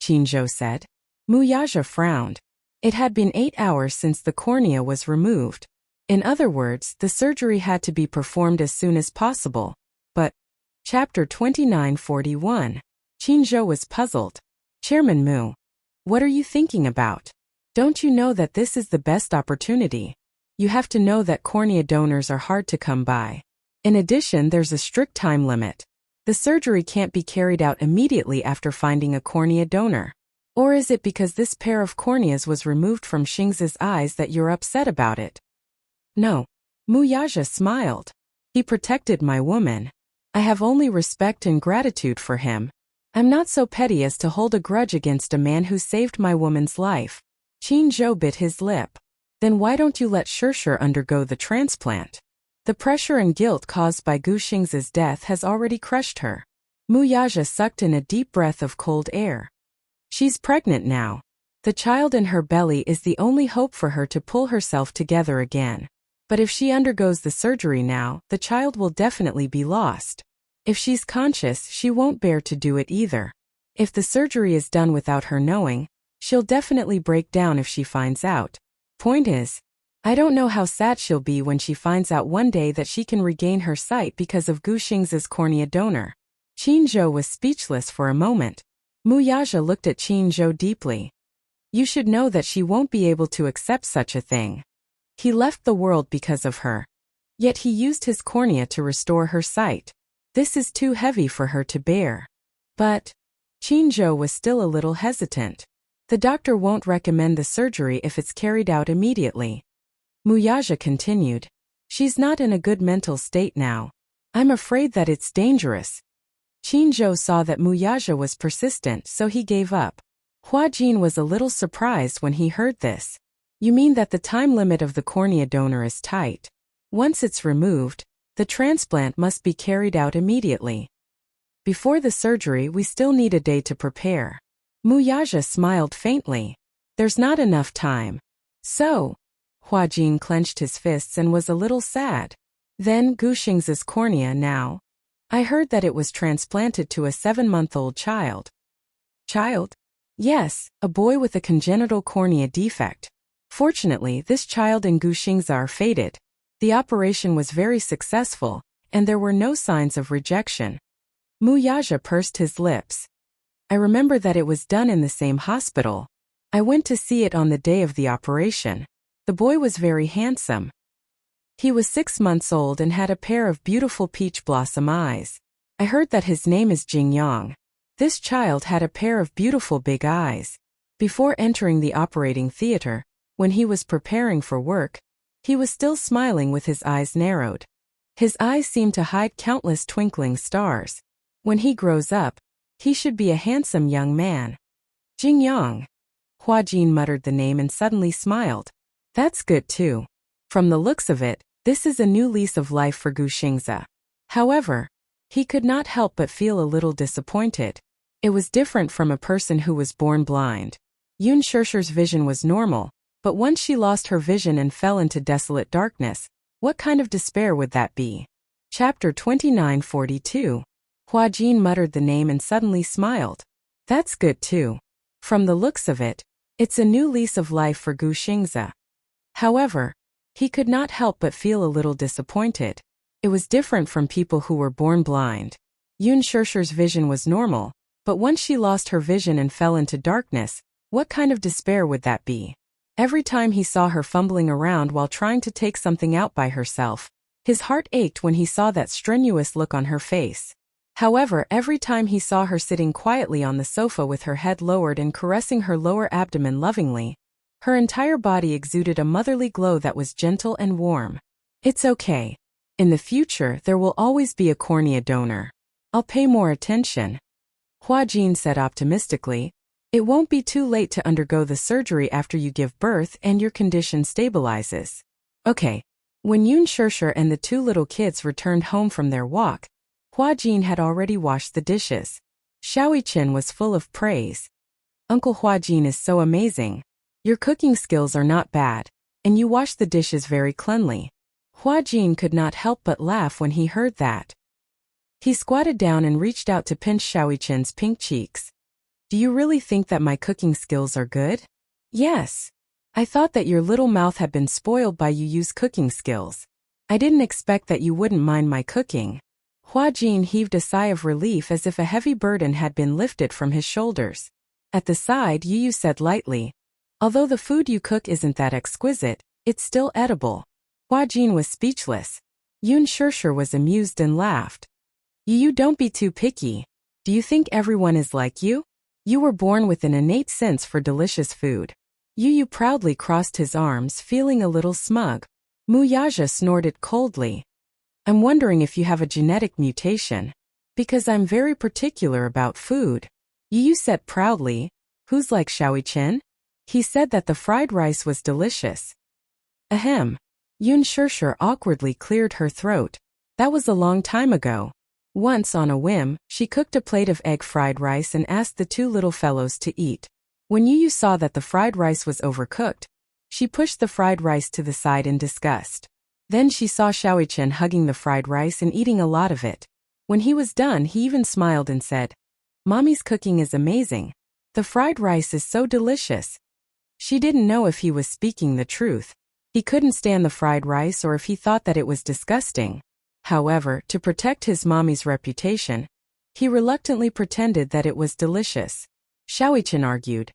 Qinzhou said. Muyaja frowned. It had been 8 hours since the cornea was removed. In other words, the surgery had to be performed as soon as possible. But, Chapter 2941. Qinzhou was puzzled. Chairman Mu. What are you thinking about? Don't you know that this is the best opportunity? You have to know that cornea donors are hard to come by. In addition, there's a strict time limit. The surgery can't be carried out immediately after finding a cornea donor. Or is it because this pair of corneas was removed from Xingzi's eyes that you're upset about it? No. Muyaja smiled. He protected my woman. I have only respect and gratitude for him. I'm not so petty as to hold a grudge against a man who saved my woman's life. Qinzhou bit his lip. Then why don't you let Shirshir undergo the transplant? The pressure and guilt caused by Gu Xingzi's death has already crushed her. Muyaja sucked in a deep breath of cold air. She's pregnant now. The child in her belly is the only hope for her to pull herself together again. But if she undergoes the surgery now, the child will definitely be lost. If she's conscious, she won't bear to do it either. If the surgery is done without her knowing, she'll definitely break down if she finds out. Point is, I don't know how sad she'll be when she finds out one day that she can regain her sight because of Gu Xing's cornea donor. Qin Zhou was speechless for a moment. Mu Yaja looked at Qin Zhou deeply. You should know that she won't be able to accept such a thing. He left the world because of her. Yet he used his cornea to restore her sight. This is too heavy for her to bear. But Qin Zhou was still a little hesitant. The doctor won't recommend the surgery if it's carried out immediately. Mu Yaja continued. She's not in a good mental state now. I'm afraid that it's dangerous. Qin Zhou saw that Mu Yaja was persistent, so he gave up. Hua Jin was a little surprised when he heard this. You mean that the time limit of the cornea donor is tight? Once it's removed, the transplant must be carried out immediately. Before the surgery, we still need a day to prepare. Mu Yaja smiled faintly. There's not enough time. So, Hua Jin clenched his fists and was a little sad. Then Gu Xing's cornea now. I heard that it was transplanted to a 7-month-old child. Child? Yes, a boy with a congenital cornea defect. Fortunately, this child and Gu Xing's are fated. The operation was very successful, and there were no signs of rejection. Mu Yaja pursed his lips. I remember that it was done in the same hospital. I went to see it on the day of the operation. The boy was very handsome. He was 6 months old and had a pair of beautiful peach blossom eyes. I heard that his name is Jingyang. This child had a pair of beautiful big eyes. Before entering the operating theater, when he was preparing for work, he was still smiling with his eyes narrowed. His eyes seemed to hide countless twinkling stars. When he grows up, he should be a handsome young man. Jingyang. Hua Jin muttered the name and suddenly smiled. That's good too. From the looks of it, this is a new lease of life for Gu Xingza. However, he could not help but feel a little disappointed. It was different from a person who was born blind. Yun Shishi's vision was normal, but once she lost her vision and fell into desolate darkness, what kind of despair would that be? Chapter 2942. Hua Jin muttered the name and suddenly smiled. That's good too. From the looks of it, it's a new lease of life for Gu Xingza. However, he could not help but feel a little disappointed. It was different from people who were born blind. Yun Shishi's vision was normal, but once she lost her vision and fell into darkness, what kind of despair would that be? Every time he saw her fumbling around while trying to take something out by herself, his heart ached when he saw that strenuous look on her face. However, every time he saw her sitting quietly on the sofa with her head lowered and caressing her lower abdomen lovingly, her entire body exuded a motherly glow that was gentle and warm. It's okay. In the future, there will always be a cornea donor. I'll pay more attention. Hua Jin said optimistically. It won't be too late to undergo the surgery after you give birth and your condition stabilizes. Okay. When Yun Shishi and the 2 little kids returned home from their walk, Hua Jin had already washed the dishes. Xiaoqian was full of praise. Uncle Hua Jin is so amazing. Your cooking skills are not bad, and you wash the dishes very cleanly. Hua Jin could not help but laugh when he heard that. He squatted down and reached out to pinch Xiaoqian's pink cheeks. Do you really think that my cooking skills are good? Yes. I thought that your little mouth had been spoiled by Yu's cooking skills. I didn't expect that you wouldn't mind my cooking. Hua Jin heaved a sigh of relief as if a heavy burden had been lifted from his shoulders. At the side, Yu said lightly, although the food you cook isn't that exquisite, it's still edible. Hua Jin was speechless. Yun Shishi was amused and laughed. Yu, don't be too picky. Do you think everyone is like you? You were born with an innate sense for delicious food. Yu proudly crossed his arms, feeling a little smug. Mu Yaja snorted coldly. I'm wondering if you have a genetic mutation. Because I'm very particular about food. Yu said proudly. Who's like Xiaoqian? He said that the fried rice was delicious. Ahem. Yun Shishi awkwardly cleared her throat. That was a long time ago. Once on a whim, she cooked a plate of egg fried rice and asked the 2 little fellows to eat. When Yu saw that the fried rice was overcooked, she pushed the fried rice to the side in disgust. Then she saw Xiaoqian hugging the fried rice and eating a lot of it. When he was done, he even smiled and said, Mommy's cooking is amazing. The fried rice is so delicious. She didn't know if he was speaking the truth. He couldn't stand the fried rice or if he thought that it was disgusting. However, to protect his mommy's reputation, he reluctantly pretended that it was delicious. Xiaoichin argued,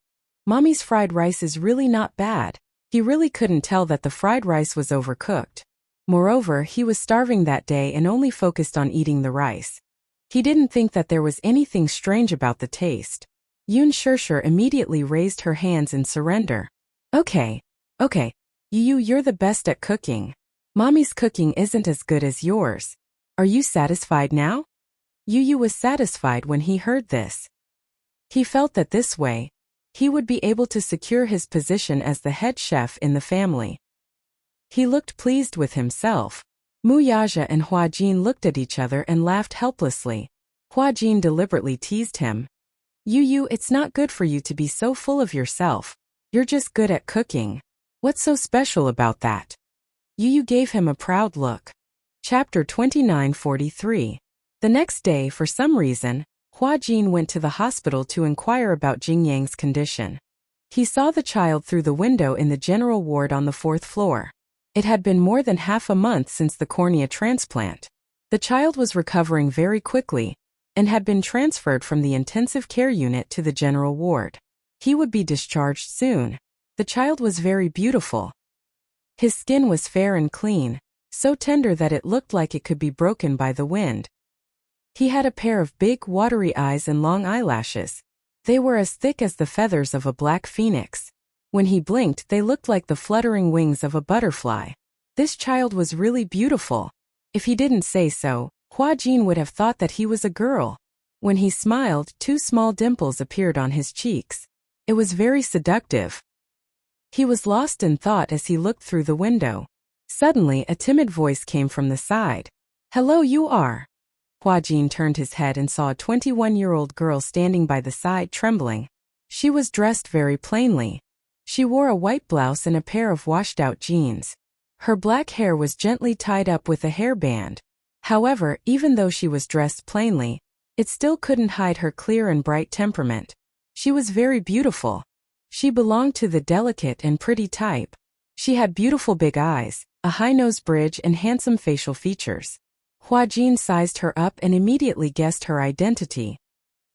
"Mommy's fried rice is really not bad." He really couldn't tell that the fried rice was overcooked. Moreover, he was starving that day and only focused on eating the rice. He didn't think that there was anything strange about the taste. Yun Shirshir immediately raised her hands in surrender. Okay. You're the best at cooking. Mommy's cooking isn't as good as yours. Are you satisfied now? Yu was satisfied when he heard this. He felt that this way, he would be able to secure his position as the head chef in the family. He looked pleased with himself. Mu Yaja and Hua Jin looked at each other and laughed helplessly. Hua Jin deliberately teased him. Yu, it's not good for you to be so full of yourself. You're just good at cooking. What's so special about that? Yu gave him a proud look. Chapter 2943. The next day, for some reason, Hua Jin went to the hospital to inquire about Jing Yang's condition. He saw the child through the window in the general ward on the 4th floor. It had been more than half a month since the cornea transplant. The child was recovering very quickly and had been transferred from the intensive care unit to the general ward. He would be discharged soon. The child was very beautiful. His skin was fair and clean, so tender that it looked like it could be broken by the wind. He had a pair of big, watery eyes and long eyelashes. They were as thick as the feathers of a black phoenix. When he blinked, they looked like the fluttering wings of a butterfly. This child was really beautiful. If he didn't say so, Hua Jin would have thought that he was a girl. When he smiled, 2 small dimples appeared on his cheeks. It was very seductive. He was lost in thought as he looked through the window. Suddenly, a timid voice came from the side. "Hello, you are." Hua Jin turned his head and saw a 21-year-old girl standing by the side, trembling. She was dressed very plainly. She wore a white blouse and a pair of washed-out jeans. Her black hair was gently tied up with a hairband. However, even though she was dressed plainly, it still couldn't hide her clear and bright temperament. She was very beautiful. She belonged to the delicate and pretty type. She had beautiful big eyes, a high nose bridge and handsome facial features. Hua Jin sized her up and immediately guessed her identity.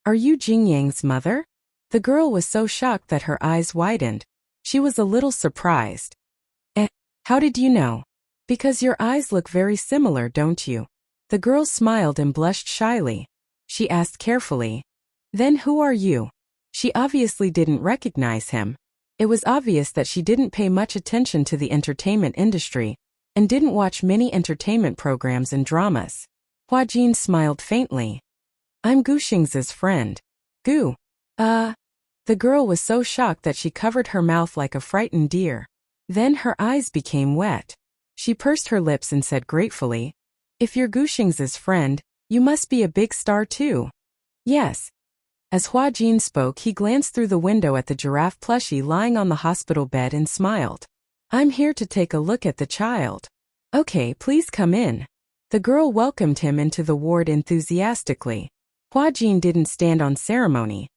"Are you Jing Yang's mother?" The girl was so shocked that her eyes widened. She was a little surprised. How did you know?" "Because your eyes look very similar, don't you?" The girl smiled and blushed shyly. She asked carefully, "Then who are you?" She obviously didn't recognize him. It was obvious that she didn't pay much attention to the entertainment industry and didn't watch many entertainment programs and dramas. Hua Jin smiled faintly. "I'm Gu Xingzi's friend." "Gu? The girl was so shocked that she covered her mouth like a frightened deer. Then her eyes became wet. She pursed her lips and said gratefully, "If you're Gu Xingzi's friend, you must be a big star too." "Yes." As Hua Jin spoke, he glanced through the window at the giraffe plushie lying on the hospital bed and smiled. "I'm here to take a look at the child." "Okay, please come in." The girl welcomed him into the ward enthusiastically. Hua Jin didn't stand on ceremony.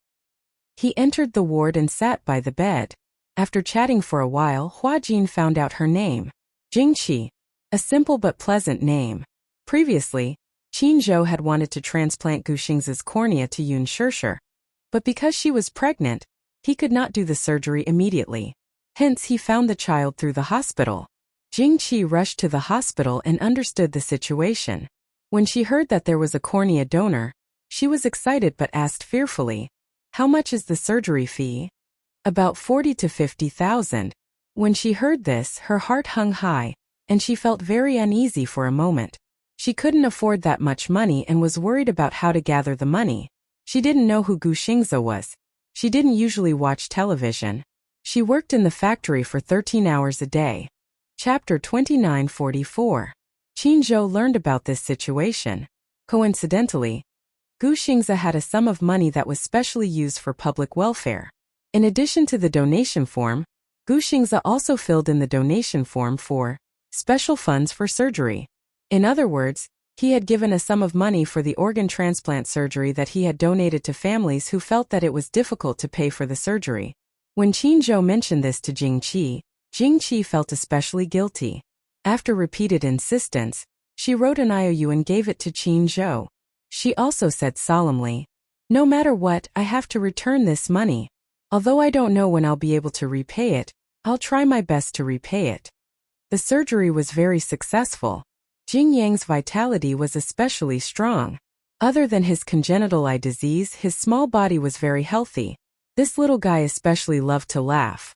He entered the ward and sat by the bed. After chatting for a while, Hua Jin found out her name. Jingqi. A simple but pleasant name. Previously, Qin Zhou had wanted to transplant Gu Xingzi's cornea to Yun Shirshir. But because she was pregnant, he could not do the surgery immediately. Hence he found the child through the hospital. Jingqi rushed to the hospital and understood the situation. When she heard that there was a cornea donor, she was excited but asked fearfully, "How much is the surgery fee?" "About 40 to 50,000. When she heard this, her heart hung high, and she felt very uneasy for a moment. She couldn't afford that much money and was worried about how to gather the money. She didn't know who Gu Xingzi was. She didn't usually watch television. She worked in the factory for 13 hours a day. Chapter 2944. Qin Zhou learned about this situation. Coincidentally, Gu Xingzi had a sum of money that was specially used for public welfare. In addition to the donation form, Gu Xingzi also filled in the donation form for special funds for surgery. In other words, he had given a sum of money for the organ transplant surgery that he had donated to families who felt that it was difficult to pay for the surgery. When Qin Zhou mentioned this to Jingqi, Jingqi felt especially guilty. After repeated insistence, she wrote an IOU and gave it to Qin Zhou. She also said solemnly, "No matter what, I have to return this money. Although I don't know when I'll be able to repay it, I'll try my best to repay it." The surgery was very successful. Jing Yang's vitality was especially strong. Other than his congenital eye disease, his small body was very healthy. This little guy especially loved to laugh.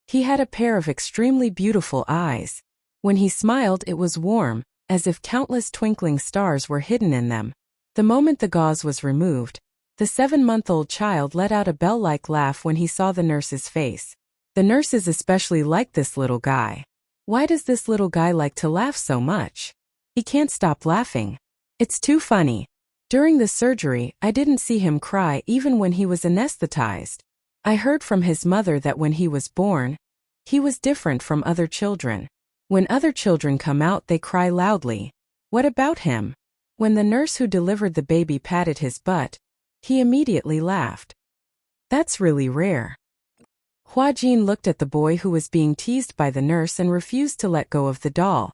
He had a pair of extremely beautiful eyes. When he smiled, it was warm, as if countless twinkling stars were hidden in them. The moment the gauze was removed, the 7-month-old child let out a bell-like laugh when he saw the nurse's face. The nurses especially liked this little guy. Why does this little guy like to laugh so much? He can't stop laughing. It's too funny. During the surgery, I didn't see him cry even when he was anesthetized. I heard from his mother that when he was born, he was different from other children. When other children come out, they cry loudly. What about him? When the nurse who delivered the baby patted his butt, he immediately laughed. That's really rare. Hua Jin looked at the boy who was being teased by the nurse and refused to let go of the doll.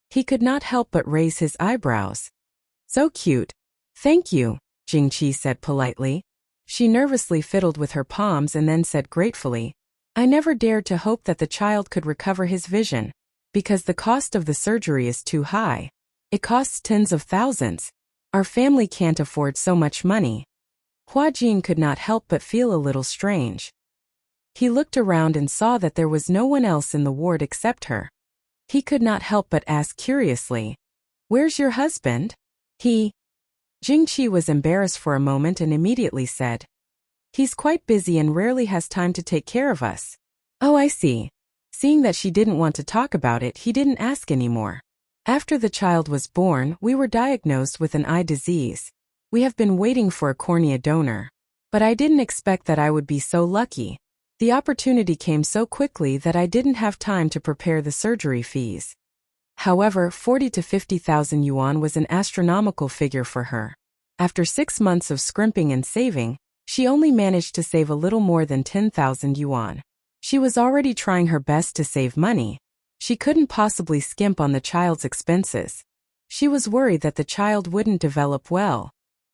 He could not help but raise his eyebrows. So cute. Thank you, Jingqi said politely. She nervously fiddled with her palms and then said gratefully, I never dared to hope that the child could recover his vision, because the cost of the surgery is too high. It costs tens of thousands. Our family can't afford so much money. Hua Jin could not help but feel a little strange. He looked around and saw that there was no one else in the ward except her. He could not help but ask curiously, Where's your husband? Jingqi was embarrassed for a moment and immediately said, He's quite busy and rarely has time to take care of us. Oh, I see. Seeing that she didn't want to talk about it, he didn't ask anymore. After the child was born, we were diagnosed with an eye disease. We have been waiting for a cornea donor. But I didn't expect that I would be so lucky. The opportunity came so quickly that I didn't have time to prepare the surgery fees. However, 40 to 50,000 yuan was an astronomical figure for her. After 6 months of scrimping and saving, she only managed to save a little more than 10,000 yuan. She was already trying her best to save money. She couldn't possibly skimp on the child's expenses. She was worried that the child wouldn't develop well.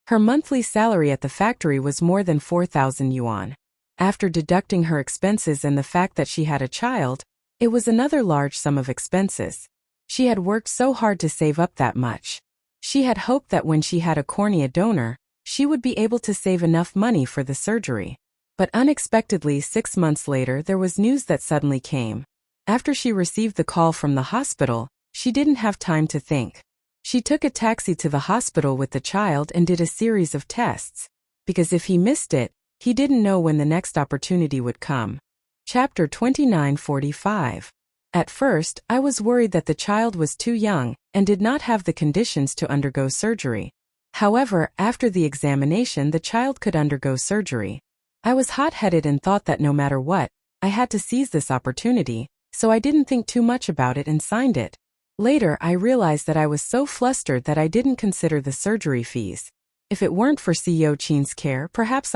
Her monthly salary at the factory was more than 4,000 yuan. After deducting her expenses and the fact that she had a child, it was another large sum of expenses. She had worked so hard to save up that much. She had hoped that when she had a cornea donor, she would be able to save enough money for the surgery. But unexpectedly, 6 months later, there was news that suddenly came. After she received the call from the hospital, she didn't have time to think. She took a taxi to the hospital with the child and did a series of tests. Because if he missed it, he didn't know when the next opportunity would come. Chapter 29:45. At first, I was worried that the child was too young and did not have the conditions to undergo surgery. However, after the examination, the child could undergo surgery. I was hot-headed and thought that no matter what, I had to seize this opportunity, so I didn't think too much about it and signed it. Later, I realized that I was so flustered that I didn't consider the surgery fees. If it weren't for CEO Qin's care, perhaps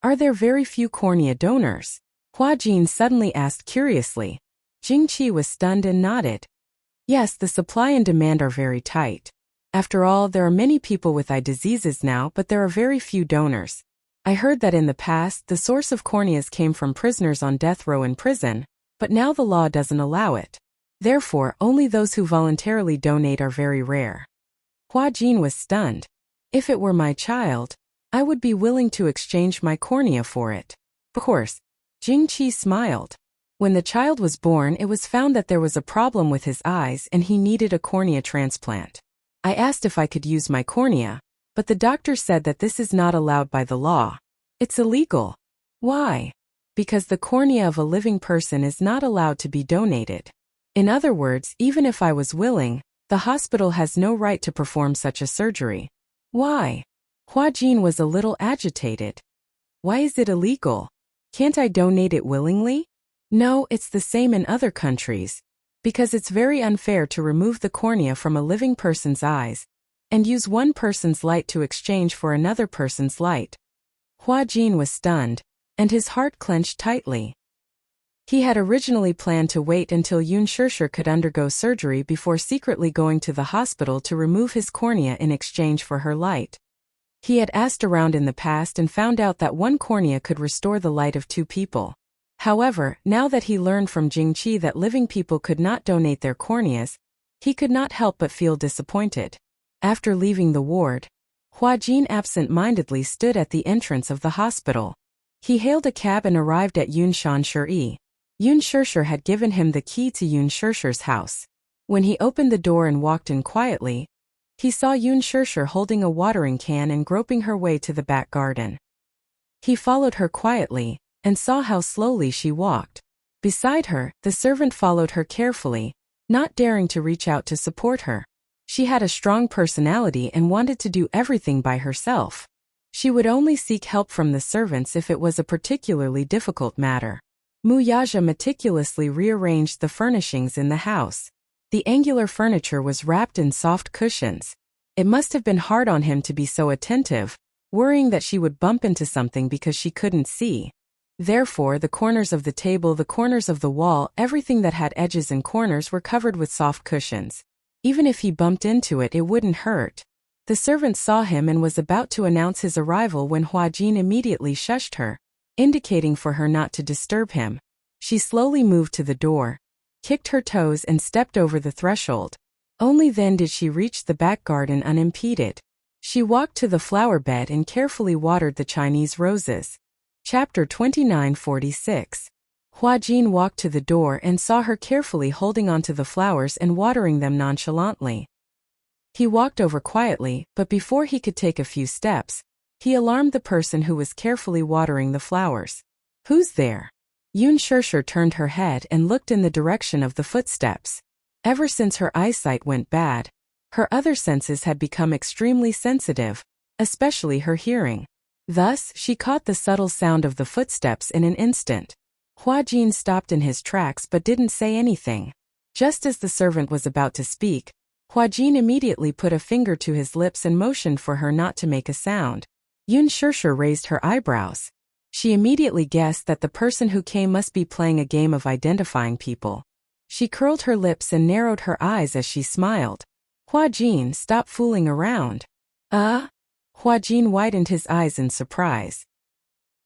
Are there very few cornea donors? Hua Jin suddenly asked curiously. Jingqi was stunned and nodded. Yes, the supply and demand are very tight. After all, there are many people with eye diseases now, but there are very few donors. I heard that in the past, the source of corneas came from prisoners on death row in prison, but now the law doesn't allow it. Therefore, only those who voluntarily donate are very rare. Hua Jin was stunned. If it were my child, I would be willing to exchange my cornea for it. Of course. Jingqi smiled. When the child was born, it was found that there was a problem with his eyes and he needed a cornea transplant. I asked if I could use my cornea, but the doctor said that this is not allowed by the law. It's illegal. Why? Because the cornea of a living person is not allowed to be donated. In other words, even if I was willing, the hospital has no right to perform such a surgery. Why? Hua Jin was a little agitated. Why is it illegal? Can't I donate it willingly? No, it's the same in other countries. Because it's very unfair to remove the cornea from a living person's eyes and use one person's light to exchange for another person's light. Hua Jin was stunned, and his heart clenched tightly. He had originally planned to wait until Yoon Shirshir could undergo surgery before secretly going to the hospital to remove his cornea in exchange for her light. He had asked around in the past and found out that one cornea could restore the light of two people. However, now that he learned from Jingqi that living people could not donate their corneas, he could not help but feel disappointed. After leaving the ward, Hua Jin absent-mindedly stood at the entrance of the hospital. He hailed a cab and arrived at Yoon Shirshir. Yoon Shirshir had given him the key to Yoon Shirshir's house. When he opened the door and walked in quietly, he saw Yoon Shirshir holding a watering can and groping her way to the back garden. He followed her quietly, and saw how slowly she walked. Beside her, the servant followed her carefully, not daring to reach out to support her. She had a strong personality and wanted to do everything by herself. She would only seek help from the servants if it was a particularly difficult matter. Muyaja meticulously rearranged the furnishings in the house. The angular furniture was wrapped in soft cushions. It must have been hard on him to be so attentive, worrying that she would bump into something because she couldn't see. Therefore, the corners of the table, the corners of the wall, everything that had edges and corners were covered with soft cushions. Even if he bumped into it, it wouldn't hurt. The servant saw him and was about to announce his arrival when Hua Jin immediately shushed her, indicating for her not to disturb him. She slowly moved to the door, kicked her toes and stepped over the threshold. Only then did she reach the back garden unimpeded. She walked to the flower bed and carefully watered the Chinese roses. Chapter 2946. Hua Jin walked to the door and saw her carefully holding onto the flowers and watering them nonchalantly. He walked over quietly, but before he could take a few steps, he alarmed the person who was carefully watering the flowers. "Who's there?" Yoon Shirshir turned her head and looked in the direction of the footsteps. Ever since her eyesight went bad, her other senses had become extremely sensitive, especially her hearing. Thus, she caught the subtle sound of the footsteps in an instant. Hua Jin stopped in his tracks but didn't say anything. Just as the servant was about to speak, Hua Jin immediately put a finger to his lips and motioned for her not to make a sound. Yoon Shirshir raised her eyebrows. She immediately guessed that the person who came must be playing a game of identifying people. She curled her lips and narrowed her eyes as she smiled. "Hua Jin, stop fooling around." Hua Jin widened his eyes in surprise.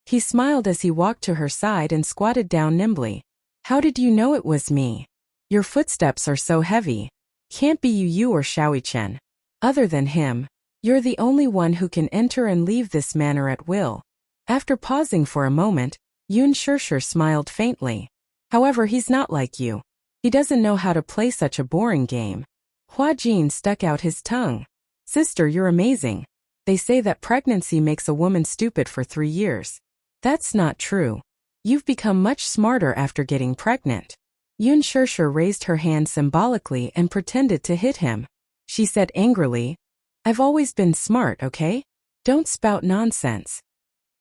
He smiled as he walked to her side and squatted down nimbly. "How did you know it was me? Your footsteps are so heavy. Can't be you or Xiaoichen. Other than him, you're the only one who can enter and leave this manor at will." After pausing for a moment, Yoon Shirshir smiled faintly. "However, he's not like you. He doesn't know how to play such a boring game." Hua Jin stuck out his tongue. "Sister, you're amazing. They say that pregnancy makes a woman stupid for 3 years. That's not true. You've become much smarter after getting pregnant." Yoon Shirshir raised her hand symbolically and pretended to hit him. She said angrily, "I've always been smart, okay? Don't spout nonsense."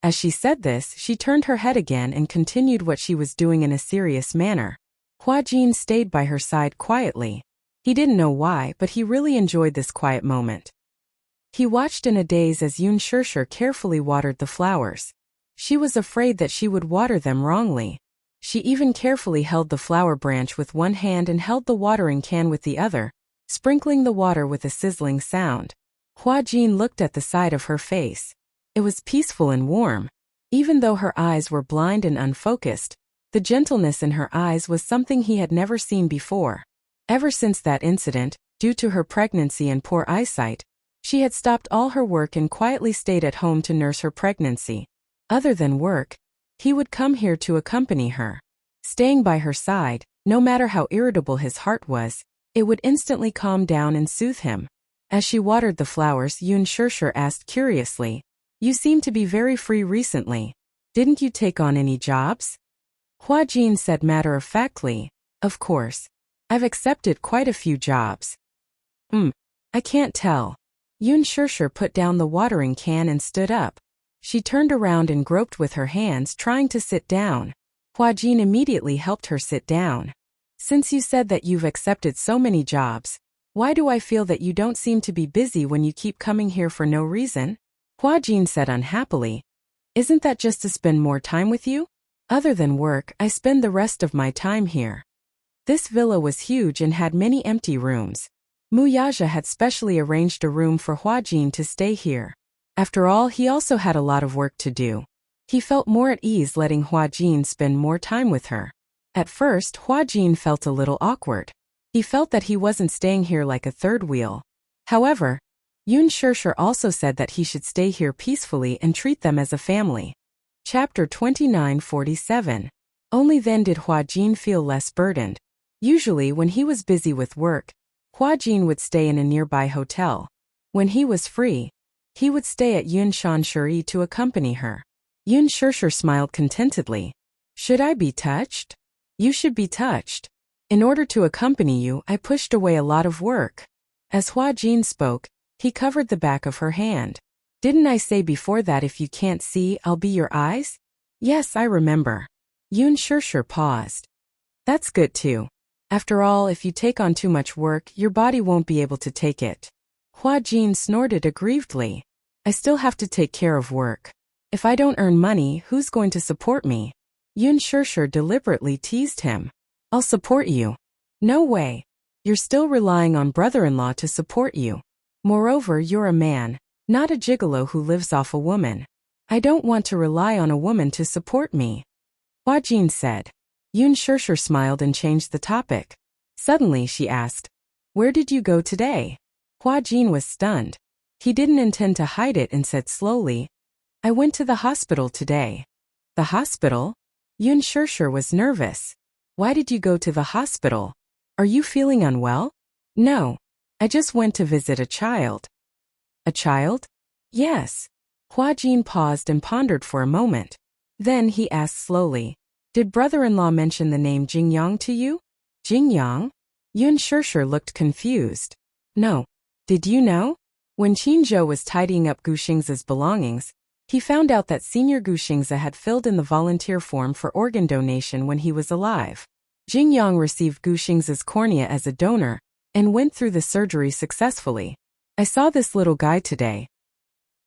As she said this, she turned her head again and continued what she was doing in a serious manner. Hua Jin stayed by her side quietly. He didn't know why, but he really enjoyed this quiet moment. He watched in a daze as Yoon Shirshir carefully watered the flowers. She was afraid that she would water them wrongly. She even carefully held the flower branch with one hand and held the watering can with the other, sprinkling the water with a sizzling sound. Hua Jin looked at the side of her face. It was peaceful and warm. Even though her eyes were blind and unfocused, the gentleness in her eyes was something he had never seen before. Ever since that incident, due to her pregnancy and poor eyesight, she had stopped all her work and quietly stayed at home to nurse her pregnancy. Other than work, he would come here to accompany her. Staying by her side, no matter how irritable his heart was, it would instantly calm down and soothe him. As she watered the flowers, Yoon Shirshir asked curiously, "You seem to be very free recently. Didn't you take on any jobs?" Hua Jin said matter-of-factly, "Of course. I've accepted quite a few jobs." I can't tell." Yoon Shirshir put down the watering can and stood up. She turned around and groped with her hands, trying to sit down. Hua Jin immediately helped her sit down. "Since you said that you've accepted so many jobs, why do I feel that you don't seem to be busy when you keep coming here for no reason?" Hua Jin said unhappily, "Isn't that just to spend more time with you?" Other than work, I spend the rest of my time here. This villa was huge and had many empty rooms. Muyaja had specially arranged a room for Huajin to stay here. After all, he also had a lot of work to do. He felt more at ease letting Huajin spend more time with her. At first, Huajin felt a little awkward. He felt that he wasn't staying here like a third wheel. However, Yun Shishir also said that he should stay here peacefully and treat them as a family. Chapter 2947. Only then did Huajin feel less burdened. Usually when he was busy with work, Huajin would stay in a nearby hotel. When he was free, he would stay at Yun Shanshuri to accompany her. Yun Shishir smiled contentedly. Should I be touched? You should be touched. In order to accompany you, I pushed away a lot of work. As Huajin spoke, he covered the back of her hand. Didn't I say before that if you can't see, I'll be your eyes? Yes, I remember. Yun Shishir paused. That's good too. After all, if you take on too much work, your body won't be able to take it. Huajin snorted aggrievedly. I still have to take care of work. If I don't earn money, who's going to support me? Yun Shishir deliberately teased him. I'll support you. No way. You're still relying on brother-in-law to support you. Moreover, you're a man, not a gigolo who lives off a woman. I don't want to rely on a woman to support me. Huajin said. Yun Shishir smiled and changed the topic. Suddenly she asked, where did you go today? Huajin was stunned. He didn't intend to hide it and said slowly, I went to the hospital today. The hospital? Yun Shishir was nervous. Why did you go to the hospital? Are you feeling unwell? No. I just went to visit a child. A child? Yes. Huajin paused and pondered for a moment. Then he asked slowly, did brother-in-law mention the name Jingyang to you? Jingyang? Yun Shishir looked confused. No. Did you know? When Qinzhou was tidying up Gu Xingza's belongings, he found out that Senior Gu Xingza had filled in the volunteer form for organ donation when he was alive. Jingyang received Gu Xingza's cornea as a donor and went through the surgery successfully. I saw this little guy today.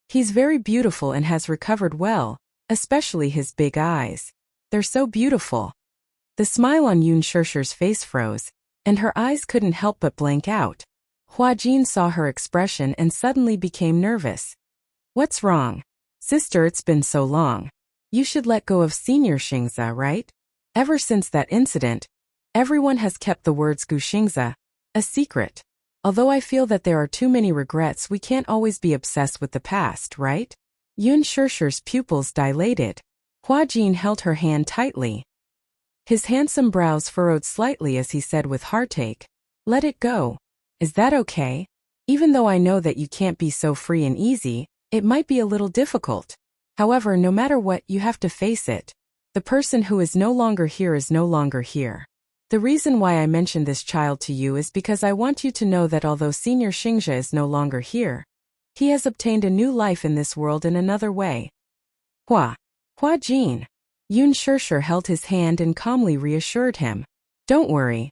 He's very beautiful and has recovered well, especially his big eyes. They're so beautiful. The smile on Yun Shishir's face froze, and her eyes couldn't help but blank out. Huajin saw her expression and suddenly became nervous. What's wrong? Sister, it's been so long. You should let go of Senior Xingza, right? Ever since that incident, everyone has kept the words Gu Xingza a secret. Although I feel that there are too many regrets, we can't always be obsessed with the past, right? Yun Shishir's pupils dilated. Huajin held her hand tightly. His handsome brows furrowed slightly as he said with heartache, let it go. Is that okay? Even though I know that you can't be so free and easy, it might be a little difficult. However, no matter what, you have to face it. The person who is no longer here is no longer here. The reason why I mentioned this child to you is because I want you to know that although Senior Xingzha is no longer here, he has obtained a new life in this world in another way. Huajin. Yun Shishir held his hand and calmly reassured him. Don't worry.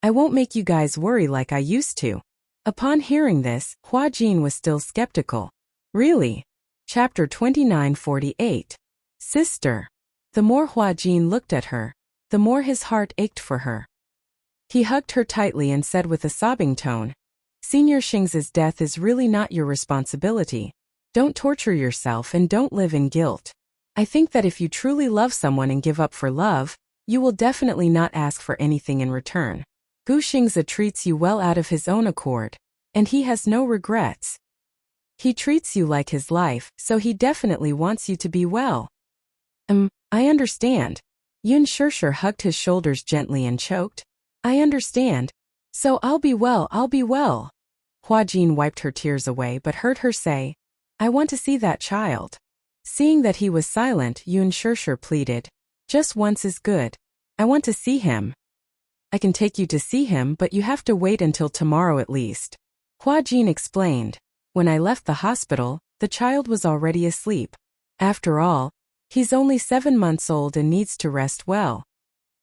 I won't make you guys worry like I used to. Upon hearing this, Huajin was still skeptical. Really? Chapter 2948. Sister. The more Huajin looked at her, the more his heart ached for her. He hugged her tightly and said with a sobbing tone, Senior Xingza's death is really not your responsibility. Don't torture yourself and don't live in guilt. I think that if you truly love someone and give up for love, you will definitely not ask for anything in return. Gu Xingza treats you well out of his own accord, and he has no regrets. He treats you like his life, so he definitely wants you to be well. I understand. Yun Shishir hugged his shoulders gently and choked. I understand. So I'll be well. Huajin wiped her tears away but heard her say, I want to see that child. Seeing that he was silent, Yun Shishir pleaded, just once is good. I want to see him. I can take you to see him, but you have to wait until tomorrow at least. Huajin explained. When I left the hospital, the child was already asleep. After all, he's only 7 months old and needs to rest well.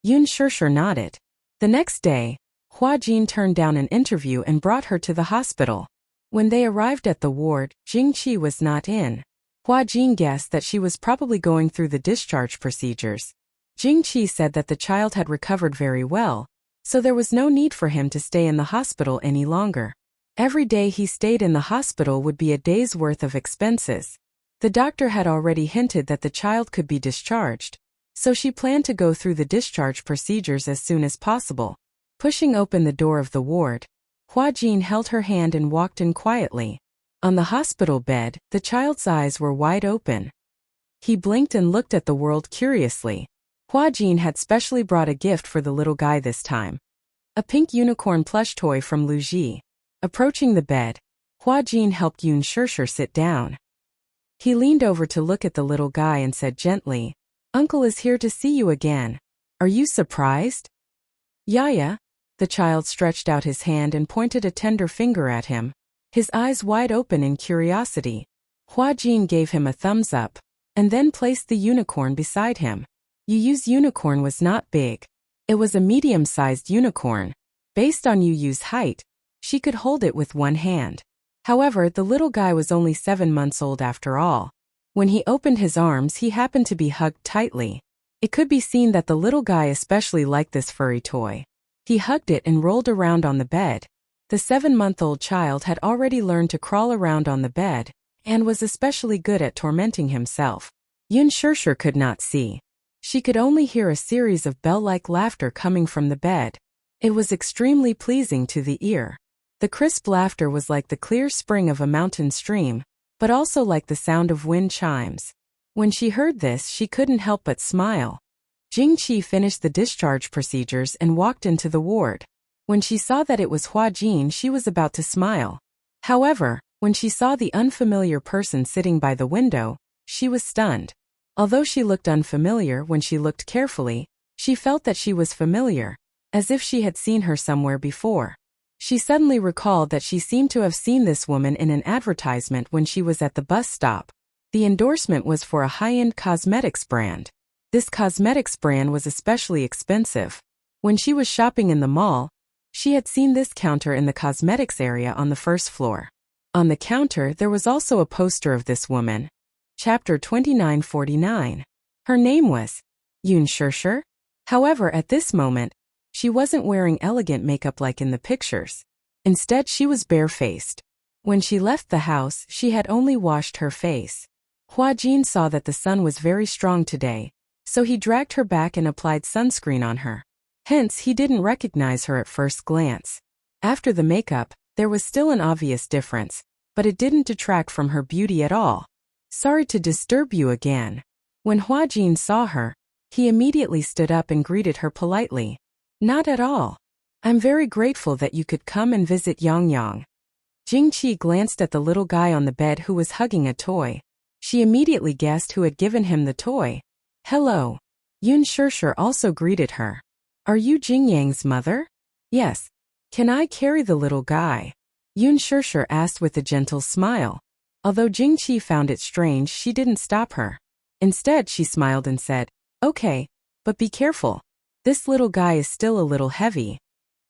Yun Shishir nodded. The next day, Huajin turned down an interview and brought her to the hospital. When they arrived at the ward, Jingqi was not in. Huajin guessed that she was probably going through the discharge procedures. Jingqi said that the child had recovered very well, so there was no need for him to stay in the hospital any longer. Every day he stayed in the hospital would be a day's worth of expenses. The doctor had already hinted that the child could be discharged, so she planned to go through the discharge procedures as soon as possible. Pushing open the door of the ward, Hua Jin held her hand and walked in quietly. On the hospital bed, the child's eyes were wide open. He blinked and looked at the world curiously. Hua Jin had specially brought a gift for the little guy this time. A pink unicorn plush toy from Lu Ji. Approaching the bed, Hua Jin helped Yun Shirshir sit down. He leaned over to look at the little guy and said gently, "Uncle is here to see you again. Are you surprised?" "Yaya." The child stretched out his hand and pointed a tender finger at him, his eyes wide open in curiosity. Hua Jin gave him a thumbs up, and then placed the unicorn beside him. Yu's unicorn was not big. It was a medium-sized unicorn. Based on Yu's height, she could hold it with one hand. However, the little guy was only 7 months old after all. When he opened his arms, he happened to be hugged tightly. It could be seen that the little guy especially liked this furry toy. He hugged it and rolled around on the bed. The 7-month-old child had already learned to crawl around on the bed, and was especially good at tormenting himself. Yun Shirshir could not see. She could only hear a series of bell-like laughter coming from the bed. It was extremely pleasing to the ear. The crisp laughter was like the clear spring of a mountain stream, but also like the sound of wind chimes. When she heard this, she couldn't help but smile. Jingqi finished the discharge procedures and walked into the ward. When she saw that it was Hua Jin, she was about to smile. However, when she saw the unfamiliar person sitting by the window, she was stunned. Although she looked unfamiliar, when she looked carefully, she felt that she was familiar, as if she had seen her somewhere before. She suddenly recalled that she seemed to have seen this woman in an advertisement when she was at the bus stop. The endorsement was for a high-end cosmetics brand. This cosmetics brand was especially expensive. When she was shopping in the mall, she had seen this counter in the cosmetics area on the first floor. On the counter, there was also a poster of this woman. Chapter 2949. Her name was Yun Shirshir. However, at this moment, she wasn't wearing elegant makeup like in the pictures. Instead, she was barefaced. When she left the house, she had only washed her face. Hua Jin saw that the sun was very strong today, so he dragged her back and applied sunscreen on her. Hence, he didn't recognize her at first glance. After the makeup, there was still an obvious difference, but it didn't detract from her beauty at all. "Sorry to disturb you again." When Hua Jin saw her, he immediately stood up and greeted her politely. "Not at all. I'm very grateful that you could come and visit Yang Yang." Jingqi glanced at the little guy on the bed who was hugging a toy. She immediately guessed who had given him the toy. "Hello." Yun Shirshir also greeted her. "Are you Jing Yang's mother?" "Yes." "Can I carry the little guy?" Yun Shirshir asked with a gentle smile. Although Jingqi found it strange, she didn't stop her. Instead, she smiled and said, "Okay, but be careful. This little guy is still a little heavy."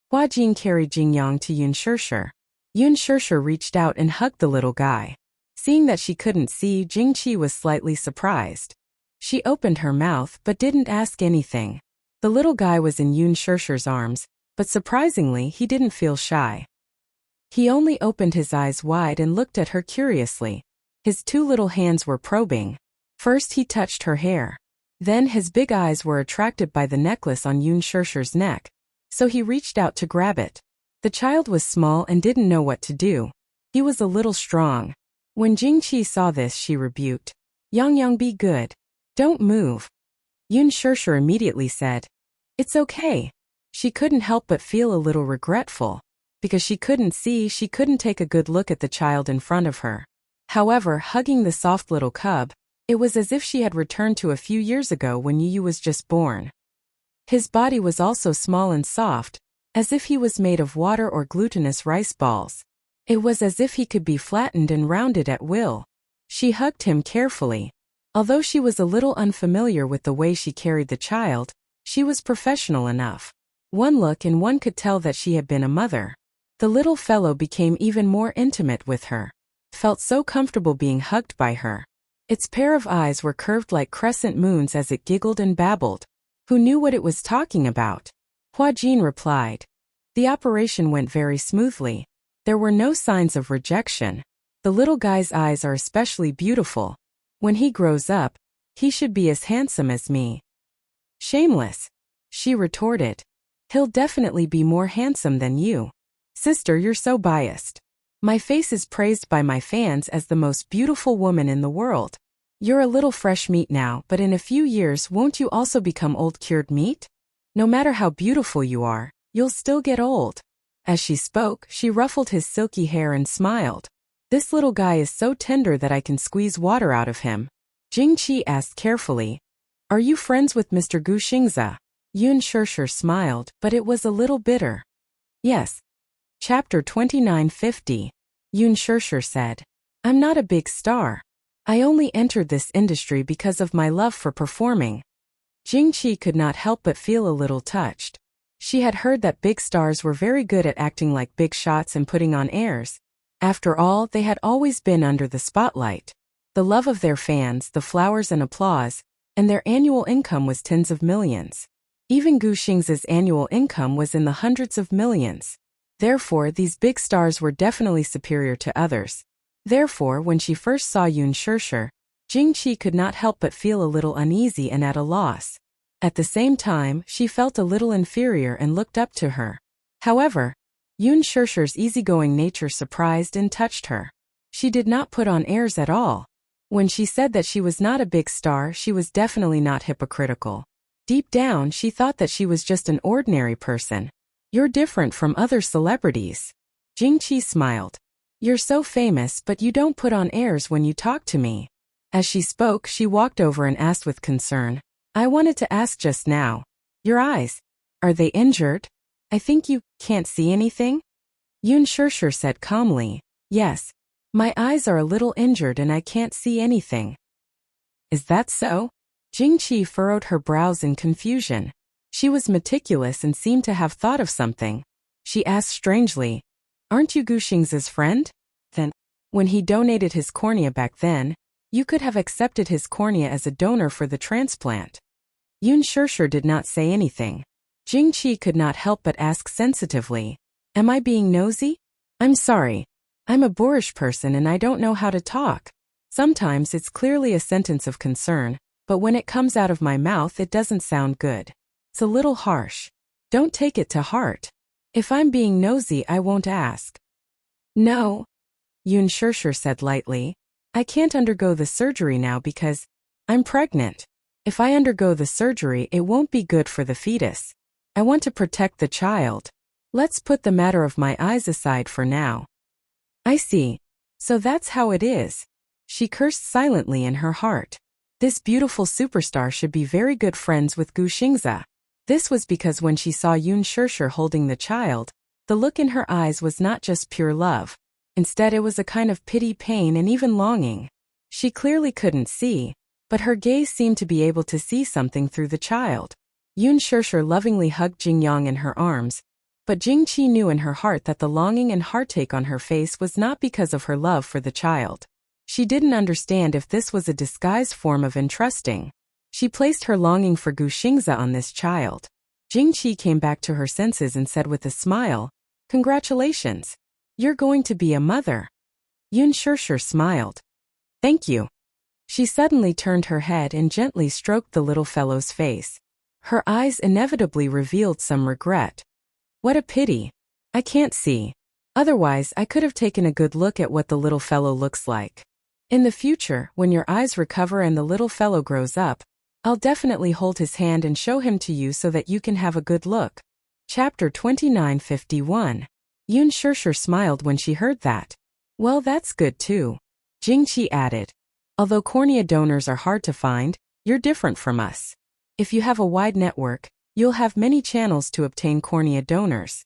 Hua Jin carried Jing Yang to Yun Shirshir. Yun Shirshir reached out and hugged the little guy. Seeing that she couldn't see, Jingqi was slightly surprised. She opened her mouth but didn't ask anything. The little guy was in Yun Shirshir's arms, but surprisingly, he didn't feel shy. He only opened his eyes wide and looked at her curiously. His 2 little hands were probing. First he touched her hair. Then his big eyes were attracted by the necklace on Yun Shirshir's neck, so he reached out to grab it. The child was small and didn't know what to do. He was a little strong. When Jingqi saw this, she rebuked. "Yang Yang, be good. Don't move." Yun Shirshir immediately said, "It's okay." She couldn't help but feel a little regretful. Because she couldn't see, she couldn't take a good look at the child in front of her. However, hugging the soft little cub, it was as if she had returned to a few years ago when Yu was just born. His body was also small and soft, as if he was made of water or glutinous rice balls. It was as if he could be flattened and rounded at will. She hugged him carefully. Although she was a little unfamiliar with the way she carried the child, she was professional enough. One look and one could tell that she had been a mother. The little fellow became even more intimate with her. Felt so comfortable being hugged by her. Its pair of eyes were curved like crescent moons as it giggled and babbled. who knew what it was talking about. Hua Jin replied. The operation went very smoothly. There were no signs of rejection. The little guy's eyes are especially beautiful. When he grows up, he should be as handsome as me. Shameless, she retorted. He'll definitely be more handsome than you. Sister, you're so biased. My face is praised by my fans as the most beautiful woman in the world. You're a little fresh meat now, but in a few years won't you also become old cured meat? No matter how beautiful you are, you'll still get old. As she spoke, she ruffled his silky hair and smiled. This little guy is so tender that I can squeeze water out of him. Jing Qi asked carefully. Are you friends with Mr. Gu Xingze? Yun Shishir smiled, but it was a little bitter. Yes. Chapter 2950. Yun Shishir said. I'm not a big star. I only entered this industry because of my love for performing. Jing Qi could not help but feel a little touched. She had heard that big stars were very good at acting like big shots and putting on airs. After all, they had always been under the spotlight. The love of their fans, the flowers and applause, and their annual income was tens of millions. Even Gu Xingze's annual income was in the hundreds of millions. Therefore, these big stars were definitely superior to others. Therefore, when she first saw Yun Shishir, Jing Qi could not help but feel a little uneasy and at a loss. At the same time, she felt a little inferior and looked up to her. However, Yun Shishir's easygoing nature surprised and touched her. She did not put on airs at all. When she said that she was not a big star, she was definitely not hypocritical. Deep down, she thought that she was just an ordinary person. You're different from other celebrities. Jing Qi smiled. You're so famous, but you don't put on airs when you talk to me. As she spoke, she walked over and asked with concern. I wanted to ask just now. Your eyes. Are they injured? I think you can't see anything? Yun Shishir said calmly. Yes. My eyes are a little injured and I can't see anything. Is that so? Jing Qi furrowed her brows in confusion. She was meticulous and seemed to have thought of something. She asked strangely. Aren't you Gu Xingze's friend? Then, when he donated his cornea back then, you could have accepted his cornea as a donor for the transplant. Yun Shishir did not say anything. Jing Qi could not help but ask sensitively. Am I being nosy? I'm sorry. I'm a boorish person and I don't know how to talk. Sometimes it's clearly a sentence of concern, but when it comes out of my mouth it doesn't sound good. It's a little harsh. Don't take it to heart. If I'm being nosy, I won't ask. No, Yun Shishir said lightly. I can't undergo the surgery now because I'm pregnant. If I undergo the surgery, it won't be good for the fetus. I want to protect the child. Let's put the matter of my eyes aside for now. I see. So that's how it is. She cursed silently in her heart. This beautiful superstar should be very good friends with Gu Xingze. This was because when she saw Yun Shishir holding the child, the look in her eyes was not just pure love. Instead, it was a kind of pity, pain, and even longing. She clearly couldn't see, but her gaze seemed to be able to see something through the child. Yun Shishir lovingly hugged Jing Yang in her arms, but Jing Qi knew in her heart that the longing and heartache on her face was not because of her love for the child. She didn't understand if this was a disguised form of entrusting. She placed her longing for Gu Xingze on this child. Jing Qi came back to her senses and said with a smile, Congratulations. You're going to be a mother. Yun Shishir smiled. Thank you. She suddenly turned her head and gently stroked the little fellow's face. Her eyes inevitably revealed some regret. What a pity. I can't see. Otherwise, I could have taken a good look at what the little fellow looks like. In the future, when your eyes recover and the little fellow grows up, I'll definitely hold his hand and show him to you so that you can have a good look. Chapter 2951. Yun Shishir smiled when she heard that. Well, that's good too. Jing Qi added. Although cornea donors are hard to find, you're different from us. If you have a wide network, you'll have many channels to obtain cornea donors.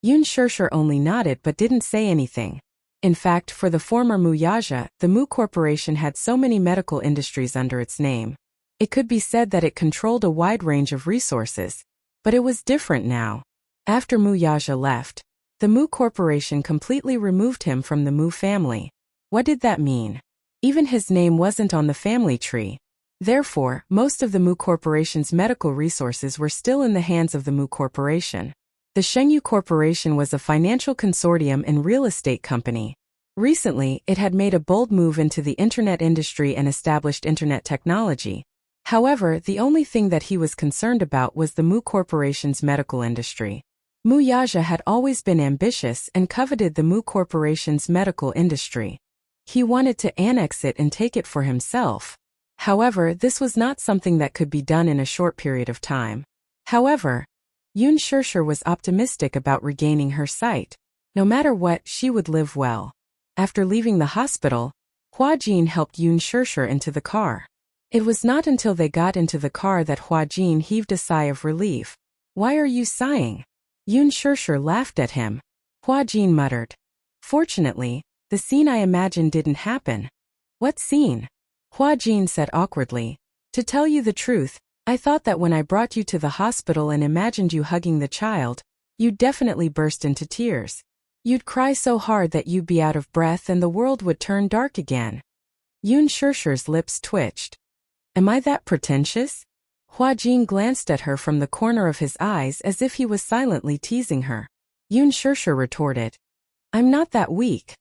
Yun Shishir only nodded but didn't say anything. In fact, for the former Muyaja, the Mu Corporation had so many medical industries under its name. It could be said that it controlled a wide range of resources. But it was different now. After Muyaja left, the Mu Corporation completely removed him from the Mu family. What did that mean? Even his name wasn't on the family tree. Therefore, most of the Mu Corporation's medical resources were still in the hands of the Mu Corporation. The Shengyu Corporation was a financial consortium and real estate company. Recently, it had made a bold move into the internet industry and established internet technology. However, the only thing that he was concerned about was the Mu Corporation's medical industry. Mu Yaja had always been ambitious and coveted the Mu Corporation's medical industry. He wanted to annex it and take it for himself. However, this was not something that could be done in a short period of time. However, Yun Shirshir was optimistic about regaining her sight. No matter what, she would live well. After leaving the hospital, Hua Jin helped Yun Shirshir into the car. It was not until they got into the car that Hua Jin heaved a sigh of relief. "Why are you sighing?" Yun Shirshir laughed at him. Hua Jin muttered. "Fortunately, the scene I imagined didn't happen." "What scene?" Hua Jin said awkwardly. "To tell you the truth, I thought that when I brought you to the hospital and imagined you hugging the child, you'd definitely burst into tears. You'd cry so hard that you'd be out of breath and the world would turn dark again." Yun Shirshir's lips twitched. "Am I that pretentious?" Hua Jin glanced at her from the corner of his eyes as if he was silently teasing her. Yun Shirshir retorted. "I'm not that weak."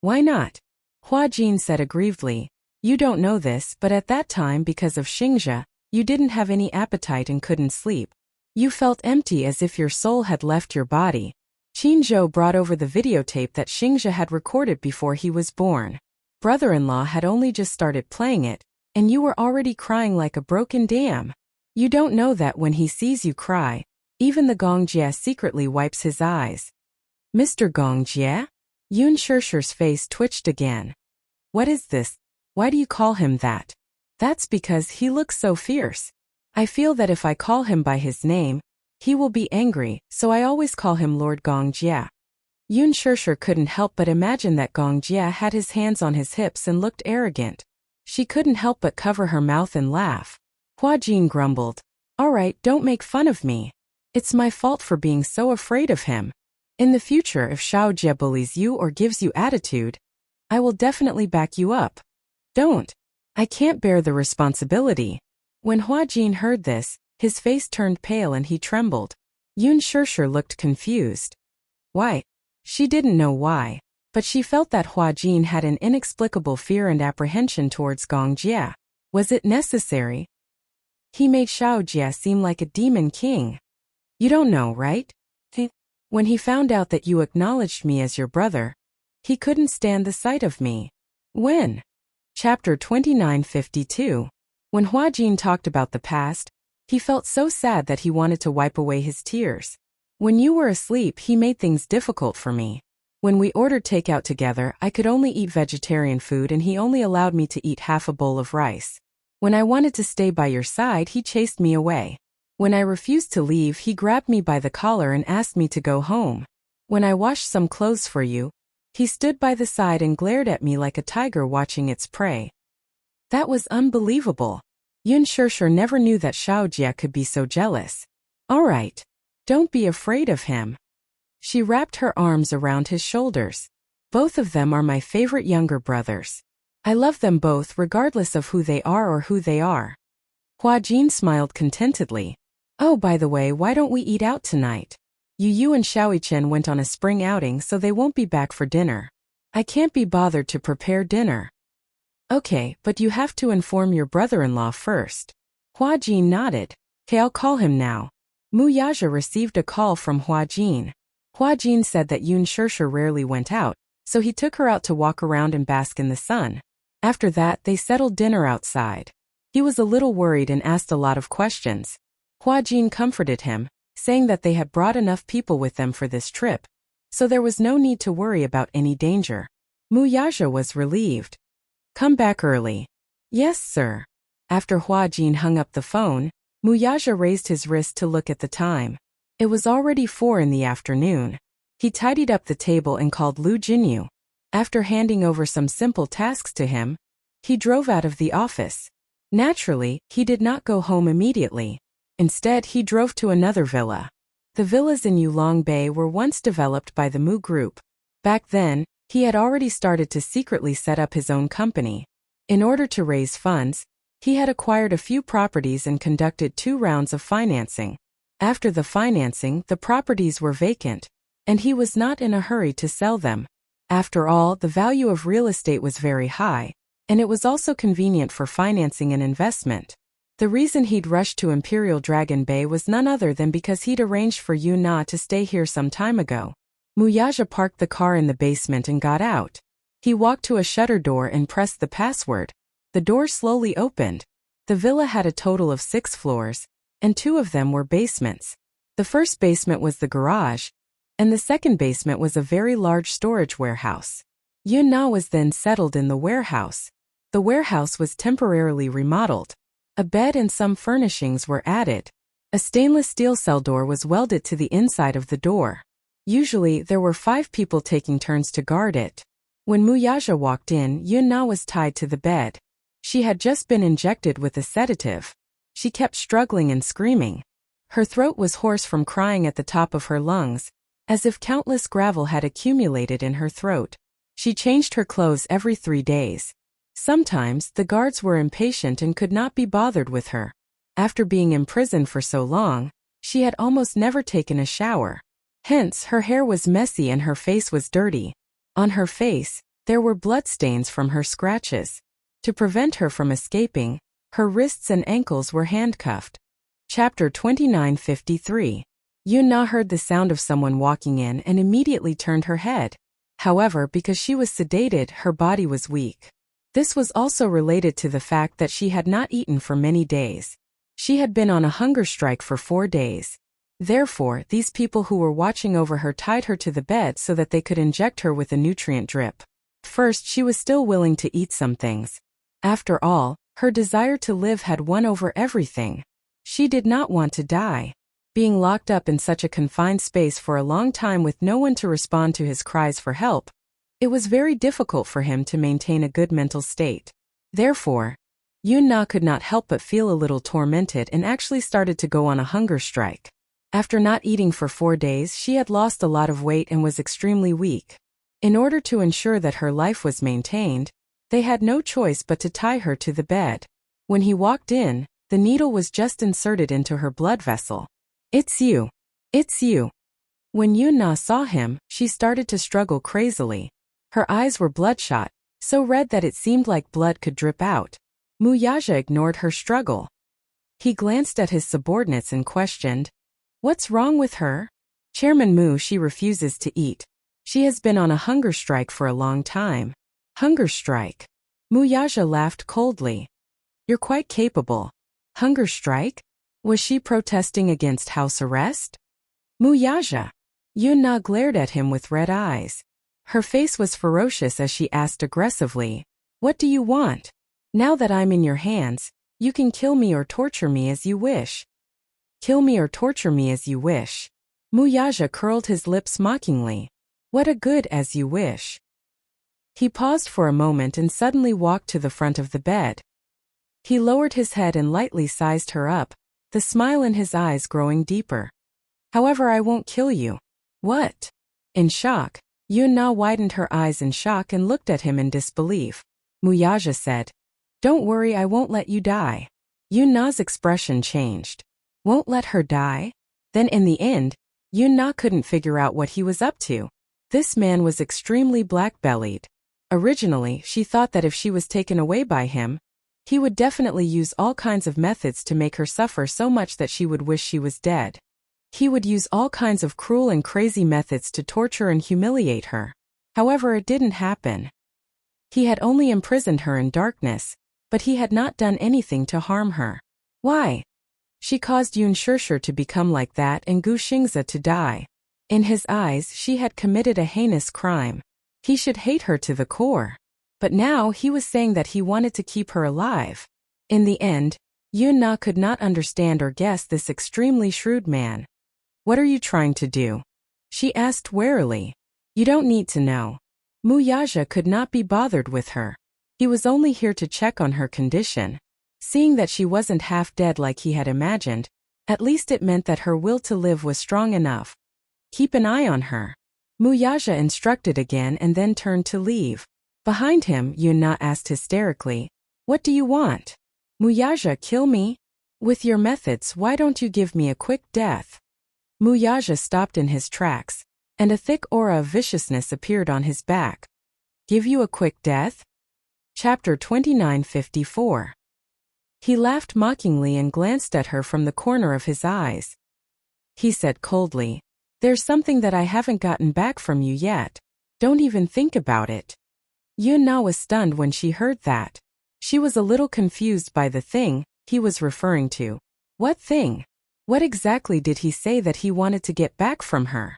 "Why not?" Hua Jin said aggrievedly. "You don't know this, but at that time because of Xingzhe, you didn't have any appetite and couldn't sleep. You felt empty as if your soul had left your body." Qin Zhou brought over the videotape that Xingzhe had recorded before he was born. Brother-in-law had only just started playing it, and you were already crying like a broken dam. You don't know that when he sees you cry, even the Gongjie secretly wipes his eyes. "Mr. Gongjie?" Yun Shirshir's face twitched again. "What is this? Why do you call him that?" "That's because he looks so fierce. I feel that if I call him by his name, he will be angry, so I always call him Lord Gongjie." Yun Shirshir couldn't help but imagine that Gongjie had his hands on his hips and looked arrogant. She couldn't help but cover her mouth and laugh. Hua Jin grumbled. "All right, don't make fun of me. It's my fault for being so afraid of him. In the future, if Xiao Jie bullies you or gives you attitude, I will definitely back you up. Don't. I can't bear the responsibility." When Hua Jin heard this, his face turned pale and he trembled. Yun Shirshir looked confused. Why? She didn't know why, but she felt that Hua Jin had an inexplicable fear and apprehension towards Gongjie. Was it necessary? He made Xiao Jie seem like a demon king. You don't know, right? When he found out that you acknowledged me as your brother, he couldn't stand the sight of me. When? Chapter 2952. When Hua Jin talked about the past, he felt so sad that he wanted to wipe away his tears. When you were asleep, he made things difficult for me. When we ordered takeout together, I could only eat vegetarian food and he only allowed me to eat half a bowl of rice. When I wanted to stay by your side, he chased me away. When I refused to leave, he grabbed me by the collar and asked me to go home. When I washed some clothes for you, he stood by the side and glared at me like a tiger watching its prey. That was unbelievable. Yun Shirshir never knew that Xiao Jie could be so jealous. All right. Don't be afraid of him. She wrapped her arms around his shoulders. Both of them are my favorite younger brothers. I love them both regardless of who they are or who they are. Hua Jin smiled contentedly. Oh, by the way, why don't we eat out tonight? Yu and Xiaoichen went on a spring outing, so they won't be back for dinner. I can't be bothered to prepare dinner. Okay, but you have to inform your brother-in-law first. Hua Jin nodded. Okay, I'll call him now. Mu Yaja received a call from Hua Jin. Hua Jin said that Yun Shirshir rarely went out, so he took her out to walk around and bask in the sun. After that, they settled dinner outside. He was a little worried and asked a lot of questions. Hua Jin comforted him, saying that they had brought enough people with them for this trip, so there was no need to worry about any danger. Mu Yaja was relieved. Come back early. Yes, sir. After Hua Jin hung up the phone, Mu Yaja raised his wrist to look at the time. It was already 4 in the afternoon. He tidied up the table and called Lu Jinyu. After handing over some simple tasks to him, he drove out of the office. Naturally, he did not go home immediately. Instead, he drove to another villa. The villas in Yulong Bay were once developed by the Mu Group. Back then, he had already started to secretly set up his own company. In order to raise funds, He had acquired a few properties and conducted 2 rounds of financing. After the financing, the properties were vacant, and he was not in a hurry to sell them. After all, the value of real estate was very high, and it was also convenient for financing and investment. The reason he'd rushed to Imperial Dragon Bay was none other than because he'd arranged for Yun Na to stay here some time ago. Muyaja parked the car in the basement and got out. He walked to a shutter door and pressed the password. The door slowly opened. The villa had a total of 6 floors, and 2 of them were basements. The first basement was the garage, and the second basement was a very large storage warehouse. Yun Na was then settled in the warehouse. The warehouse was temporarily remodeled. A bed and some furnishings were added. A stainless steel cell door was welded to the inside of the door. Usually, there were 5 people taking turns to guard it. When Muyaja walked in, Yun Na was tied to the bed. She had just been injected with a sedative. She kept struggling and screaming. Her throat was hoarse from crying at the top of her lungs, as if countless gravel had accumulated in her throat. She changed her clothes every 3 days. Sometimes, the guards were impatient and could not be bothered with her. After being imprisoned for so long, she had almost never taken a shower. Hence, her hair was messy and her face was dirty. On her face, there were bloodstains from her scratches. To prevent her from escaping, her wrists and ankles were handcuffed. Chapter 2953. Yun Na heard the sound of someone walking in and immediately turned her head. However, because she was sedated, her body was weak. This was also related to the fact that she had not eaten for many days. She had been on a hunger strike for 4 days. Therefore, these people who were watching over her tied her to the bed so that they could inject her with a nutrient drip. First, she was still willing to eat some things. After all, her desire to live had won over everything. She did not want to die. Being locked up in such a confined space for a long time with no one to respond to his cries for help, it was very difficult for him to maintain a good mental state. Therefore, Yun Na could not help but feel a little tormented and actually started to go on a hunger strike. After not eating for 4 days, she had lost a lot of weight and was extremely weak. In order to ensure that her life was maintained, they had no choice but to tie her to the bed. When he walked in, the needle was just inserted into her blood vessel. "It's you. It's you." When Yun Na saw him, she started to struggle crazily. Her eyes were bloodshot, so red that it seemed like blood could drip out. Muyaja ignored her struggle. He glanced at his subordinates and questioned, "What's wrong with her?" "Chairman Mu, she refuses to eat. She has been on a hunger strike for a long time." "Hunger strike?" Muyaja laughed coldly. "You're quite capable. Hunger strike? Was she protesting against house arrest?" "Muyaja." Yun Na glared at him with red eyes. Her face was ferocious as she asked aggressively, "What do you want? Now that I'm in your hands, you can kill me or torture me as you wish." "Kill me or torture me as you wish." Muyaja curled his lips mockingly. "What a good as you wish." He paused for a moment and suddenly walked to the front of the bed. He lowered his head and lightly sized her up, the smile in his eyes growing deeper. "However, I won't kill you." "What?" In shock, Yun Na widened her eyes in shock and looked at him in disbelief. Muyaja said, "Don't worry, I won't let you die." Yun Na's expression changed. Won't let her die? Then in the end, Yun Na couldn't figure out what he was up to. This man was extremely black-bellied. Originally, she thought that if she was taken away by him, he would definitely use all kinds of methods to make her suffer so much that she would wish she was dead. He would use all kinds of cruel and crazy methods to torture and humiliate her. However, it didn't happen. He had only imprisoned her in darkness, but he had not done anything to harm her. Why? She caused Yun Shishir to become like that and Gu Xingzi to die. In his eyes, she had committed a heinous crime. He should hate her to the core. But now he was saying that he wanted to keep her alive. In the end, Yun Na could not understand or guess this extremely shrewd man. "What are you trying to do?" she asked warily. "You don't need to know." Muyaja could not be bothered with her. He was only here to check on her condition. Seeing that she wasn't half dead like he had imagined, at least it meant that her will to live was strong enough. "Keep an eye on her," Muyaja instructed again and then turned to leave. Behind him, Yun Na asked hysterically, "What do you want?" Muyaja, kill me? With your methods, why don't you give me a quick death? Muyaja stopped in his tracks, and a thick aura of viciousness appeared on his back. Give you a quick death? Chapter 2954. He laughed mockingly and glanced at her from the corner of his eyes. He said coldly, "There's something that I haven't gotten back from you yet. Don't even think about it." Yun Na was stunned when she heard that. She was a little confused by the thing he was referring to. What thing? What exactly did he say that he wanted to get back from her?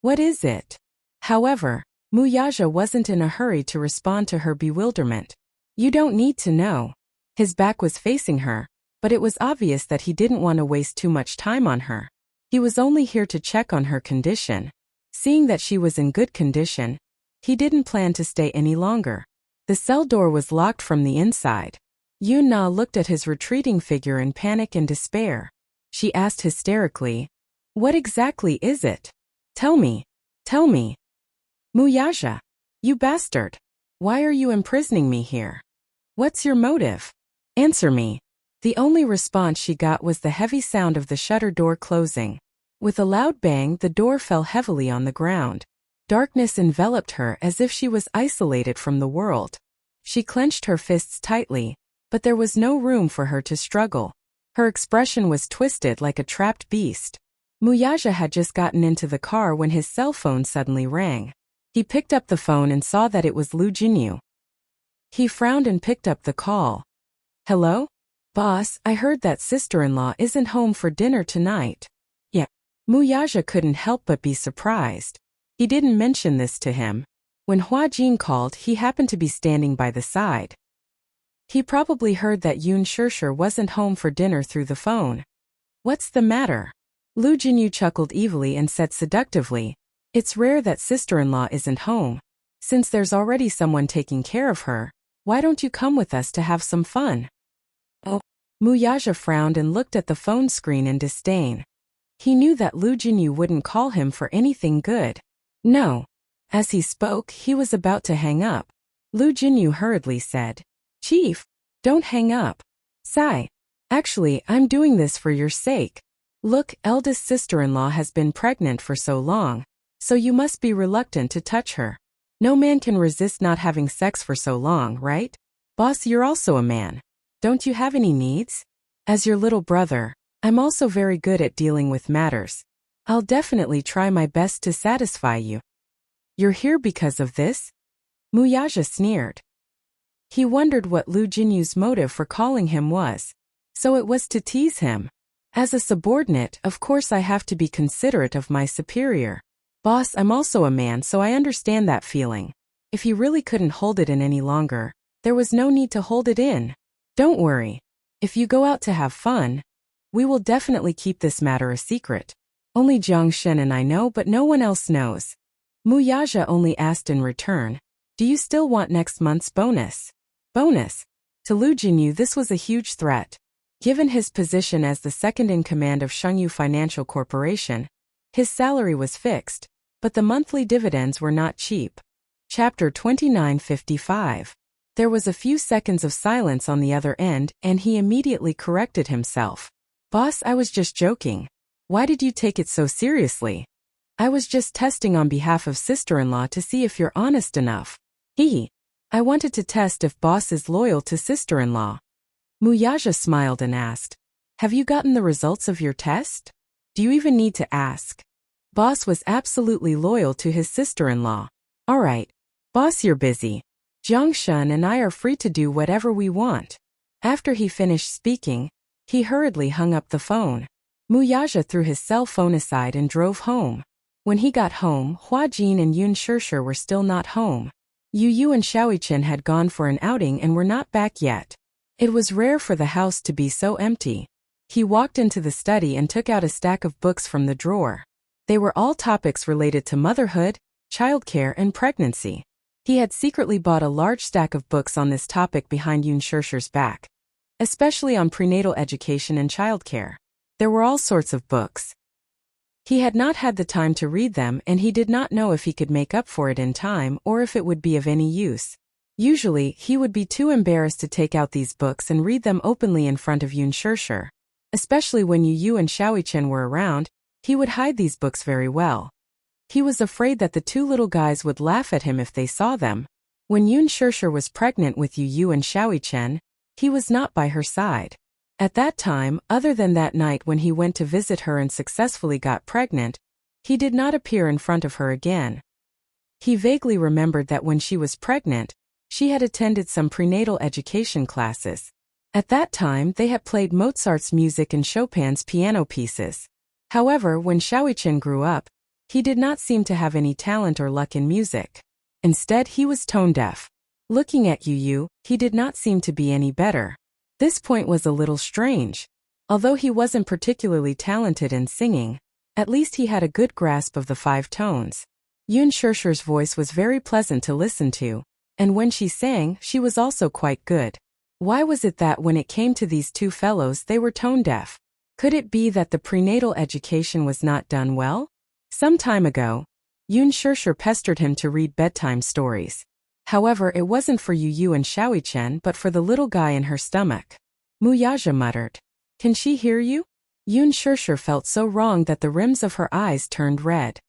What is it? However, Muyaja wasn't in a hurry to respond to her bewilderment. You don't need to know. His back was facing her, but it was obvious that he didn't want to waste too much time on her. He was only here to check on her condition. Seeing that she was in good condition, he didn't plan to stay any longer. The cell door was locked from the inside. Yun Na looked at his retreating figure in panic and despair. She asked hysterically, "What exactly is it? Tell me. Tell me." "Muyaja, you bastard. Why are you imprisoning me here? What's your motive? Answer me." The only response she got was the heavy sound of the shutter door closing. With a loud bang, the door fell heavily on the ground. Darkness enveloped her as if she was isolated from the world. She clenched her fists tightly, but there was no room for her to struggle. Her expression was twisted like a trapped beast. Muyaja had just gotten into the car when his cell phone suddenly rang. He picked up the phone and saw that it was Lu Jinyu. He frowned and picked up the call. "Hello? Boss, I heard that sister-in-law isn't home for dinner tonight." Yeah. Muyaja couldn't help but be surprised. He didn't mention this to him. When Hua Jin called, he happened to be standing by the side. He probably heard that Yun Shishir wasn't home for dinner through the phone. "What's the matter?" Lu Jinyu chuckled evilly and said seductively, "It's rare that sister-in-law isn't home. Since there's already someone taking care of her, why don't you come with us to have some fun?" Oh. Muyaja frowned and looked at the phone screen in disdain. He knew that Lu Jinyu wouldn't call him for anything good. No. As he spoke, he was about to hang up. Lu Jinyu hurriedly said, "Chief, don't hang up. Sigh. Actually, I'm doing this for your sake. Look, eldest sister-in-law has been pregnant for so long, so you must be reluctant to touch her. No man can resist not having sex for so long, right? Boss, you're also a man. Don't you have any needs? As your little brother, I'm also very good at dealing with matters. I'll definitely try my best to satisfy you." "You're here because of this?" Muyaja sneered. He wondered what Lu Jinyu's motive for calling him was. So it was to tease him. As a subordinate, of course I have to be considerate of my superior. Boss, I'm also a man, so I understand that feeling. If he really couldn't hold it in any longer, there was no need to hold it in. Don't worry. If you go out to have fun, we will definitely keep this matter a secret. Only Jiang Shen and I know, but no one else knows. Muyaja only asked in return, "Do you still want next month's bonus?" Bonus? To Lu Jinyu, this was a huge threat. Given his position as the second in command of Shengyu Financial Corporation, his salary was fixed, but the monthly dividends were not cheap. Chapter 2955. There was a few seconds of silence on the other end, and he immediately corrected himself. "Boss, I was just joking. Why did you take it so seriously? I was just testing on behalf of sister-in-law to see if you're honest enough." I wanted to test if boss is loyal to sister-in-law." Muyaja smiled and asked, "Have you gotten the results of your test? Do you even need to ask?" Boss was absolutely loyal to his sister-in-law. "All right. Boss, you're busy. Jiang Shen and I are free to do whatever we want." After he finished speaking, he hurriedly hung up the phone. Muyaja threw his cell phone aside and drove home. When he got home, Hua Jin and Yun Shishir were still not home. Yu Yu and Xiaoichen had gone for an outing and were not back yet. It was rare for the house to be so empty. He walked into the study and took out a stack of books from the drawer. They were all topics related to motherhood, childcare, and pregnancy. He had secretly bought a large stack of books on this topic behind Yun Shishir's back, especially on prenatal education and childcare. There were all sorts of books. He had not had the time to read them, and he did not know if he could make up for it in time or if it would be of any use. Usually, he would be too embarrassed to take out these books and read them openly in front of Yun Shirshir. Especially when Yu and Xiaoichen were around, he would hide these books very well. He was afraid that the two little guys would laugh at him if they saw them. When Yun Shirshir was pregnant with Yu and Xiaoichen, he was not by her side. At that time, other than that night when he went to visit her and successfully got pregnant, he did not appear in front of her again. He vaguely remembered that when she was pregnant, she had attended some prenatal education classes. At that time, they had played Mozart's music and Chopin's piano pieces. However, when Xiaoichen grew up, he did not seem to have any talent or luck in music. Instead, he was tone-deaf. Looking at Yu, he did not seem to be any better. This point was a little strange. Although he wasn't particularly talented in singing, at least he had a good grasp of the 5 tones. Yun Shirshir's voice was very pleasant to listen to, and when she sang, she was also quite good. Why was it that when it came to these two fellows they were tone-deaf? Could it be that the prenatal education was not done well? Some time ago, Yun Shirshir pestered him to read bedtime stories. However, it wasn't for Yu and Xiaoichen but for the little guy in her stomach. Muyaja muttered. Can she hear you? Yun Shirshir felt so wrong that the rims of her eyes turned red.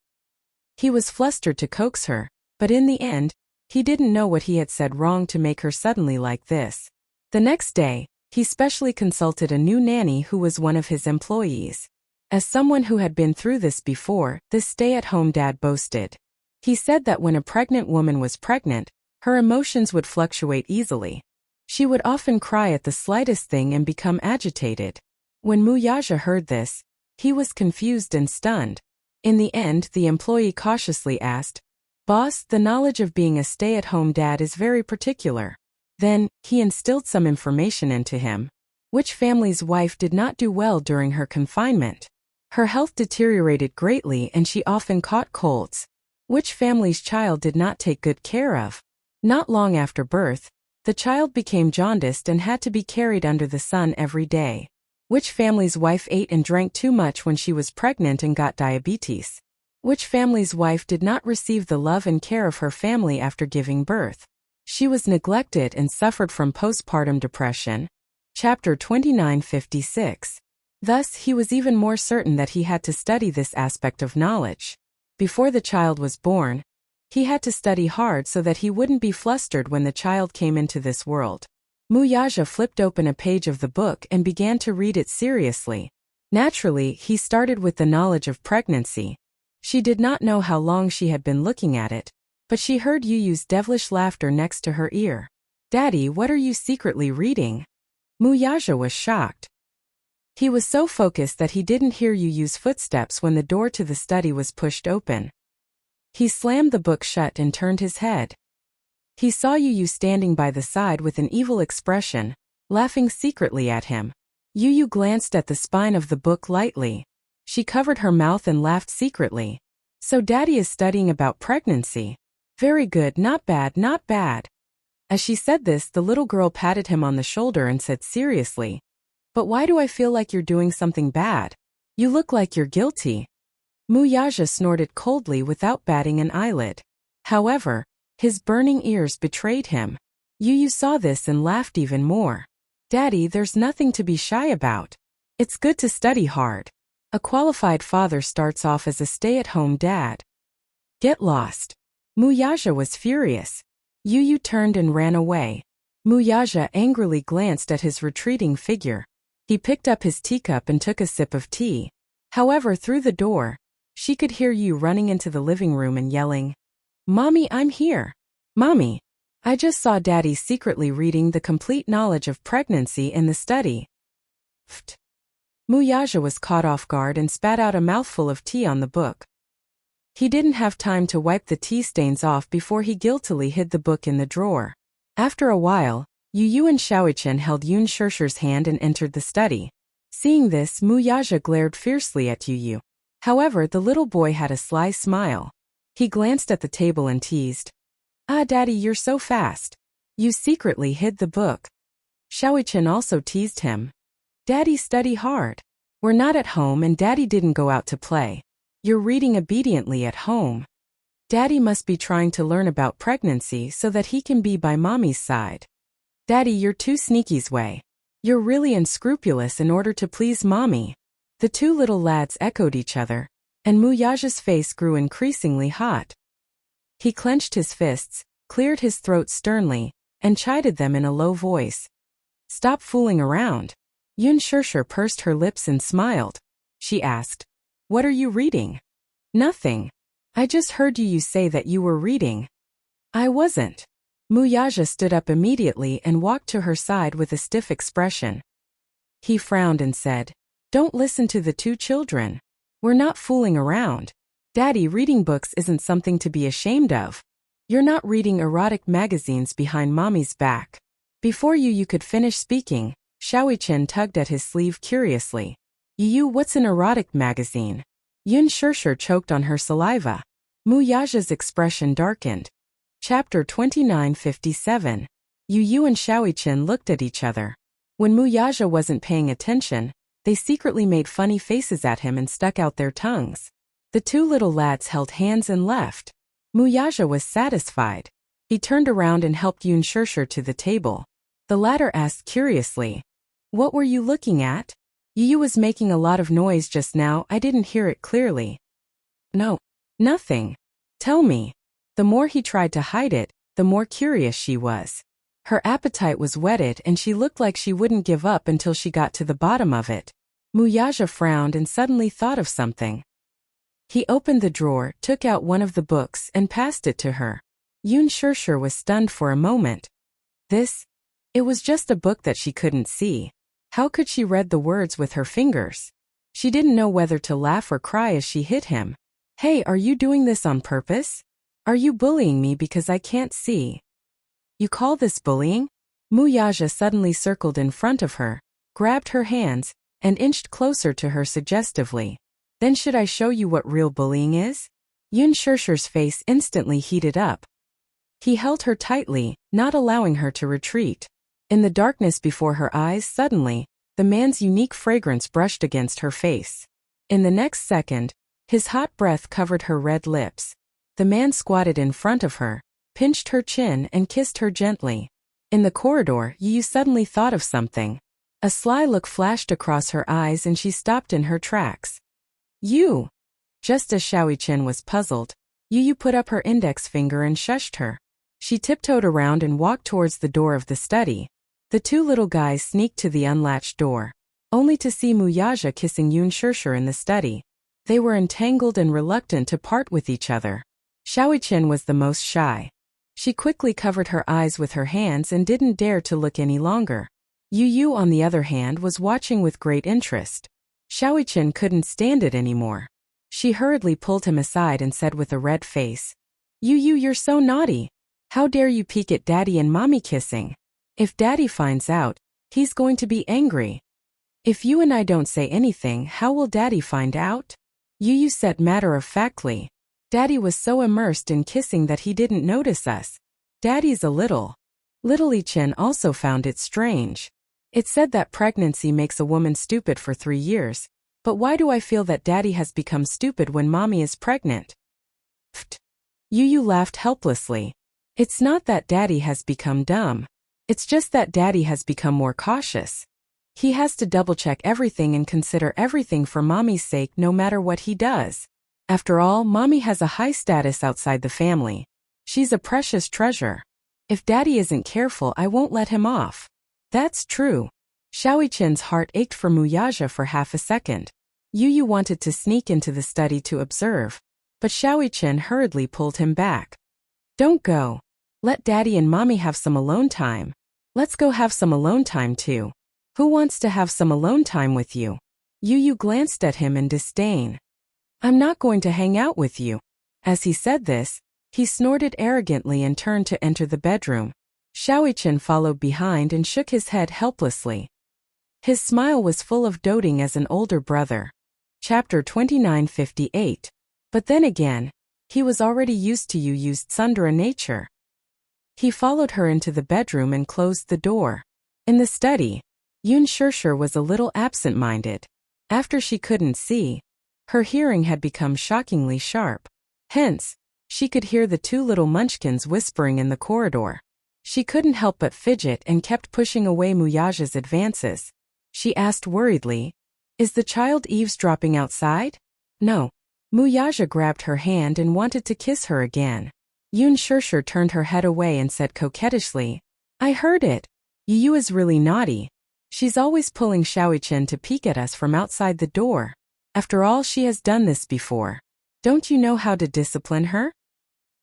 He was flustered to coax her, but in the end, he didn't know what he had said wrong to make her suddenly like this. The next day, he specially consulted a new nanny who was one of his employees. As someone who had been through this before, this stay-at-home dad boasted. He said that when a pregnant woman was pregnant, her emotions would fluctuate easily. She would often cry at the slightest thing and become agitated. When Muyaja heard this, he was confused and stunned. In the end, the employee cautiously asked, "Boss, the knowledge of being a stay-at-home dad is very particular." Then, he instilled some information into him. Which family's wife did not do well during her confinement? Her health deteriorated greatly and she often caught colds. Which family's child did not take good care of? Not long after birth, the child became jaundiced and had to be carried under the sun every day. Which family's wife ate and drank too much when she was pregnant and got diabetes? Which family's wife did not receive the love and care of her family after giving birth? She was neglected and suffered from postpartum depression. Chapter 2956. Thus, he was even more certain that he had to study this aspect of knowledge. Before the child was born, he had to study hard so that he wouldn't be flustered when the child came into this world. Muyaja flipped open a page of the book and began to read it seriously. Naturally, he started with the knowledge of pregnancy. She did not know how long she had been looking at it, but she heard Yu's devilish laughter next to her ear. "Daddy, what are you secretly reading?" Muyaja was shocked. He was so focused that he didn't hear Yu's footsteps when the door to the study was pushed open. He slammed the book shut and turned his head. He saw Yu standing by the side with an evil expression, laughing secretly at him. Yu glanced at the spine of the book lightly. She covered her mouth and laughed secretly. "So Daddy is studying about pregnancy. Very good, not bad, not bad." As she said this, the little girl patted him on the shoulder and said seriously, "But why do I feel like you're doing something bad? You look like you're guilty." Muyaja snorted coldly without batting an eyelid. However, his burning ears betrayed him. Yu saw this and laughed even more. "Daddy, there's nothing to be shy about. It's good to study hard. A qualified father starts off as a stay-at-home dad." "Get lost." Muyaja was furious. Yu turned and ran away. Muyaja angrily glanced at his retreating figure. He picked up his teacup and took a sip of tea. However, through the door, she could hear Yu running into the living room and yelling, "Mommy, I'm here. Mommy, I just saw Daddy secretly reading The Complete Knowledge of Pregnancy in the study." Pfft. Muyaja was caught off guard and spat out a mouthful of tea on the book. He didn't have time to wipe the tea stains off before he guiltily hid the book in the drawer. After a while, Yu and Xiaoichen held Yun Shirshir's hand and entered the study. Seeing this, Muyaja glared fiercely at Yu. However, the little boy had a sly smile. He glanced at the table and teased, "Ah, Daddy, you're so fast. You secretly hid the book." Xiaoichen also teased him. "Daddy, study hard. We're not at home and Daddy didn't go out to play. You're reading obediently at home." Daddy must be trying to learn about pregnancy so that he can be by mommy's side. Daddy, you're too sneaky's way. You're really unscrupulous in order to please mommy. The two little lads echoed each other, and Muyaja's face grew increasingly hot. He clenched his fists, cleared his throat sternly, and chided them in a low voice. Stop fooling around. Yun Shirshir pursed her lips and smiled. She asked, What are you reading? Nothing. I just heard you say that you were reading. I wasn't. Muyaja stood up immediately and walked to her side with a stiff expression. He frowned and said, Don't listen to the two children. We're not fooling around. Daddy, reading books isn't something to be ashamed of. You're not reading erotic magazines behind mommy's back. Before you could finish speaking, Xiaoichen tugged at his sleeve curiously. What's an erotic magazine? Yun Shirshir choked on her saliva. Muyaja's expression darkened. Chapter 2957. Yu and Xiaoichen looked at each other. When Muyaja wasn't paying attention, they secretly made funny faces at him and stuck out their tongues. The two little lads held hands and left. Muyaja was satisfied. He turned around and helped Yun Shirshir to the table. The latter asked curiously, What were you looking at? Yu was making a lot of noise just now, I didn't hear it clearly. No. Nothing. Tell me. The more he tried to hide it, the more curious she was. Her appetite was whetted and she looked like she wouldn't give up until she got to the bottom of it. Muyaja frowned and suddenly thought of something. He opened the drawer, took out one of the books and passed it to her. Yun Shirshir was stunned for a moment. It was just a book that she couldn't see. How could she read the words with her fingers? She didn't know whether to laugh or cry as she hit him. Hey, are you doing this on purpose? Are you bullying me because I can't see? You call this bullying? Muyaja suddenly circled in front of her, grabbed her hands, and inched closer to her suggestively. Then should I show you what real bullying is? Yun Shirshir's face instantly heated up. He held her tightly, not allowing her to retreat. In the darkness before her eyes, suddenly, the man's unique fragrance brushed against her face. In the next second, his hot breath covered her red lips. The man squatted in front of her, pinched her chin and kissed her gently. In the corridor, Yu suddenly thought of something. A sly look flashed across her eyes and she stopped in her tracks. You! Just as Xiaoichen was puzzled, Yu put up her index finger and shushed her. She tiptoed around and walked towards the door of the study. The two little guys sneaked to the unlatched door, only to see Muyaja kissing Yun Shirshir in the study. They were entangled and reluctant to part with each other. Xiaoichen was the most shy. She quickly covered her eyes with her hands and didn't dare to look any longer. Yu, on the other hand, was watching with great interest. Xiaoichen couldn't stand it anymore. She hurriedly pulled him aside and said with a red face, Yu, you're so naughty. How dare you peek at Daddy and Mommy kissing? If Daddy finds out, he's going to be angry. If you and I don't say anything, how will Daddy find out? Yu said matter-of-factly. Daddy was so immersed in kissing that he didn't notice us. Daddy's a little. Little Chen also found it strange. It's said that pregnancy makes a woman stupid for 3 years, but why do I feel that Daddy has become stupid when Mommy is pregnant? Pfft. Yu laughed helplessly. It's not that Daddy has become dumb. It's just that Daddy has become more cautious. He has to double-check everything and consider everything for Mommy's sake no matter what he does. After all, Mommy has a high status outside the family. She's a precious treasure. If Daddy isn't careful, I won't let him off. That's true. Xiaoichen's heart ached for Muyaja for half a second. Yu wanted to sneak into the study to observe, but Xiaoichen hurriedly pulled him back. Don't go. Let Daddy and Mommy have some alone time. Let's go have some alone time too. Who wants to have some alone time with you? Yu glanced at him in disdain. I'm not going to hang out with you. As he said this, he snorted arrogantly and turned to enter the bedroom. Xiaoichen followed behind and shook his head helplessly. His smile was full of doting as an older brother. Chapter 2958. But then again, he was already used to Yu's tsundere nature. He followed her into the bedroom and closed the door. In the study, Yun Shirshir was a little absent-minded. After she couldn't see, her hearing had become shockingly sharp. Hence, She could hear the two little munchkins whispering in the corridor. She couldn't help but fidget and kept pushing away Muyaja's advances. She asked worriedly, "Is the child eavesdropping outside?" "No." Muyaja grabbed her hand and wanted to kiss her again. Yun Shirshir turned her head away and said coquettishly, "I heard it. Yu is really naughty. She's always pulling Xiaoichen to peek at us from outside the door. After all, she has done this before. Don't you know how to discipline her?"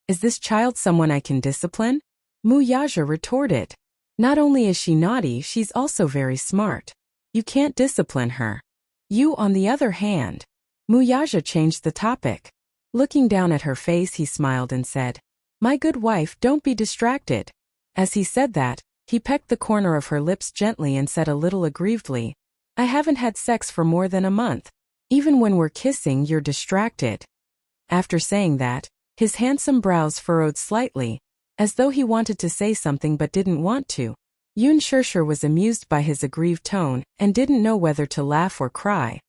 "Is this child someone I can discipline?" Muyaja retorted. "Not only is she naughty, she's also very smart. You can't discipline her." You, on the other hand. Muyaja changed the topic. Looking down at her face, he smiled and said, "My good wife, don't be distracted." As he said that, he pecked the corner of her lips gently and said a little aggrievedly, "I haven't had sex for more than a month. Even when we're kissing, you're distracted." After saying that, his handsome brows furrowed slightly, as though he wanted to say something but didn't want to. Yun Shirshir was amused by his aggrieved tone and didn't know whether to laugh or cry.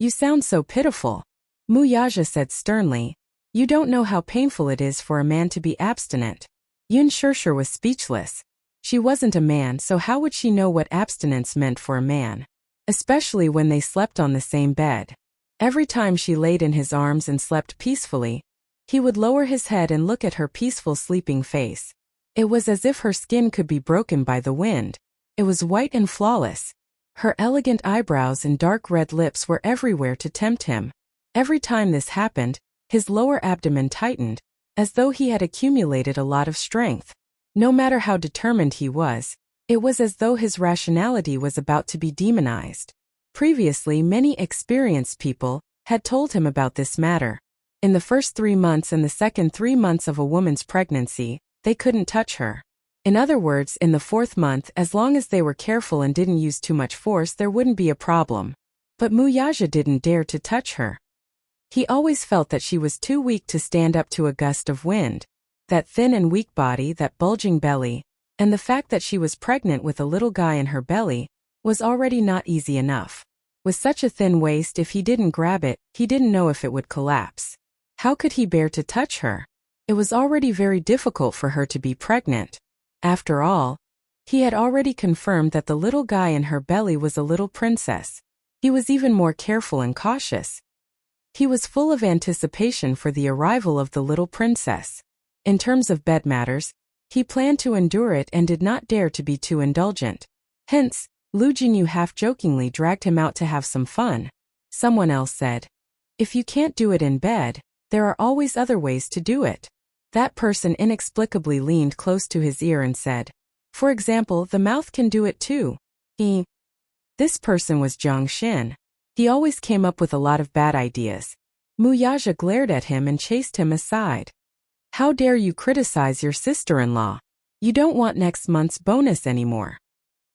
"You sound so pitiful," Muyaja said sternly. "You don't know how painful it is for a man to be abstinent." Yun Shirshir was speechless. She wasn't a man, so how would she know what abstinence meant for a man? Especially when they slept on the same bed. Every time she laid in his arms and slept peacefully, he would lower his head and look at her peaceful sleeping face. It was as if her skin could be broken by the wind. It was white and flawless. Her elegant eyebrows and dark red lips were everywhere to tempt him. Every time this happened, his lower abdomen tightened, as though he had accumulated a lot of strength. No matter how determined he was, it was as though his rationality was about to be demonized. Previously, many experienced people had told him about this matter. In the first 3 months and the second 3 months of a woman's pregnancy, they couldn't touch her. In other words, in the 4th month, as long as they were careful and didn't use too much force, there wouldn't be a problem. But Muyaja didn't dare to touch her. He always felt that she was too weak to stand up to a gust of wind. That thin and weak body, that bulging belly, and the fact that she was pregnant with a little guy in her belly, was already not easy enough. With such a thin waist, if he didn't grab it, he didn't know if it would collapse. How could he bear to touch her? It was already very difficult for her to be pregnant. After all, he had already confirmed that the little guy in her belly was a little princess. He was even more careful and cautious. He was full of anticipation for the arrival of the little princess. In terms of bed matters, he planned to endure it and did not dare to be too indulgent. Hence, Lu Jinyu half-jokingly dragged him out to have some fun. Someone else said, "If you can't do it in bed, there are always other ways to do it." That person inexplicably leaned close to his ear and said, "For example, the mouth can do it too." This person was Jiang Xin. He always came up with a lot of bad ideas. Muyaja glared at him and chased him aside. "How dare you criticize your sister-in-law? You don't want next month's bonus anymore."